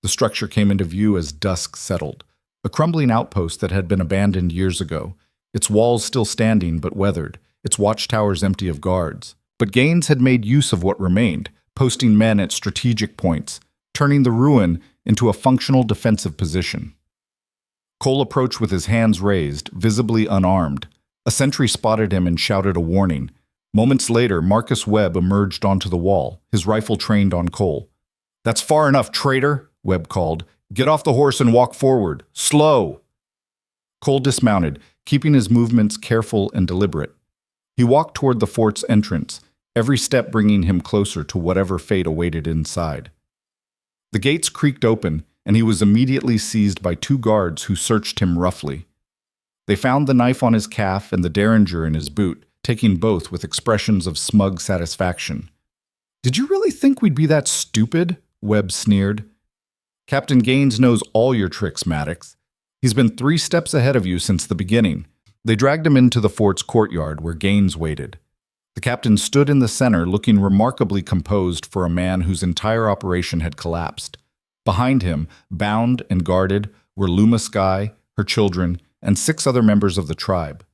The structure came into view as dusk settled, a crumbling outpost that had been abandoned years ago, its walls still standing but weathered, its watchtowers empty of guards. But Gaines had made use of what remained, posting men at strategic points, turning the ruin into a functional defensive position. Cole approached with his hands raised, visibly unarmed. A sentry spotted him and shouted a warning. Moments later, Marcus Webb emerged onto the wall, his rifle trained on Cole. "That's far enough, traitor," Webb called. "Get off the horse and walk forward. Slow!" Cole dismounted, keeping his movements careful and deliberate. He walked toward the fort's entrance, every step bringing him closer to whatever fate awaited inside. The gates creaked open, and he was immediately seized by two guards who searched him roughly. They found the knife on his calf and the derringer in his boot, taking both with expressions of smug satisfaction. "Did you really think we'd be that stupid?" Webb sneered. "Captain Gaines knows all your tricks, Maddox. He's been 3 steps ahead of you since the beginning." They dragged him into the fort's courtyard where Gaines waited. The captain stood in the center, looking remarkably composed for a man whose entire operation had collapsed. Behind him, bound and guarded, were Luma Sky, her children, and 6 other members of the tribe.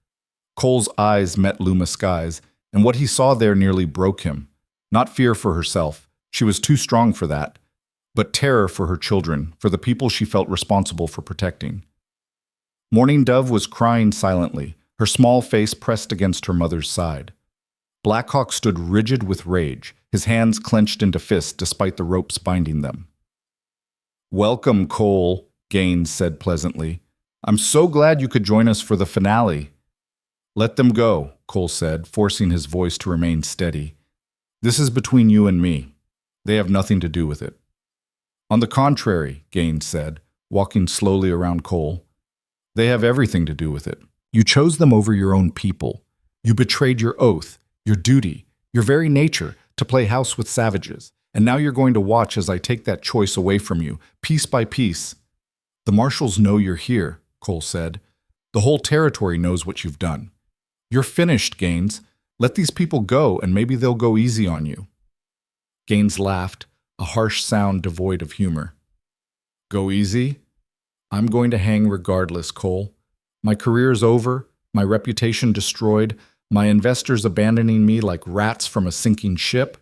Cole's eyes met Luma Sky's, and what he saw there nearly broke him. Not fear for herself, she was too strong for that, but terror for her children, for the people she felt responsible for protecting. Mourning Dove was crying silently, her small face pressed against her mother's side. Blackhawk stood rigid with rage, his hands clenched into fists despite the ropes binding them. "Welcome, Cole," Gaines said pleasantly. "I'm so glad you could join us for the finale." "Let them go," Cole said, forcing his voice to remain steady. "This is between you and me. They have nothing to do with it." "On the contrary," Gaines said, walking slowly around Cole, "they have everything to do with it. You chose them over your own people. You betrayed your oath, your duty, your very nature, to play house with savages. And now you're going to watch as I take that choice away from you, piece by piece." "The marshals know you're here," Cole said. "The whole territory knows what you've done. You're finished, Gaines. Let these people go, and maybe they'll go easy on you." Gaines laughed, a harsh sound devoid of humor. "Go easy? I'm going to hang regardless, Cole. My career's over, my reputation destroyed, my investors abandoning me like rats from a sinking ship.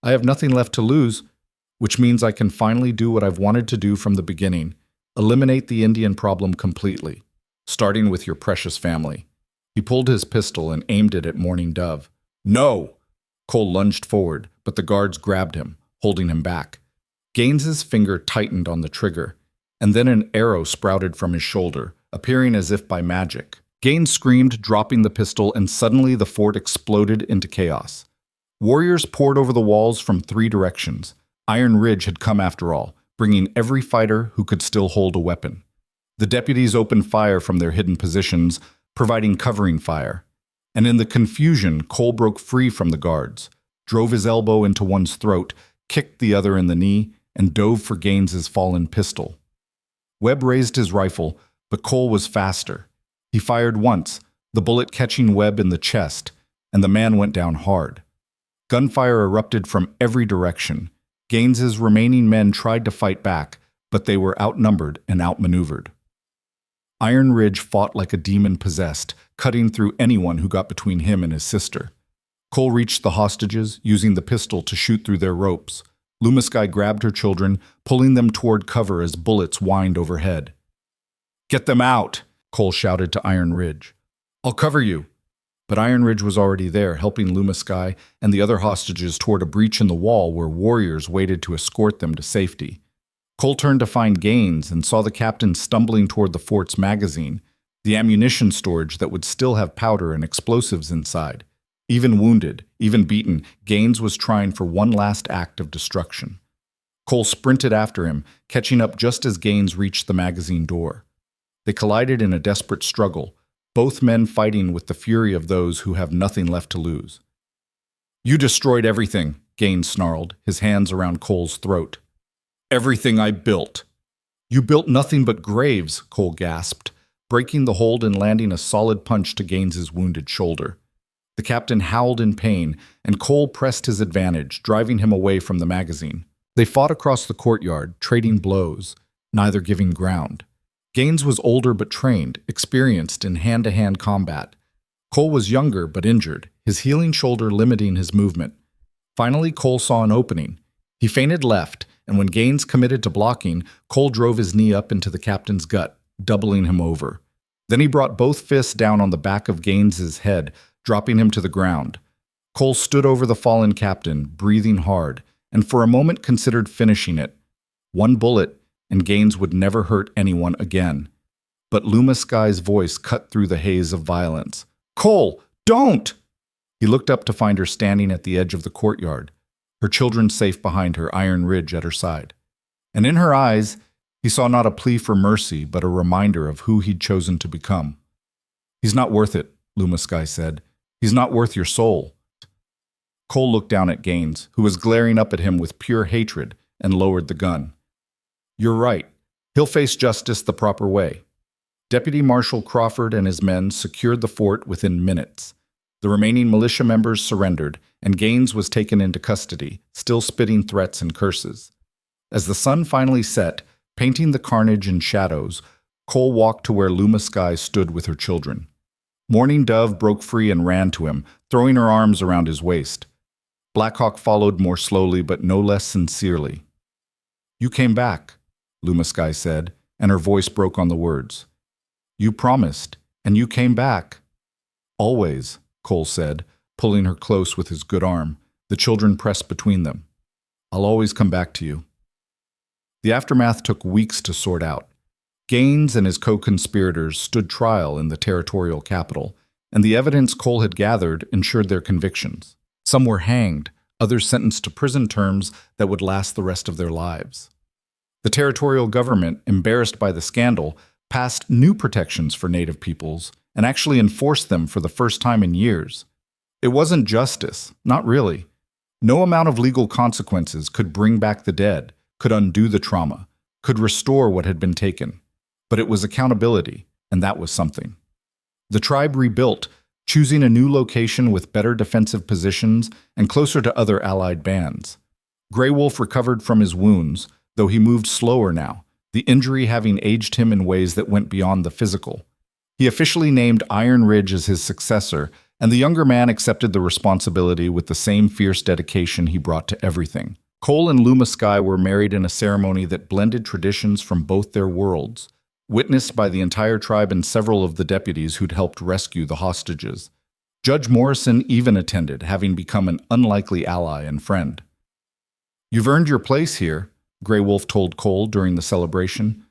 I have nothing left to lose, which means I can finally do what I've wanted to do from the beginning, eliminate the Indian problem completely, starting with your precious family." He pulled his pistol and aimed it at Mourning Dove. "No!" Cole lunged forward, but the guards grabbed him, holding him back. Gaines's finger tightened on the trigger, and then an arrow sprouted from his shoulder, appearing as if by magic. Gaines screamed, dropping the pistol, and suddenly the fort exploded into chaos. Warriors poured over the walls from 3 directions. Iron Ridge had come after all, bringing every fighter who could still hold a weapon. The deputies opened fire from their hidden positions, providing covering fire. And in the confusion, Cole broke free from the guards, drove his elbow into one's throat, kicked the other in the knee, and dove for Gaines's fallen pistol. Webb raised his rifle, but Cole was faster. He fired once, the bullet catching Webb in the chest, and the man went down hard. Gunfire erupted from every direction. Gaines's remaining men tried to fight back, but they were outnumbered and outmaneuvered. Iron Ridge fought like a demon possessed, cutting through anyone who got between him and his sister. Cole reached the hostages, using the pistol to shoot through their ropes. Luma Sky grabbed her children, pulling them toward cover as bullets whined overhead. "Get them out!" Cole shouted to Iron Ridge. "I'll cover you." But Iron Ridge was already there, helping Luma Sky and the other hostages toward a breach in the wall where warriors waited to escort them to safety. Cole turned to find Gaines and saw the captain stumbling toward the fort's magazine, the ammunition storage that would still have powder and explosives inside. Even wounded, even beaten, Gaines was trying for one last act of destruction. Cole sprinted after him, catching up just as Gaines reached the magazine door. They collided in a desperate struggle, both men fighting with the fury of those who have nothing left to lose. "You destroyed everything," Gaines snarled, his hands around Cole's throat. "Everything I built." "You built nothing but graves," Cole gasped, breaking the hold and landing a solid punch to Gaines's wounded shoulder. The captain howled in pain, and Cole pressed his advantage, driving him away from the magazine. They fought across the courtyard, trading blows, neither giving ground. Gaines was older but trained, experienced in hand-to-hand combat. Cole was younger but injured, his healing shoulder limiting his movement. Finally, Cole saw an opening. He feinted left, and when Gaines committed to blocking, Cole drove his knee up into the captain's gut, doubling him over. Then he brought both fists down on the back of Gaines's head, dropping him to the ground. Cole stood over the fallen captain, breathing hard, and for a moment considered finishing it. One bullet, and Gaines would never hurt anyone again. But Luma Sky's voice cut through the haze of violence. "Cole, don't!" He looked up to find her standing at the edge of the courtyard, her children safe behind her iron ridge at her side. And in her eyes, he saw not a plea for mercy, but a reminder of who he'd chosen to become. "He's not worth it," Lumasky said. "He's not worth your soul." Cole looked down at Gaines, who was glaring up at him with pure hatred, and lowered the gun. "You're right. He'll face justice the proper way." Deputy Marshal Crawford and his men secured the fort within minutes. The remaining militia members surrendered, and Gaines was taken into custody, still spitting threats and curses. As the sun finally set, painting the carnage in shadows, Cole walked to where Lumasky stood with her children. Morning Dove broke free and ran to him, throwing her arms around his waist. Blackhawk followed more slowly but no less sincerely. "You came back," Lumasky said, and her voice broke on the words. "You promised, and you came back." "Always," Cole said, pulling her close with his good arm. The children pressed between them. "I'll always come back to you." The aftermath took weeks to sort out. Gaines and his co-conspirators stood trial in the territorial capital, and the evidence Cole had gathered ensured their convictions. Some were hanged, others sentenced to prison terms that would last the rest of their lives. The territorial government, embarrassed by the scandal, passed new protections for Native peoples and actually enforced them for the first time in years. It wasn't justice, not really. No amount of legal consequences could bring back the dead, could undo the trauma, could restore what had been taken. But it was accountability, and that was something. The tribe rebuilt, choosing a new location with better defensive positions and closer to other allied bands. Grey Wolf recovered from his wounds, though he moved slower now, the injury having aged him in ways that went beyond the physical. He officially named Iron Ridge as his successor, and the younger man accepted the responsibility with the same fierce dedication he brought to everything. Cole and Lumasky were married in a ceremony that blended traditions from both their worlds, witnessed by the entire tribe and several of the deputies who'd helped rescue the hostages. Judge Morrison even attended, having become an unlikely ally and friend. "You've earned your place here," Grey Wolf told Cole during the celebration.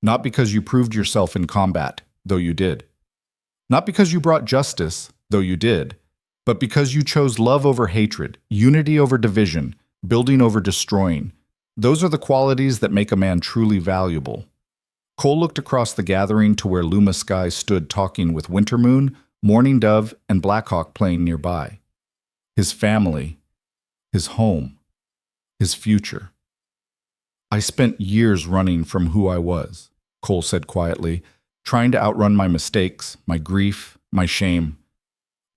"Not because you proved yourself in combat, though you did. Not because you brought justice, though you did, but because you chose love over hatred, unity over division, building over destroying. Those are the qualities that make a man truly valuable." Cole looked across the gathering to where Lumasky stood talking with Wintermoon, Morning Dove, and Blackhawk playing nearby. His family, his home, his future. "I spent years running from who I was," Cole said quietly, "trying to outrun my mistakes, my grief, my shame.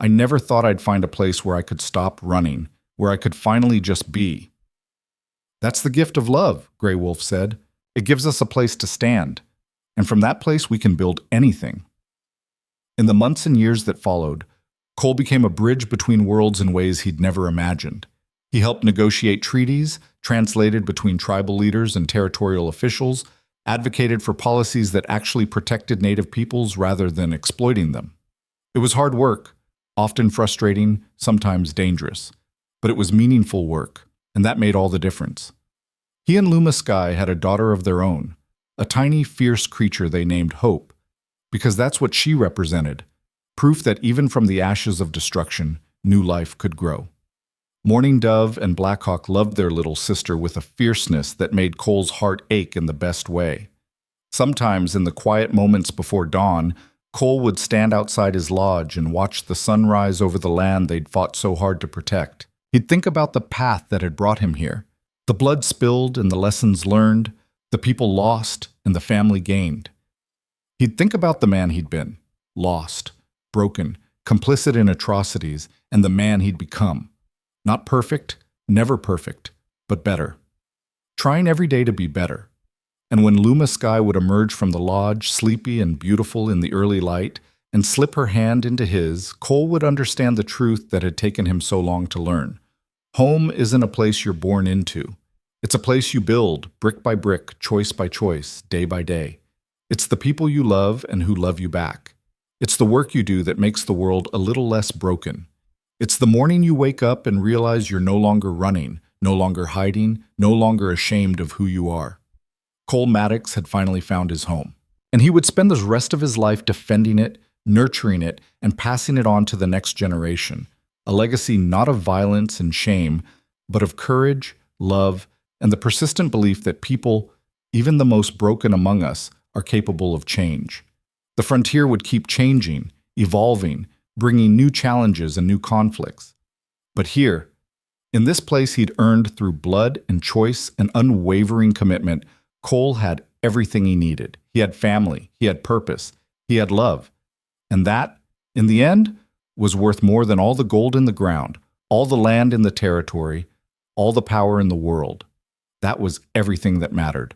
I never thought I'd find a place where I could stop running, where I could finally just be." "That's the gift of love," Grey Wolf said. "It gives us a place to stand. And from that place we can build anything." In the months and years that followed, Cole became a bridge between worlds in ways he'd never imagined. He helped negotiate treaties, translated between tribal leaders and territorial officials, advocated for policies that actually protected Native peoples rather than exploiting them. It was hard work, often frustrating, sometimes dangerous. But it was meaningful work, and that made all the difference. He and Lumasky had a daughter of their own, a tiny, fierce creature they named Hope, because that's what she represented, proof that even from the ashes of destruction, new life could grow. Morning Dove and Blackhawk loved their little sister with a fierceness that made Cole's heart ache in the best way. Sometimes, in the quiet moments before dawn, Cole would stand outside his lodge and watch the sun rise over the land they'd fought so hard to protect. He'd think about the path that had brought him here, the blood spilled and the lessons learned, the people lost and the family gained. He'd think about the man he'd been, lost, broken, complicit in atrocities, and the man he'd become. Not perfect, never perfect, but better. Trying every day to be better. And when Lumasky would emerge from the lodge, sleepy and beautiful in the early light, and slip her hand into his, Cole would understand the truth that had taken him so long to learn. Home isn't a place you're born into. It's a place you build, brick by brick, choice by choice, day by day. It's the people you love and who love you back. It's the work you do that makes the world a little less broken. It's the morning you wake up and realize you're no longer running, no longer hiding, no longer ashamed of who you are. Cole Maddox had finally found his home, and he would spend the rest of his life defending it, nurturing it, and passing it on to the next generation. a legacy not of violence and shame, but of courage, love, and the persistent belief that people, even the most broken among us, are capable of change. The frontier would keep changing, evolving, bringing new challenges and new conflicts. But here, in this place he'd earned through blood and choice and unwavering commitment, Cole had everything he needed. He had family, he had purpose, he had love. And that, in the end, was worth more than all the gold in the ground, all the land in the territory, all the power in the world. That was everything that mattered.